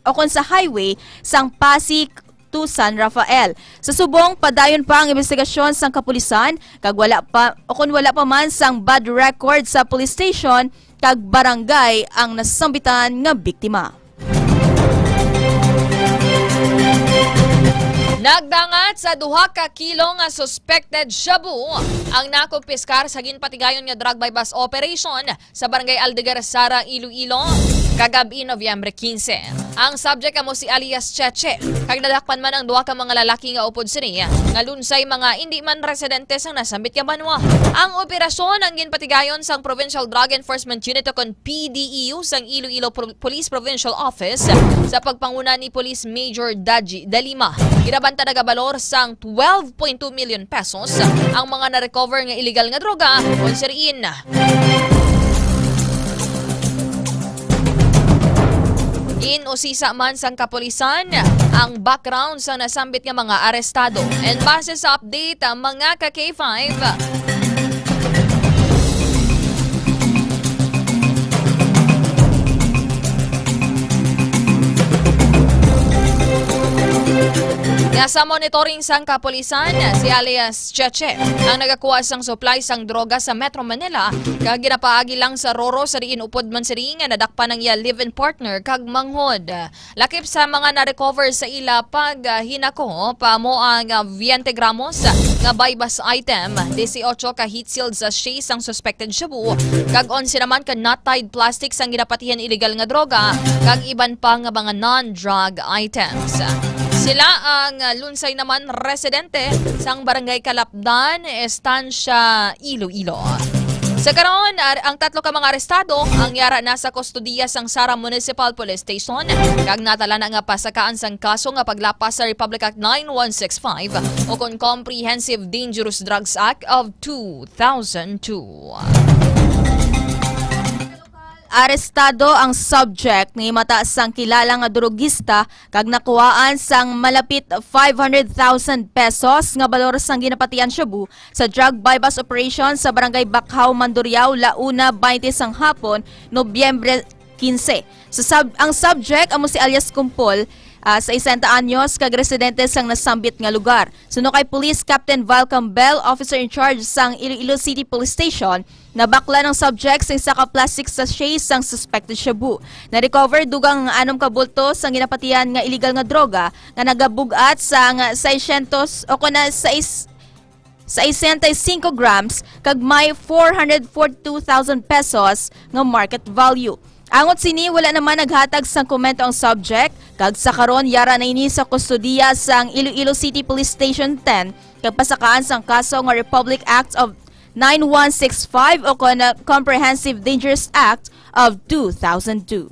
sang Pasig to San Rafael. Sa subong padayon pa ang investigasyon sang kapulisan kag wala pa man sang bad record sa police station kag barangay ang nasambitan nga biktima.
Nagdangat sa 2 ka kilo nga suspected shabu ang nakumpiskar sa ginpatigayon nga drug bypass operation sa barangay Aldegar, Sara, Iloilo kagabi Nobyembre 15. Ang subject amo si alias Cheche. Kag nadakpan man ang 2 ka mga lalaki nga upod sini nga lunsay mga hindi man residente sang nasambit nga banwa. Ang operasyon ang ginpatigayon sang Provincial Drug Enforcement Unit kon PDEU sang Iloilo Police Provincial Office sa pagpanguna ni Police Major Daji Dalima. Irabanta nagabalor sang 12.2 million pesos ang mga na-recover nga illegal nga droga kon seriin. Inusisa man sang kapulisan ang background sa nasambit nga mga arestado. And base sa update ang mga ka-K5, nasa monitoring sang kapulisan si alias Cheche ang nagakuha sang supply sang droga sa Metro Manila kag ginapaagi lang sa Roro sa diin upod man siri nga nadakpan ng iya live-in partner kag manghod. Lakip sa mga na-recover sa ila pag hinako pamo ang 20 gramos nga bypass item, 18 ka heat sealed sachet sang suspected shabu kag 11 naman ka not-tied plastic sang ginapatihan illegal nga droga kag iban pa nga mga non-drug items. Sila ang lunsay naman residente sang Barangay Kalapdan, Estancia, Iloilo. Sa karon, ang 3 ka mga arestado ang yara nasa kustodiya sang Sara Municipal Police Station kag natala na nga pasakaan sang kaso nga paglapas sa Republic Act 9165 o kon Comprehensive Dangerous Drugs Act of 2002.
Arestado ang subject ni mataas sang kilala nga drogista kag nakuhaan sang malapit 500,000 pesos nga balor sang ginapatian shabu sa drug bypass operation sa Barangay Bakhaw, Mandurriao, Launa, 20 sang hapon, Nobyembre 15. Ang subject amo si alias Kumpol sa 60 anyos kag residente sang nasambit nga lugar. Suno kay Police Captain Val Campbell, officer in charge sang Iloilo City Police Station, nabakla ng subject sa isa ka plastic sachet sang suspected shabu. Na-recover dugang 6 ka bulto sang ginapatihan nga illegal nga droga nga nagabugat sang 600 o kuna 65 grams kag may 442,000 pesos nga market value. Angot sini wala naman naghatag sang komento ang subject kag sa karon yara na ini sa kustodiya sang Iloilo City Police Station 10 kag pasakaan sang kaso nga Republic Act of 9165 o Comprehensive Dangerous Act of 2002.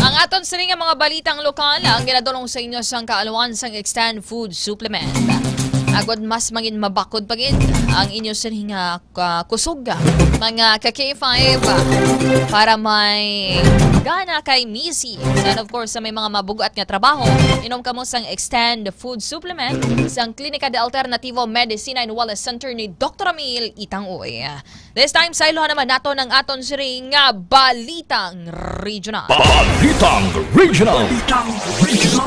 Ang aton sa nga mga balitang lokal ang ginadulong sa inyo sang kaaluan sang Extend Food Supplement. Agod mas mangin mabakod pagin ang inyo sa nga kusog mga ka-K5 para may gana kay Missy. And of course, sa may mga mabugat nga trabaho, inom kamo sang Extend Food Supplement sang Klinika de Alternativo Medicina and Wellness Center ni Dr. Emil Itangoy. This time, sa iluhan naman nato ng aton siring nga Balitang Regional.
Balitang Regional.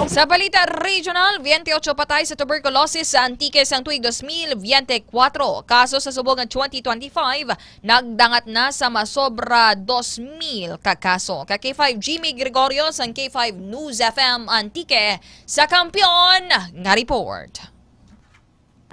Sa Balita Regional, 28 patay sa tuberculosis sa Antique sang tuig 2024. Kaso sa subong ng 2025, nagdangat na sa masobra 2,000 ka kaso. K5 Jimmy Gregorio sang K5 News FM Antique sa Kampiyon nga report.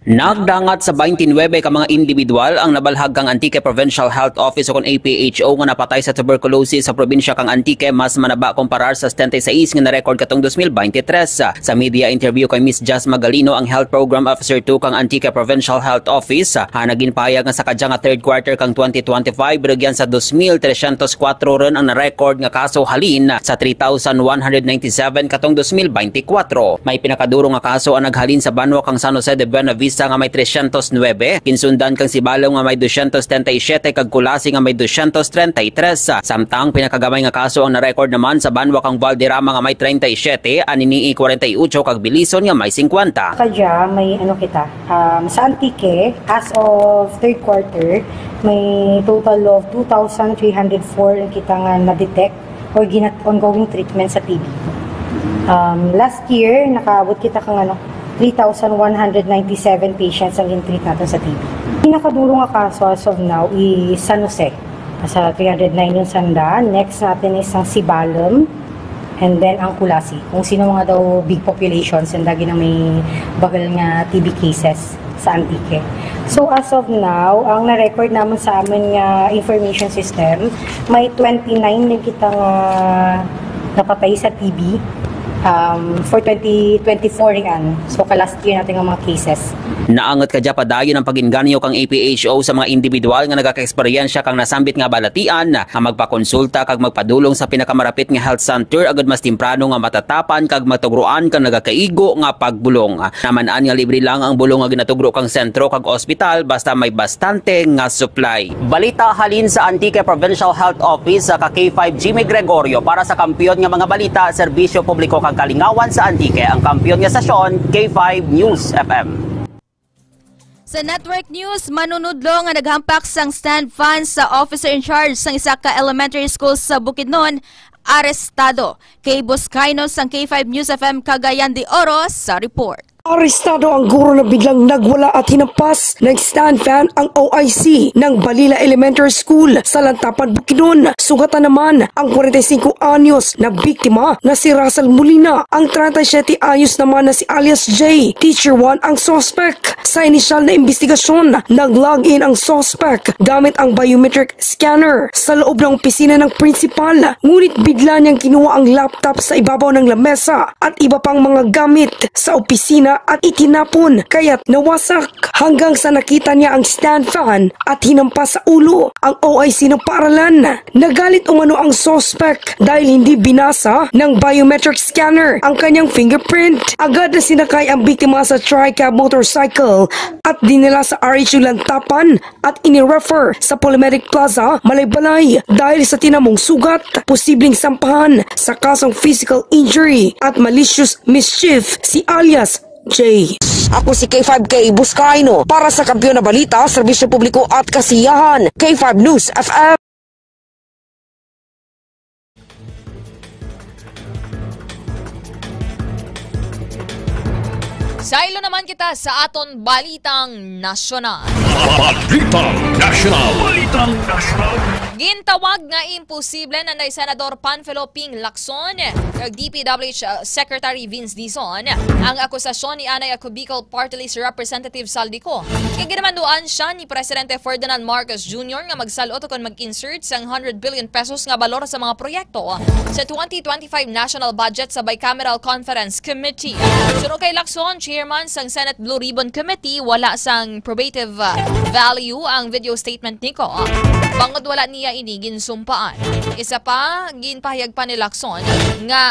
Nagdangat sa 29 ka mga individual ang nabalhag kang Antique Provincial Health Office o kung APHO nga napatay sa tuberculosis sa probinsya kang Antique, mas manaba kumparar sa 76 nga na-record katong 2023. Sa media interview kay Miss Jasma Galino, ang Health Program Officer 2 kang Antique Provincial Health Office, naging payag nga sa kadya nga third quarter kang 2025 biragyan sa 2,304 ron ang na-record nga kaso halin sa 3,197 katong 2024. May pinakaduro nga kaso ang naghalin sa Banwa kang San Jose de Buena Vista nga may 309, kinsundan kang Sibalong nga may 237 kag Kulasi nga may 233. Samtang pinakagamay nga kaso ang na-record naman sa Banwa kang Valderrama nga may 37, Aninii 48 kag Bilison nga may 50.
Kadya may kita sa Antique as of third quarter may total of 2,304 ang kita nga na-detect or ongoing treatment sa TB. Last year nakaabot kita kang 3,197 patients ang in-treat natin sa TB. Pinakadulong nga kaso as of now is San Jose. Sa 309 yung sanda. Next natin is ang Sibalom. And then ang Kulasi. Kung sino mga daw big populations and lagi na may bagal nga TB cases sa Antique. So as of now, ang na-record naman sa amin nga information system, may 29 na kitang napatay sa TB. For 2024 yan. So, last year natin ang mga cases.
Naangat kadya padayon ang pag-inganyo kang APHO sa mga individual nga nagaka-eksperyensya kang nasambit nga balatian nga magpakonsulta kag magpadulong sa pinakamarapit nga health center agad mas temprano nga matatapan kag matugruan kang nagakaigo nga pagbulong. Naman-an nga libre lang ang bulong nga ginatugro kang sentro kag ospital basta may bastante nga supply. Balita halin sa Antique Provincial Health Office sa K5 Jimmy Gregorio para sa kampiyon nga mga balita, serbisyo publiko kag kalingawan sa Antique, ang kampiyon nga stasyon K5 News FM.
Sa Network News, manunudlo nga naghampak sang stand funds sa officer in charge sang isa ka elementary school sa Bukidnon, arestado. Kay Buscaino sang K5 News FM Cagayan de Oro sa report.
Arestado ang guro na biglang nagwala at hinampas ng stand fan ang OIC ng Balila Elementary School sa Lantapan, Bukidnon. Sugatan naman ang 45 anyos na biktima na si Russell Molina. Ang 37 anyos naman na si alias J. Teacher 1 ang suspect. Sa inisyal na investigasyon, nag-log-in ang suspect gamit ang biometric scanner sa loob ng opisina ng principal. Ngunit bigla niyang kinuha ang laptop sa ibabaw ng lamesa at iba pang mga gamit sa opisina at itinapon kaya't nawasak hanggang sa nakita niya ang stand fan at hinampas sa ulo ang OIC ng paaralan. Nagalit umano ang suspect dahil hindi binasa ng biometric scanner ang kanyang fingerprint. Agad na sinakay ang biktima sa tri-cab motorcycle at dinala sa RHU Lantapan at inirefer sa Polymedic Plaza, Malaybalay dahil sa tinamong sugat, posibleng sampahan sa kasong physical injury at malicious mischief si alias J.
Ako si K5K Buscaino para sa Kampiyon na Balita, Serbisyo Publiko at Kasiyahan, K5 News FM.
Sailo naman kita sa aton Balitang Nasyonal.
Balitang Nasyonal. Balitang Nasyonal.
Gintawag nga imposible na ni Senador Panfilo Ping Lacson kag DPWH Secretary Vince Dizon ang akusasyon ni Anay Bicol Party List Representative Saldico. Kay ginamanduan siya ni Presidente Ferdinand Marcos Jr. nga magsalot kon mag-insert sang 100 billion pesos nga balor sa mga proyekto sa 2025 National Budget sa Bicameral Conference Committee. Sunod kay Lacson, Chairman sang Senate Blue Ribbon Committee, wala sang probative value ang video statement niko. Bangod wala niya inigin sumpaan. Isa pa, ginpahayag pa ni Lacson nga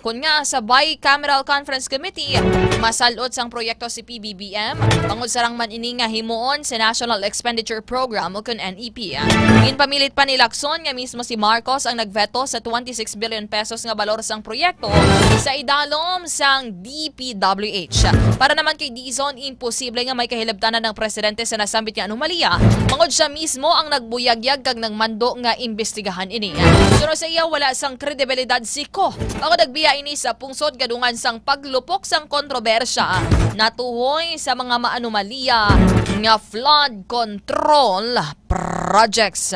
kun nga sa Bicameral Conference Committee masalot sang proyekto si PBBM bangod sarang man ini nga himuon sa National Expenditure Program o kun NEP. Ginpamilit pa ni Lacson nga mismo si Marcos ang nagveto sa 26 billion pesos nga balor sang proyekto sa idalom sang DPWH. Para naman kay Dizon, imposible nga may kahilabtanan ng presidente sa nasambit nga anomalya. Mangod siya mismo ang nagbuyagyag kag nagmando nga imbestigahan ini. Suno sa iya wala sang kredibilidad si Ko. Ako nagbiya ini sa pungsod gadungan sang paglupok sang kontrobersya natuhoy sa mga maanomalya nga flood control projects.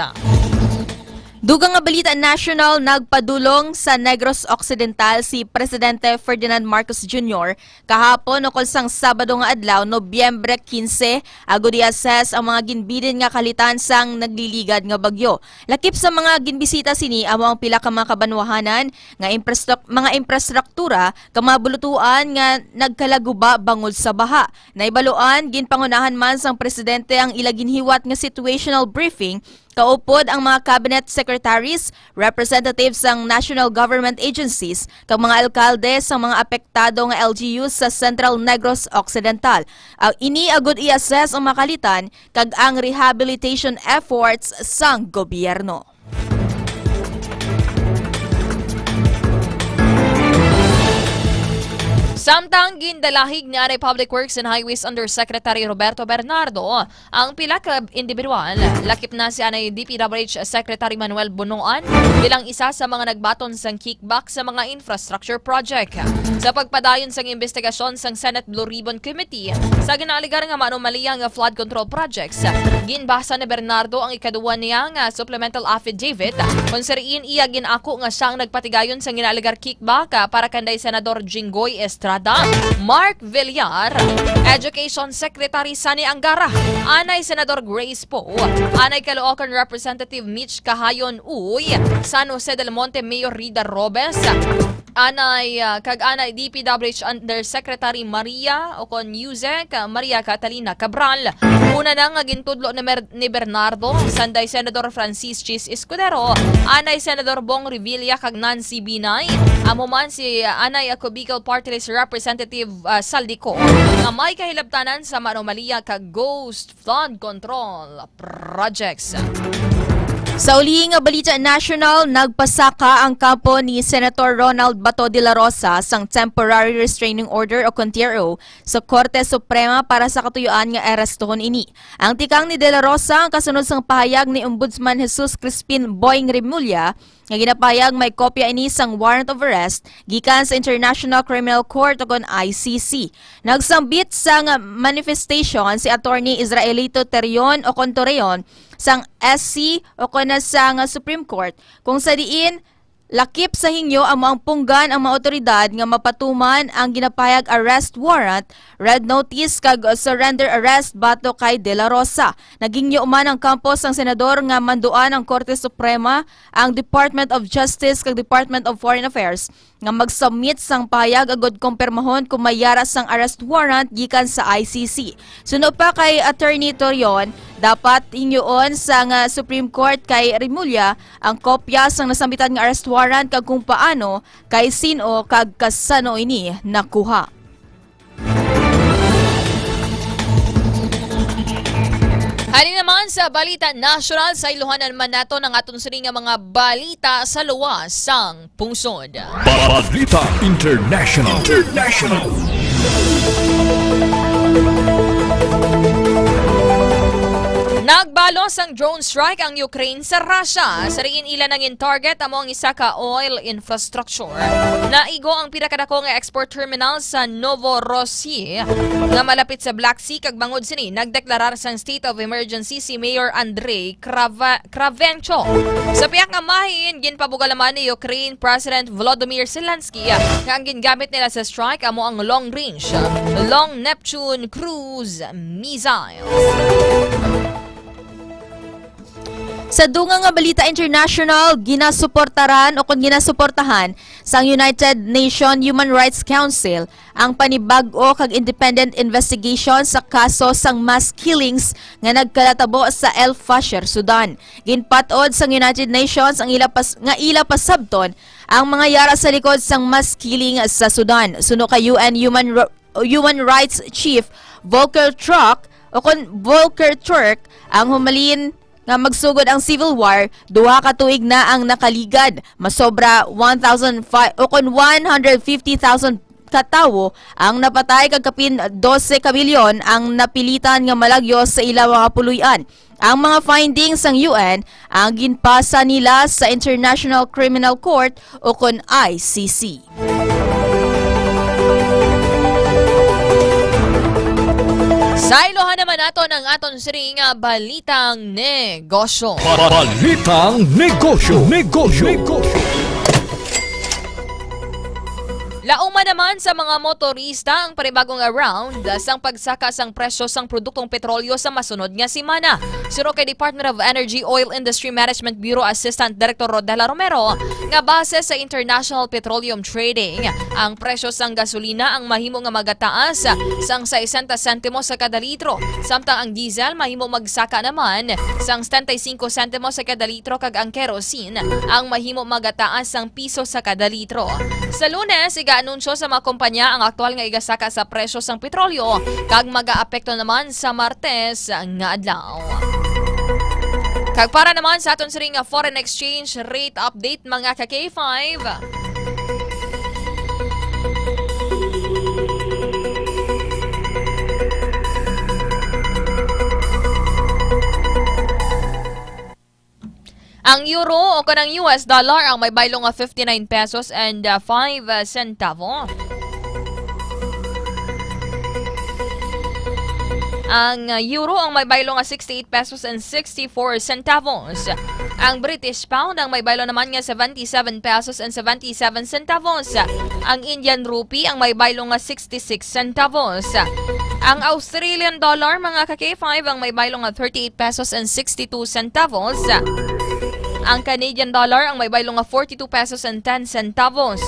Dugang nga balita national, nagpadulong sa Negros Occidental si Presidente Ferdinand Marcos Jr. kahapon ukol sang Sabado nga adlaw, Nobyembre 15, agud i-assess ang mga ginbidin nga kalitan sang nagliligad nga bagyo. Lakip sa mga ginbisita sini amo ang pila ka mga kabanwahanan nga mga infrastruktura kamabulutuan nga nagkalaguba bangod sa baha. Naibaluan ginpangunahan man sang presidente ang ilaginhiwat nga situational briefing. Kaupod ang mga cabinet secretaries, representatives ng national government agencies, kag mga alkalde sa mga apektado nga LGUs sa Central Negros Occidental. Ini agud i-assess ang makalitan kag ang rehabilitation efforts sang gobyerno.
Samtang gindalahig ni Anay Public Works and Highways Undersecretary Roberto Bernardo ang pila ka individual, lakip na si Anay DPWH Secretary Manuel Bunoan bilang isa sa mga nagbaton sang kickback sa mga infrastructure project. Sa pagpadayon sang investigasyon sang Senate Blue Ribbon Committee sa ginaligar nga maanomalya nga flood control projects, ginbasa ni Bernardo ang ikaduwa niya nga supplemental affidavit kung sariin iya ginako nga siyang nagpatigayon sang ginaligar kickback para kanday Senador Jinggoy Estrada, Mark Villar, Education Secretary Sani Angara, Anay Senador Grace Poe, Anay Caloocan Representative Mitch Cahayon Uy, San Jose del Monte Mayor Rida Robes, Anay DPWH Undersecretary Maria Ocon Yusek, Maria Catalina Cabral. Una na nga gintudlo ni Bernardo, Sanday Senador Francis Chis Escudero, Anay Senador Bong Revilla kag Nancy Binay, amo man si Anay Bicol Party List Representative Saldico, nga may kahilabtanan sa maanomalya kag ghost flood control projects.
Sa uli nga balita national, nagpasaka ang kampo ni Senator Ronald Bato de la Rosa sang Temporary Restraining Order o TRO sa Korte Suprema para sa katuyuan nga arestohon ini. Ang tikang ni de la Rosa ang kasunod sang pahayag ni Ombudsman Jesus Crispin Boying Remulla nga ginapayag may kopya ini sang warrant of arrest gikan sa International Criminal Court o ICC. Nagsambit sang manifestation si Attorney Israelito Terion o Contoreon sang SC o kana sang Supreme Court kung sa diin lakip sa hinyo ang punggan ang mga otoridad nga mapatuman ang ginapayag arrest warrant, red notice kag surrender arrest bato kay De La Rosa. Nagingyo man ang kampos ng senador nga manduan ang Korte Suprema, ang Department of Justice kag Department of Foreign Affairs nga mag-submit sang pahayag agud kumpirmahon kung mayara sang arrest warrant gikan sa ICC. Sunod pa kay Attorney Torion, dapat hinyoon sa Supreme Court kay Remulla ang kopya sang nasambitan nga arrest warrant kag kung paano, kay sino kag kasano ini nakuha.
Hani naman sa balita national, sa iluhanan man nato ng aton sini nga mga balita sa luwas sang pungsod.
Balita International.
Nagbalos ang drone strike ang Ukraine sa Russia. Sariin ilan ang target amo ang isa ka oil infrastructure. Naigo ang pinakadako nga export terminal sa Novorossiysk nga malapit sa Black Sea kag bangod sini nagdeklarar sang state of emergency si Mayor Andrei Kravchenko. Sa piyak nga mahin ginpabugalaman ni Ukraine President Volodymyr Zelensky nga ang gingamit nila sa strike amo ang long range Long Neptune cruise missiles.
Sa dunga nga balita international, ginasuportaran o kung ginasuportahan sa United Nations Human Rights Council ang panibag-o kag independent investigation sa kaso sang mass killings nga nagkalatabo sa El Fasher, Sudan. Ginpatod sang United Nations ang ila pasabton ang mga yara sa likod sang mass killing sa Sudan. Suno kay UN Human Rights Chief Volker Turk ang humalin nga magsugod ang civil war, duha ka tuig na ang nakaligad. Masobra 150,000 katawo ang napatay kag kapin 12 ka milyon ang napilitan nga malagyo sa ilang mga puluyan. Ang mga findings ng UN ang ginpasa nila sa International Criminal Court o kon ICC.
Sa iluhanan naman nato ng aton siring balitang negosyo.
Balitang negosyo.
Lauma naman sa mga motorista ang panibagong round sang pagsaka sang presyo sang produktong petrolyo sa masunod nga semana. Siro kay Department of Energy Oil Industry Management Bureau Assistant Director Rodela Romero nga base sa International Petroleum Trading, ang presyo sang gasolina ang mahimo nga magataas sang 60 sentimos sa kada litro, samtang ang diesel mahimo magsaka naman sang 75 sentimos sa kada litro, kag ang kerosene ang mahimo magataas sang piso sa kada litro. Sa Lunes, anunsyo sa mga kumpanya ang aktual nga igasaka sa presyo sang petrolyo, kag mag-aapekto naman sa Martes nga adlaw. Kag para naman sa aton siring foreign exchange rate update mga ka-K5. Ang euro o kanang US dollar ang may baylong 59 pesos and 5 centavo. Ang euro ang may baylong 68 pesos and 64 centavos. Ang British pound ang may baylong naman nga 77 pesos and 77 centavos. Ang Indian rupee ang may baylong 66 centavos. Ang Australian dollar mga ka-K5 ang may baylong 38 pesos and 62 centavos. Ang Canadian dollar ang may baylong 42 pesos and 10 centavos.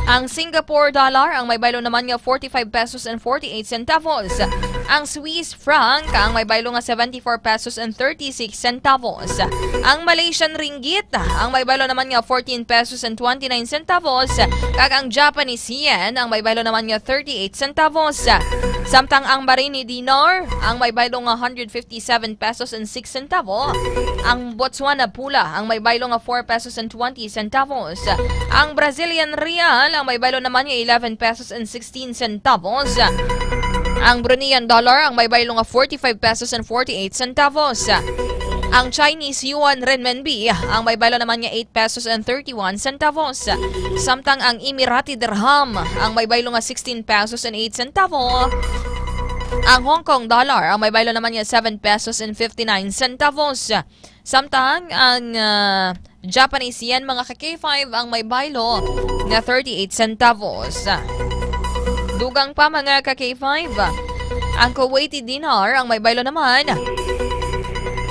Ang Singapore dollar ang may baylong naman nga 45 pesos and 48 centavos. Ang Swiss franc ang may baylong 74 pesos and 36 centavos. Ang Malaysian ringgit ang may baylong naman nga 14 pesos and 29 centavos. Kag ang Japanese yen ang may baylong naman nga 38 centavos. Samtang ang Bahraini dinar ang may baylong 157 pesos and 6 centavo. Ang Botswana pula ang may baylong 4 pesos and 20 centavos. Ang Brazilian real ang may baylong naman nga 11 pesos and 16 centavos. Ang Bruneian dollar ang may baylong 45 pesos and 48 centavos. Ang Chinese yuan renminbi ang may baylong naman nga 8 pesos and 31 centavos. Samtang ang Emirati dirham ang may baylong 16 pesos and 8 centavo. Ang Hong Kong dollar ang may baylong naman nga 7 pesos and 59 centavos. Samtang ang Japanese yen mga ka-K5 ang may baylo nga 38 centavos. Dugang pa mga ka-K5, ang Kuwaiti dinar ang may baylo naman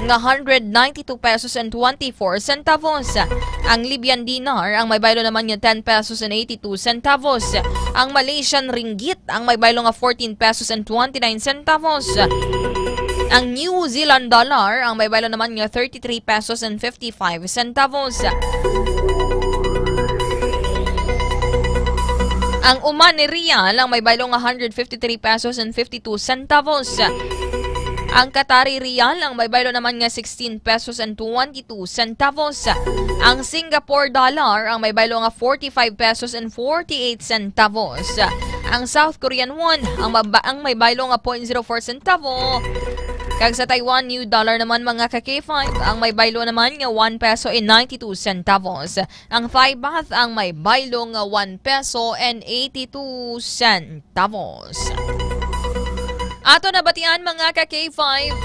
nga 192 pesos and 24 centavos. Ang Libyan dinar ang may baylo naman nga 10 pesos and 82 centavos. Ang Malaysian ringgit ang may baylo nga 14 pesos and 29 centavos. Ang New Zealand dollar ang may baylo naman nga 33 pesos and 55 centavos. Ang Omani Riyal ang may baylo nga 153 pesos and 52 centavos. Ang Qatari Riyal ang may baylo naman nga 16 pesos and 22 centavos. Ang Singapore dollar ang may baylo nga 45 pesos and 48 centavos. Ang South Korean won ang may baylo nga 0.04 centavo. Kag sa Taiwan New Dollar naman mga ka-K5 ang may baylo naman nga 1 peso and 92 centavos. Ang Thai Baht ang may baylo nga 1 peso and 82 centavos. Ato na batian mga ka-K5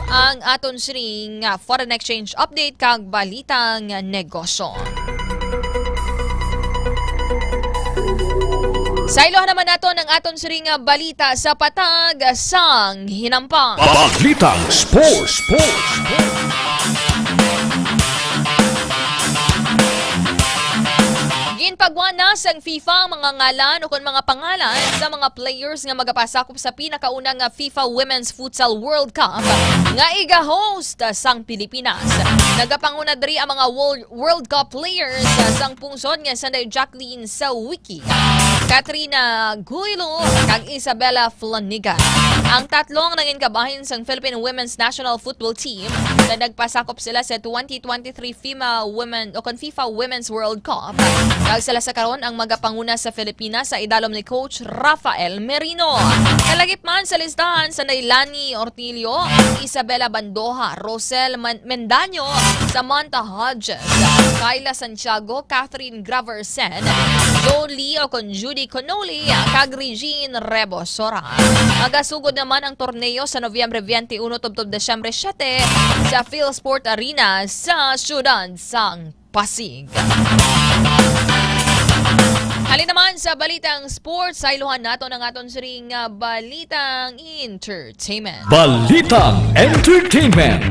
ang aton siring foreign exchange update kag balitang negosyo. Sa ilohan naman nato ng aton siring balita sa patag sang hinampang.
Balitang Sports.
Ginpagwa na sang FIFA mga ngalan o mga pangalan sa mga players nga magapasakop sa pinakaunang FIFA Women's Futsal World Cup nga iga-host sang Pilipinas. Nagapanguna diri ang mga World Cup players sang pungsod nga Sanday Jacqueline Sawiki, Katrina Guilo kag Isabella Flanigan. Ang tatlong nangin kabahin sang Philippine Women's National Football Team na nagpasakop sila sa 2023 FIFA Women's World Cup. Kag sila sa karon ang magapanguna sa Pilipinas sa idalom ni Coach Rafael Merino. Kalagip man sa listahan sa Nailani Ortilio, Isabela Bandoja, Rosel Mendaño, Samantha Hodges, Kayla Santiago, Catherine Graversen, Jolie o kon Judy Conoli kag Regine Rebosora. Magasugod naman ang torneo sa Nobyembre 21 tubtob Desyembre 7 sa PhilSport Arena sa Ciudad Sang Pasig. Halin naman sa balitang sports, sa iluhan nato ng aton siring balitang entertainment.
Balitang Entertainment.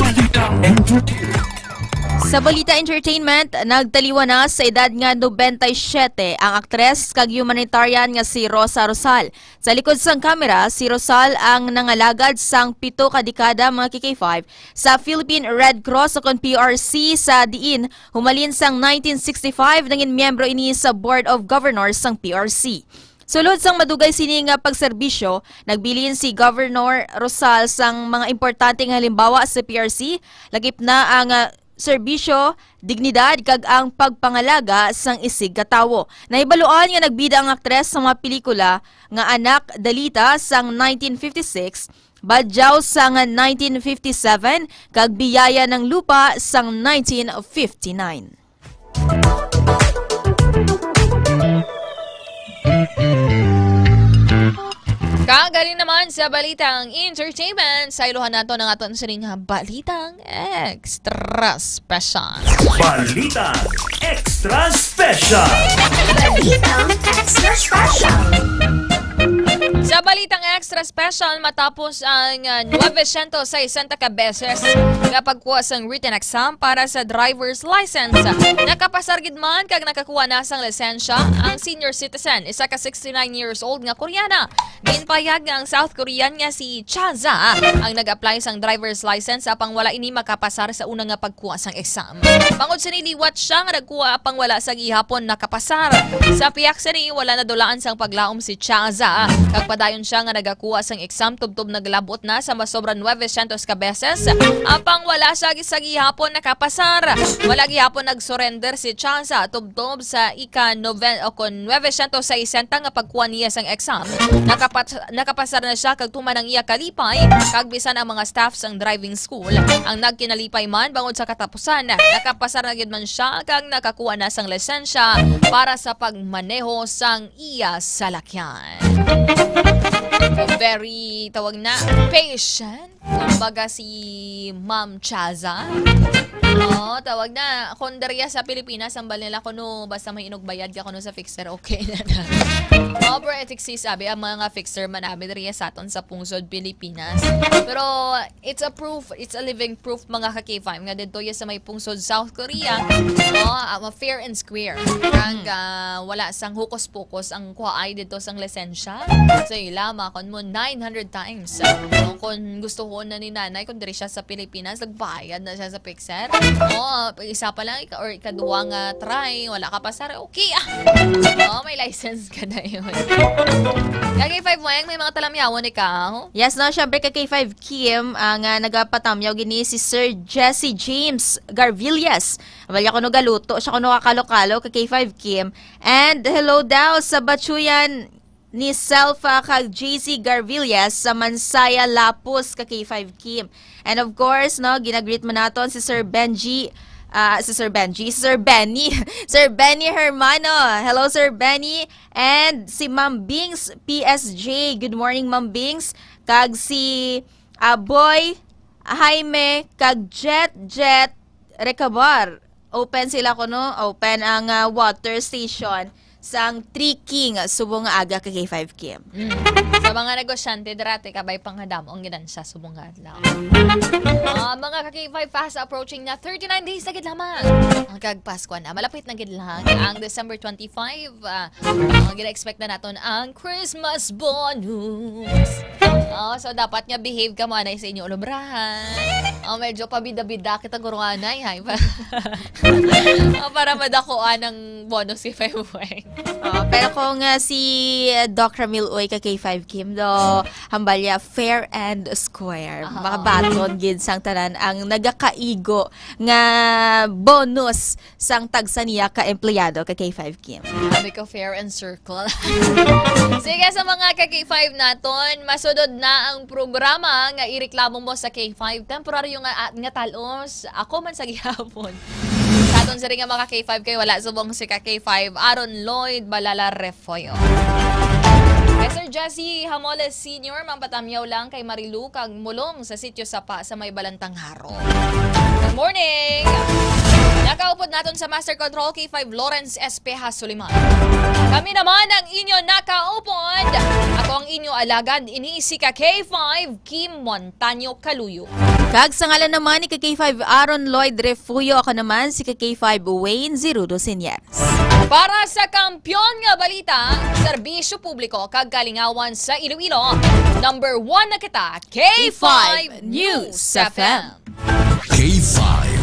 Sa Balita Entertainment, nagtaliwa na sa edad nga 97 ang aktres kag humanitarian nga si Rosa Rosal. Sa likod sang kamera, si Rosal ang nangalagad sang 7 ka dekada mga KK5 sa Philippine Red Cross o kon PRC sa diin humalin sang 1965 nangin miyembro ini sa Board of Governors sang PRC. Sulod sang madugay sini nga pagserbisyo, nagbilin si Governor Rosal sang mga importanteng halimbawa sa PRC, lagip na ang serbisyo, dignidad kag ang pagpangalaga sang isig katawo. Nahibaluan nga nagbida ang aktres sa mga pelikula nga Anak Dalita sang 1956, Badyaw sang 1957 kag Biyaya ng Lupa sang 1959.
Kagaling naman sa balitang entertainment, sa iluhan nato ng aton siring balitang extra special.
Balitang extra special.
Balitang extra special.
Sa balitang extra special, matapos ang 960 ka beses nga pagkuha sang written exam para sa driver's license, nakapasargid man kag nakakuha na sang lisensya ang senior citizen, isa ka 69 years old nga Koreana. Ginpayag nga ang South Korean nga si Chaza ang nag-apply sang driver's license apang wala ini makapasar sa unang nga pagkuha sang exam. Bangod sa niliwat siya nga nagkuha apang wala sa gihapon nakapasar. Sa piyak sa ni wala na dulaan sang paglaom si Chaza. Kag padayon siya nga nagakuha sang exam tubtob naglabot na sa masobra 900 ka beses apang wala siya sa gihapon nakapasar. Wala gihapon nag-surrender si Chaza tubtob sa ika-960 nga pagkuha niya sang exam. Nakapasar na siya kag tumanang iya kalipay kag bisan ang mga staff sang driving school ang nagkinalipay man bangod sa katapusan. Nakapasar na gid man siya kag nakakuha na sang lisensya para sa pagmaneho sang iya salakyan. Very tawag na patient kumbaga si Ma'am Chaza. Tawag na konderya sa Pilipinas ang balila kuno basta may inugbayad ka kuno sa fixer okay na na. Pero ethics sabi ang mga fixer manabi diri sa aton sa pungsod Pilipinas. Pero it's a proof, it's a living proof mga ka-K5 nga dito sa may pungsod South Korea. Fair and square. Kang wala sang hukos-pokos ang kuhaay dito sang lisensya. So ilama kon mo 900 times. Kung gusto ko na ni nanay kung diri siya sa Pilipinas nagbayad na siya sa fixer. Isa pa lang or ikaduwa nga try, wala ka pasar, okay may license ka na yun. K5 Weng, may mga talamyawan ikaw?
Yes, no, syempre K5 Kim ang nagapatamyaw gini si Sir Jesse James Garvillas. Wala ko no galuto, siya ko no kakalo-kalo K5 Kim. And hello daw sa Batsuyan ni Selfa kag JC Garvillas sa Mansaya Lapus K5 Kim. And of course, no, ginagreet mo naton si Sir Benny Hermano. Hello Sir Benny. And si Ma'am Bings PSJ. Good morning Ma'am Bings. Kag si Boy Jaime kag Jet Recabar. Open sila ko no. Open ang water station sang Triking subong nga aga kay K5 Kim.
Sa mga negosyante dati kabay panghadam ang ginan sa subong nga adlaw. Mga ka-K5 fast approaching na 39 days na gid lamang. Ang kagpasko na malapit na gid lang ang December 25. Gina-expect na naton ang Christmas bonus. So dapat nga behave ka mo anay sa inyo ulubrahan. Medyo pabida-bida kita guruanay hay. Para madakuan ang bonus si February.
Pero kung si Doc Ramil Uy ka K5 Kim do hambalya fair and square. Makabaton gid sang tanan ang nagakaigo nga bonus sang tagsaniya ka empleyado ka K5 Kim.
Sabi ko fair and circle. Sige sa mga ka K5 naton, masudod na ang programa nga ireklamo mo sa K5. Temporaryo nga talos. Ako man sa gihapon. naton sa ring nga mga K5 kay wala subong si ka K5 Aaron Lloyd Balala Refoyo. Kay Sir Jesse Hamoles Sr. mampatamyaw lang kay Marilu kag mulong sa sitio Sapa sa may Balantang Haro. Good morning! Nakaupod naton sa Master Control K5 Lawrence Espeja Suliman. Kami naman ang inyo nakaupod. Ako ang inyo alagad iniisi ka K5 Kim Montaño Caluyo.
Kag sa ngalan naman ni K5 Aaron Lloyd Refuyo, ako naman si K5 Wayne Zerudo Senyers.
Para sa kampyon nga balita, serbisyo publiko kag kalingawan sa Iloilo, number 1 na kita, K5 News FM.
K5